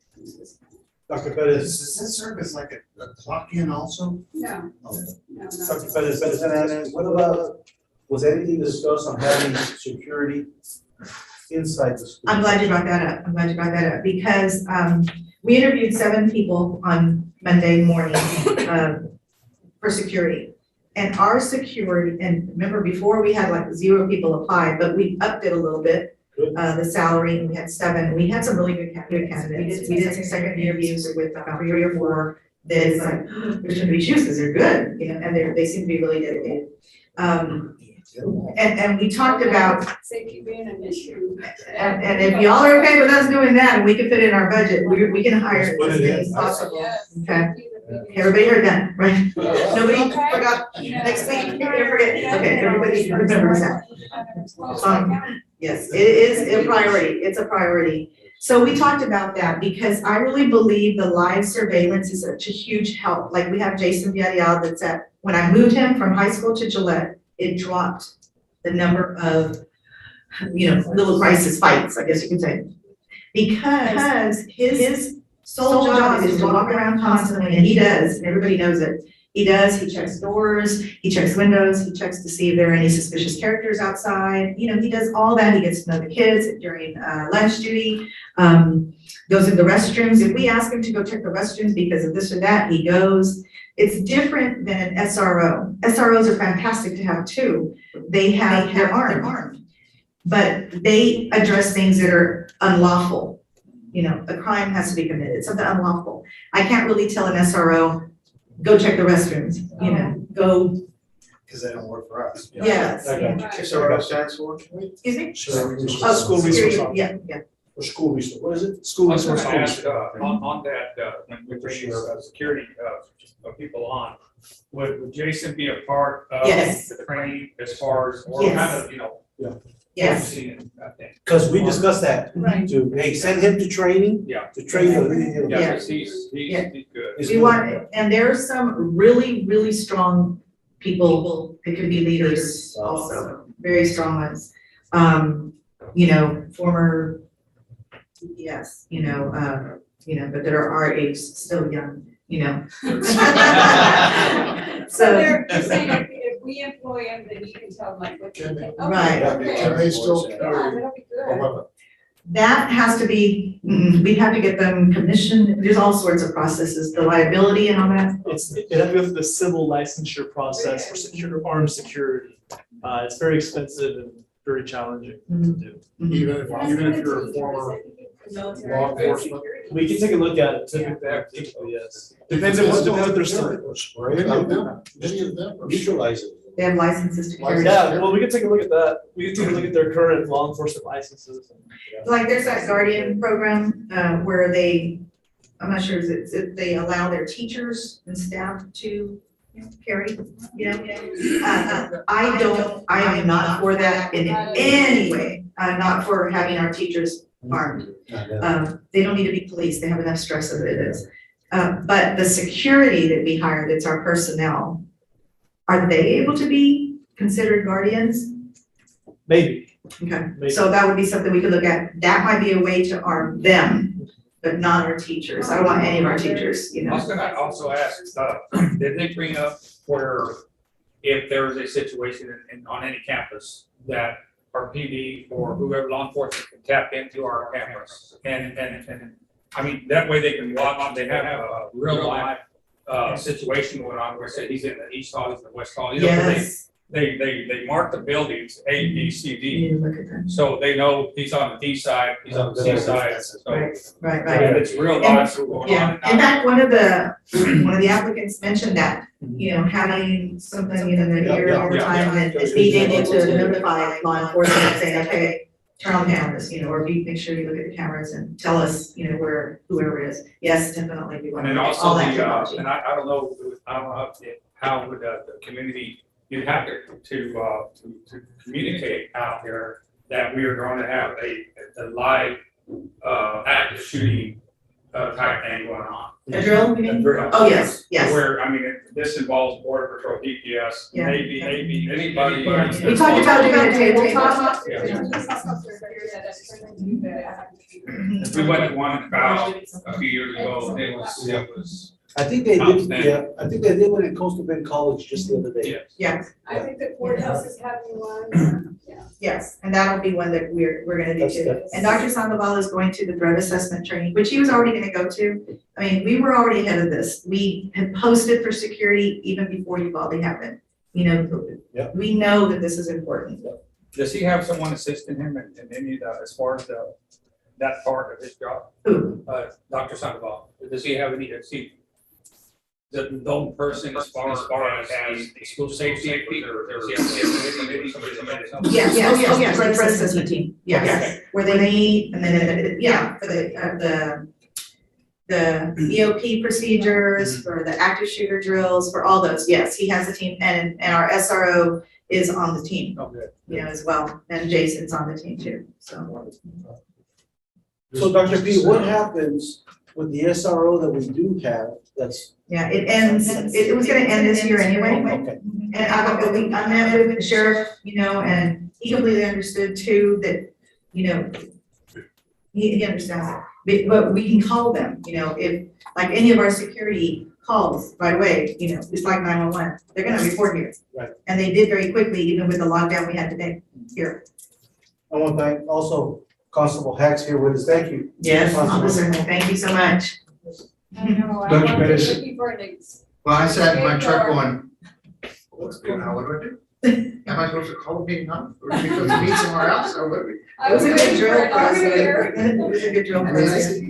Dr. Perez. Does that serve as like a clock in also? No. Okay. No, no. Dr. Perez, what about, was anything discussed on having security inside the school? I'm glad you brought that up. Because we interviewed 7 people on Monday morning for security. And our security, and remember before we had like 0 people apply, but we upped it a little bit, the salary, and we had 7. We had some really good candidates. We did some second interviews with 3 or 4 that is like, there shouldn't be shoes because they're good, you know, and they seem to be really dedicated. And we talked about, Safety being an issue. and if y'all are okay with us doing that, and we can fit it in our budget, we can hire Put as it many in. as possible. Yes. Okay. Everybody heard that, right? Nobody forgot, next week, you're gonna forget, okay, everybody remembers that. Yes, it is a priority, it's a priority. So we talked about that because I really believe the live surveillance is such a huge help. Like we have Jason Villarreal that's at, when I moved him from high school to Gillette, it dropped the number of, little crisis fights, I guess you could say. Because his sole job is to walk around constantly, and he does, and everybody knows it. He checks doors, he checks windows, he checks to see if there are any suspicious characters outside. He does all that. He gets to know the kids during lunch duty, goes in the restrooms. If we ask him to go check the restrooms because of this or that, he goes. It's different than an SRO. SROs are fantastic to have too. They're armed, but they address things that are unlawful. A crime has to be committed, something unlawful. I can't really tell an SRO, go check the restrooms, go. Because they don't work for us. Yes. SRO stands for? Excuse me? School School resource officer. Yeah, yeah. Or school resource, what is it? School I was resource gonna ask, officer. on that, when we bring security, people on, would Jason be a part of Yes. the training as far as, or Yes. kind of, Yes. overseeing that thing? Cause we discussed that, Right. to, hey, send him to training, Yeah. to train. Yeah, 'cause he's Yeah. good. We want, and there are some really, really strong people that could be leaders also, very strong ones. Former DPS, but that are our age, still young, So they're saying if we employ them, then you can tell them like what. Can they- Okay, Right. okay. Can they still Yeah, carry that'll be a good. weapon? That has to be, we'd have to get them commissioned, there's all sorts of processes, the liability and all that. It has to go through the civil licensure process for armed security. It's very expensive and very challenging to do. Even if you're a former law enforcement? We can take a look at it typically, yes. Depends on what they're studying. Many of them are Neutralize it. They have licenses to carry. Yeah, well, we can take a look at that. We can take a look at their current law enforcement licenses. Like there's that Guardian program, where I'm not sure, if they allow their teachers and staff to carry, I am not for that in any way. I'm not for having our teachers armed. They don't need to be police, they have enough stress as it is. But the security that we hire, that's our personnel, are they able to be considered guardians? Maybe. Okay, Maybe. so that would be something we could look at. That might be a way to arm them, but not our teachers. I don't want any of our teachers, I was gonna also ask, did they bring up where if there was a situation on any campus that our PD or whoever law enforcement can tap into our cameras? And I mean, that way they can watch, they have a real life situation going on where say he's in the east hall, he's in the west hall. 'Cause Yes. They mark the buildings A, B, C, You D. need to look at that. So they know he's on the D side, he's on the C side, so. Right. And it's real life going on. Yeah, in fact, one of the applicants mentioned that, having something in the ear all the time and being able to notify law enforcement, saying, okay, turn on cameras, or make sure you look at the cameras and tell us, where whoever is. Yes, definitely. We want And then to also all that technology. and I don't know how would the community, you'd have to communicate out there that we are going to have a live active shooting type thing going on. A drill, you mean? A drill. Oh, yes, yes. Where, I mean, this involves border patrol, DPS, Yeah. maybe anybody. We talked about doing a tabletop. If we went to one about a few years ago, it was. I think they did, Outstanding. yeah, I think they did one at Coastal Bend College just the other day. Yeah, I think the courthouse is having one. yes, and that'll be one that we're gonna do That's too. good. And Dr. Sandoval is going to the threat assessment training, which he was already gonna go to. I mean, we were already ahead of this. We had posted for security even before Uvalde happened. Yep. We know that this is important. Does he have someone assisting him in any of the, as far as that part of his job? Who? Dr. Sandoval, does he have any, is he the lone person as far as the school safety, or does he have maybe somebody that Yes, yes, for the threat assessment team, yes, where they meet, and then, for the EOP procedures, for the active shooter drills, for all those, yes, he has a team, and our SRO is on the team, Okay. as well, and Jason's on the team too, so. So Dr. P, what happens with the SRO that we do have that's? Yeah, it ends, it was gonna end this year anyway. Okay. And I met with the sheriff, and he completely understood too that, he understands it. But we can call them, if, like any of our security calls right away, it's like 911, they're gonna report here. Right. And they did very quickly, even with the lockdown we had today here. I want to thank also Constable Hacks here with us. Thank you. Yes, Constable. officer, thank you so much. I know, I Dr. want to Pettis. looking for an ex- Well, I sat in my truck going, what's going on, what do I do? Am I supposed to call a meeting now, or do we go to meet somewhere else, or what? It was a good drill for us. It was a good drill And for then I us. said,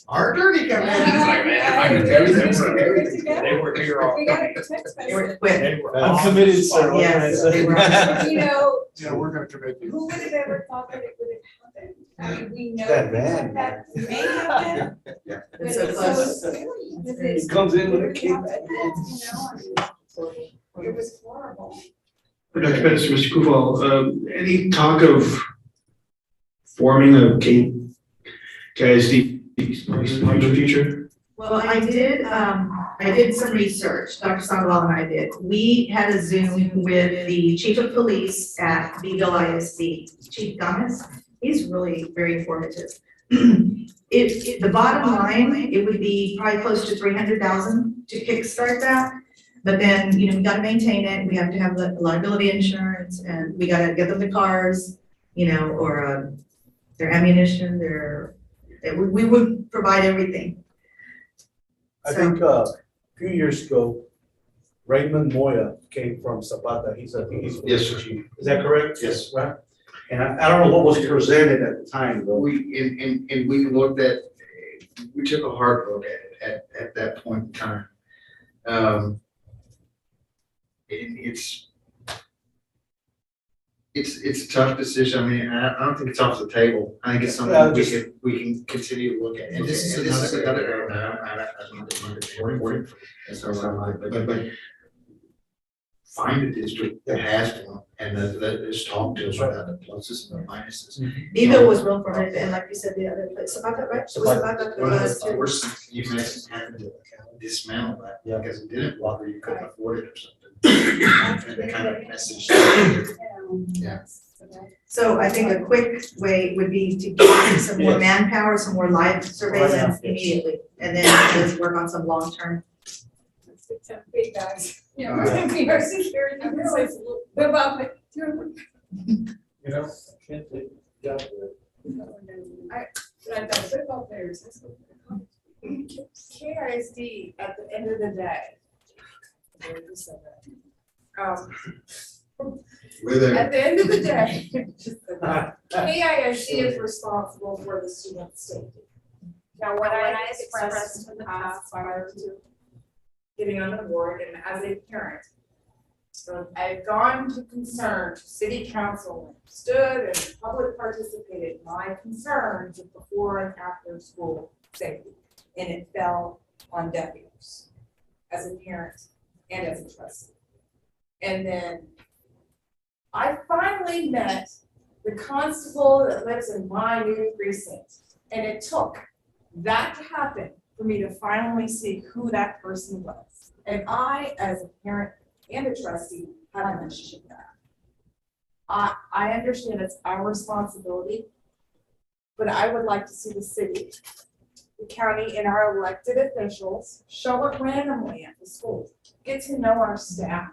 our attorney come in, he's like, man, I can tell you everything. They were here all. We got a text They were message. quick. They were I'm on committed, the sir. spot. What can I Yes, say? they were. Yeah, we're gonna commit you. Who would have ever thought that it would have happened? I mean, we know That things van, like that may happen. But It's it's so so close. scary. because He it's comes in with a really cape. happened, I mean, it was horrible. Dr. Pettis, Mr. Kufal, any talk of forming a KISD in the future? Well, I did some research, Dr. Sandoval and I did. We had a Zoom with the chief of police at Beeville ISD, Chief Gomez. He's really very informative. If the bottom line, it would be probably close to 300,000 to kickstart that. But then, we gotta maintain it, we have to have the liability insurance, and we gotta get them the cars, or their ammunition, we would provide everything. I think a few years ago, Raymond Moya came from Zapata. He's Yes, sir. chief. Is that correct? Yes. Right? And I don't know what was presented at the time, though. And we looked at, we took a hard look at it at that point in time. And it's a tough decision. I mean, I don't think it's off the table. I think it's something we can continue to look at. And this is another area, but find a district that has one and let's talk to us about the pluses and the minuses. Beeville was real informative, and like you said, the other place, Zapata, right? It was Zapata, One of was the too. worst things you imagine having to dismantle that because it didn't work or you couldn't afford it or something. And the kind of message. Yeah. So I think a quick way would be to get some more manpower, some more live surveillance immediately, and then let's work on some long-term. Some big guys, we're gonna be our security, I'm really, live up it. I can't take job But I've done football players. That's what- KISD at the end of the day. We're there. At the end of the day, KISD is responsible for the student safety. Now, when I expressed in the past prior to getting on the board and as a parent, so I've gone to concern to city council, stood and public participated, my concerns of before and after school safety. And it fell on deaf ears as a parent and as a trustee. And then I finally met the constable that lives in my new precinct. And it took that to happen for me to finally see who that person was. And I, as a parent and a trustee, had a relationship with that. I understand it's our responsibility, but I would like to see the city, the county, and our elected officials show up randomly at the school, get to know our staff,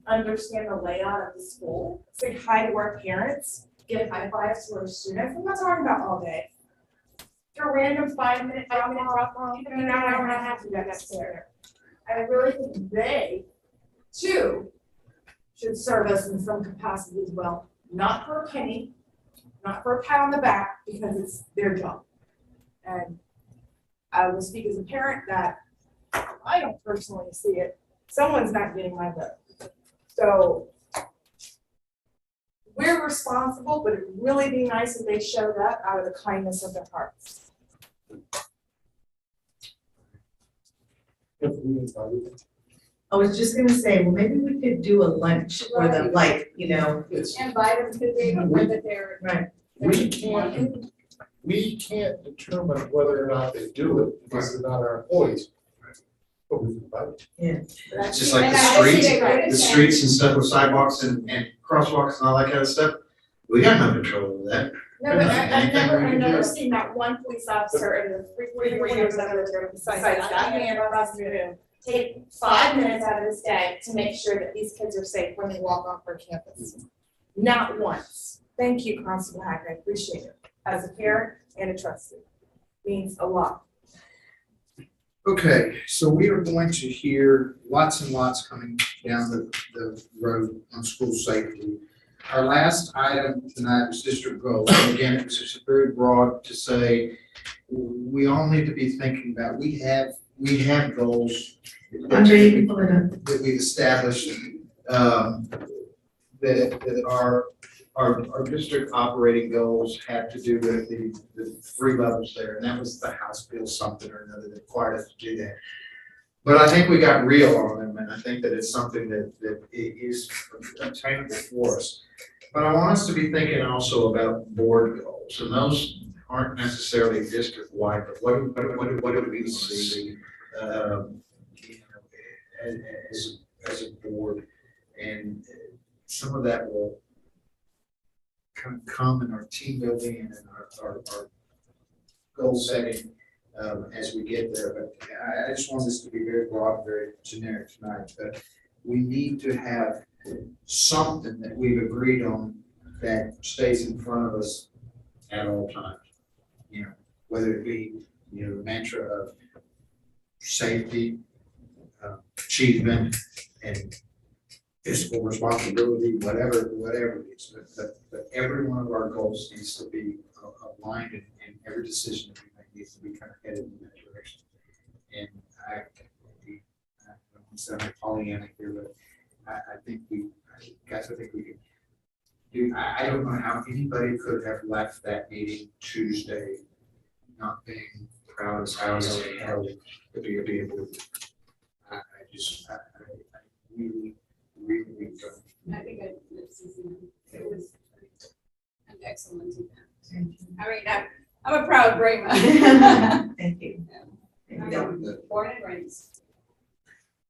understand the layout of the school, say hi to our parents, give high fives to our students. I'm not talking about all day. Your random 5-minute drop off, an hour and a half to get necessary. I really think they, too, should serve us in some capacity as well, not for a penny, not for a pat on the back, because it's their job. And I will speak as a parent that I don't personally see it. Someone's not getting my vote. So we're responsible, but it'd really be nice if they showed up out of the kindness of their hearts. I was just gonna say, well, maybe we could do a lunch for them, like, Invite them to the event that they're. Right. we can't determine whether or not they do it because they're not our employees. But we can vote. It's just like the streets and stuff with sidewalks and crosswalks and all that kind of stuff. We got no control over that. No, but I've never seen that one police officer in the 44 years I've lived here, besides that man across the room, take 5 minutes out of his day to make sure that these kids are safe when they walk off our campus. Not once. Thank you, Constable Hack, I appreciate it. As a parent and a trustee, means a lot. Okay, so we are going to hear lots and lots coming down the road on school safety. Our last item tonight was district goals. And again, it was just very broad to say, we all need to be thinking about, we have goals that we've established, that our district operating goals have to do with the 3 levels there. And that was the House Bill something or another that required us to do that. But I think we got real on them, and I think that it's something that is attainable for us. But I want us to be thinking also about board goals, and those aren't necessarily district-wide, but what do we see as a board? And some of that will come in our team building and in our goal setting as we get there. But I just want this to be very broad, very generic tonight. But we need to have something that we've agreed on that stays in front of us at all times. You know, whether it be, you know, the mantra of safety, achievement, and fiscal responsibility, whatever it is. But every one of our goals needs to be aligned, and every decision that we make needs to be kind of headed in that direction. And I don't want to sound like Pollyanna here, but I think we can do. I don't know how anybody could have left that meeting Tuesday not being proud of how they held to be able to. I really don't. I think it was an excellent event. I mean, I'm a proud Bremer. Thank you. Born and raised.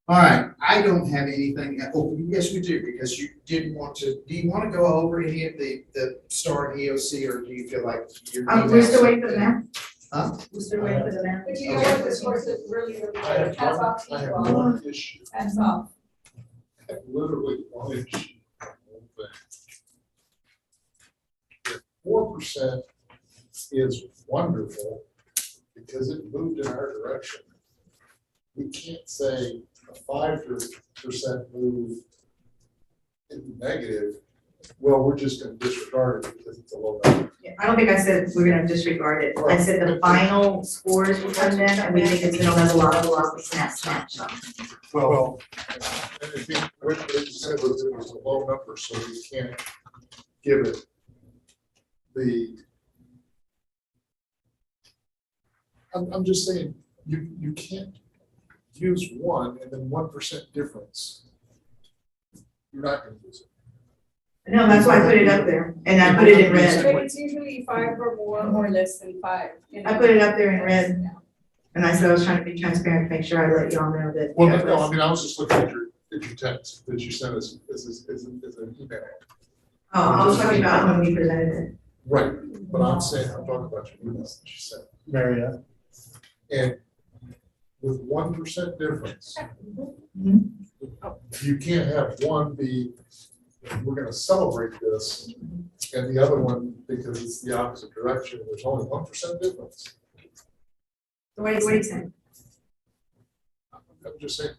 All right, I don't have anything. Oh, yes, we do, because you didn't want to. Do you want to go over any of the STAR and EOC, or do you feel like you're? We're still waiting for the map. Huh? We're still waiting for the map. But you know what, this course is really, really good. Hats off to I you have all. one issue. Hats off. I have literally one issue. 4% is wonderful because it moved in our direction. We can't say a 5% move in negative. Well, we're just going to disregard it because it's a low number. I don't think I said we're gonna disregard it. I said the final scores will come in and we think it's gonna level off the snapshot. Well, and I think what they said was it was a low number, so we can't give it I'm just saying, you can't use one and then 1% difference. You're not gonna use it. No, that's why I put it up there, and I put it in red. It's usually 5 or more or less than 5. You know? I put it up there in red, and I said I was trying to be transparent, to make sure I let y'all know that. Well, no, I mean, I was just looking at your text that you sent us as an email. Oh, I was talking about when we presented it. Right, but I'm saying, I'm talking about your email that you sent. Maria. And with 1% difference, Mhm. you can't have one be, we're gonna celebrate this, and the other one, because it's the opposite direction, there's only 1% difference. What are you saying? I'm just saying,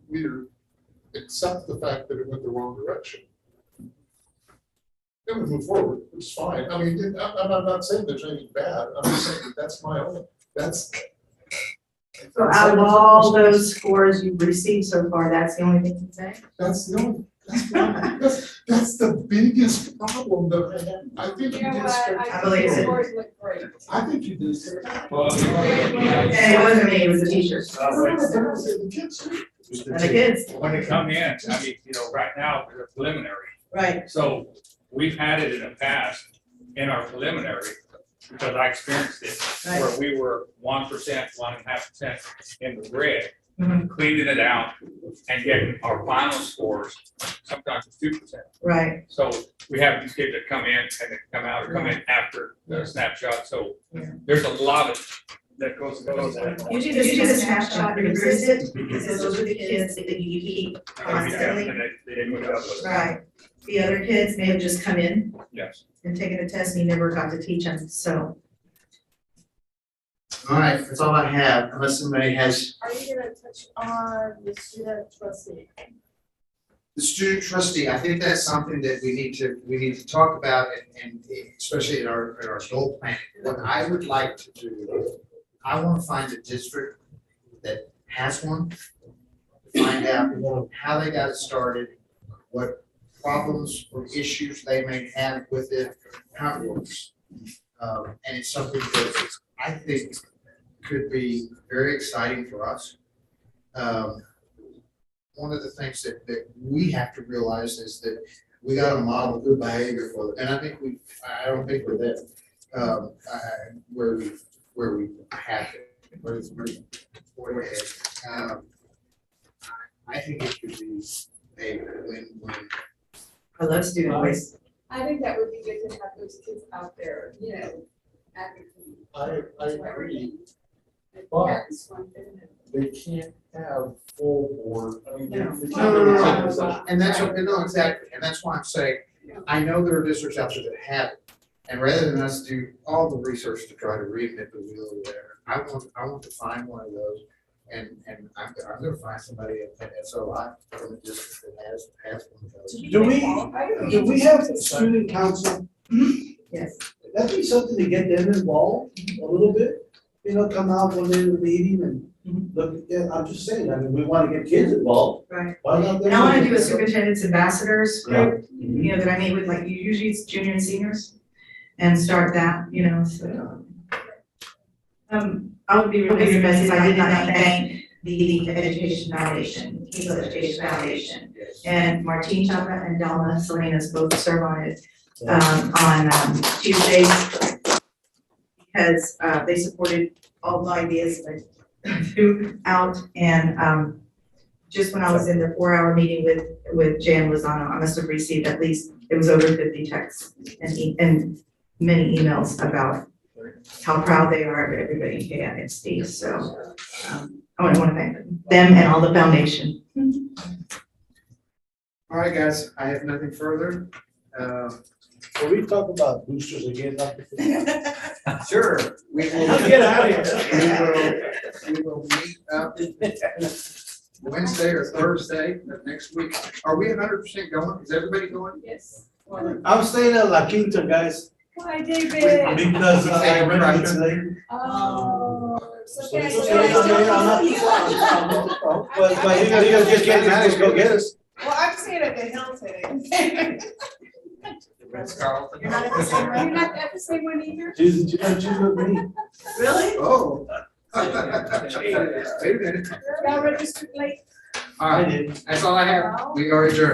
we either accept the fact that it went the wrong direction, then we move forward, which is fine. I mean, I'm not saying there's anything bad, I'm just saying that that's my only, So out of all those scores you've received so far, that's the only thing you say? That's the only, that's the biggest problem that I have. I think you You know did. what, I think the scores look great. I think you did. And it wasn't me, it was the teachers. The kids. And the kids. When they come in, I mean, you know, right now, they're preliminary. Right. So we've had it in the past, in our preliminary, because I experienced it, where we were 1%, 1.5% in the red, cleaning it out and getting our final scores, sometimes it's 2%. Right. So we have these kids that come in and they come out or come in after the snapshot, so there's a lot of that goes that. Usually the snapshot proves it, because those are the kids that you keep constantly. And they didn't put it up with it. Right. The other kids may have just come in Yes. and taken a test and you never got to teach them, so. All right, that's all I have, unless somebody has. Are you gonna touch on the student trustee? The student trustee, I think that's something that we need to talk about and especially in our goal planning. What I would like to do, I want to find a district that has one, find out how they got it started, what problems or issues they may have with it, how it works. And it's something that I think could be very exciting for us. One of the things that we have to realize is that we got to model good behavior for them. And I think I don't think we're there, where we have it. I think it could be a win-win. I love student voice. I think that would be good to have those kids out there, you know, advocating. I agree, And but that's one thing. they can't have full board. I mean, they No. can't- And that's what, no, exactly, and that's why I'm saying, I know there are districts out there that have it. And rather than us do all the research to try to reinvent the wheel there, I want to find one of those. And I'm gonna find somebody at SOI from a district that has one of those. Do we have a student council? Yes. That'd be something to get them involved a little bit, you know, come out one day to the meeting and look, yeah, I'm just saying, I mean, we wanna get kids involved. Right. Why not them? And I wanna do a superintendent's ambassadors group, you know, that I meet with, like, usually it's junior and seniors. And start that, you know, so. I would be remiss if I did not thank the Education Foundation, King's Education Foundation. And Martine Chapa and Delma Salinas both serve on it, on Tuesdays. Because, they supported all the ideas throughout, and, just when I was in the 4-hour meeting with Jan Lozano, I must have received at least, it was over 50 texts and many emails about how proud they are of everybody at KISD. So I want to thank them and all the foundation. All right, guys, I have nothing further. Can we talk about boosters again? Sure. We will. Let's get out of here. We will meet up Wednesday or Thursday of next week. Are we 100% going? Is everybody going? Yes. I'm staying at La Quinta, guys, Why, David? because I read it today. Oh. But you guys just can't go get us. Well, I'm staying at the Hilton. Carlton. You're not at the same one? You're not at the same one either? She's with me. Really? Oh. Wait a minute. Y'all registered late? All right, that's all I have. We are adjourned.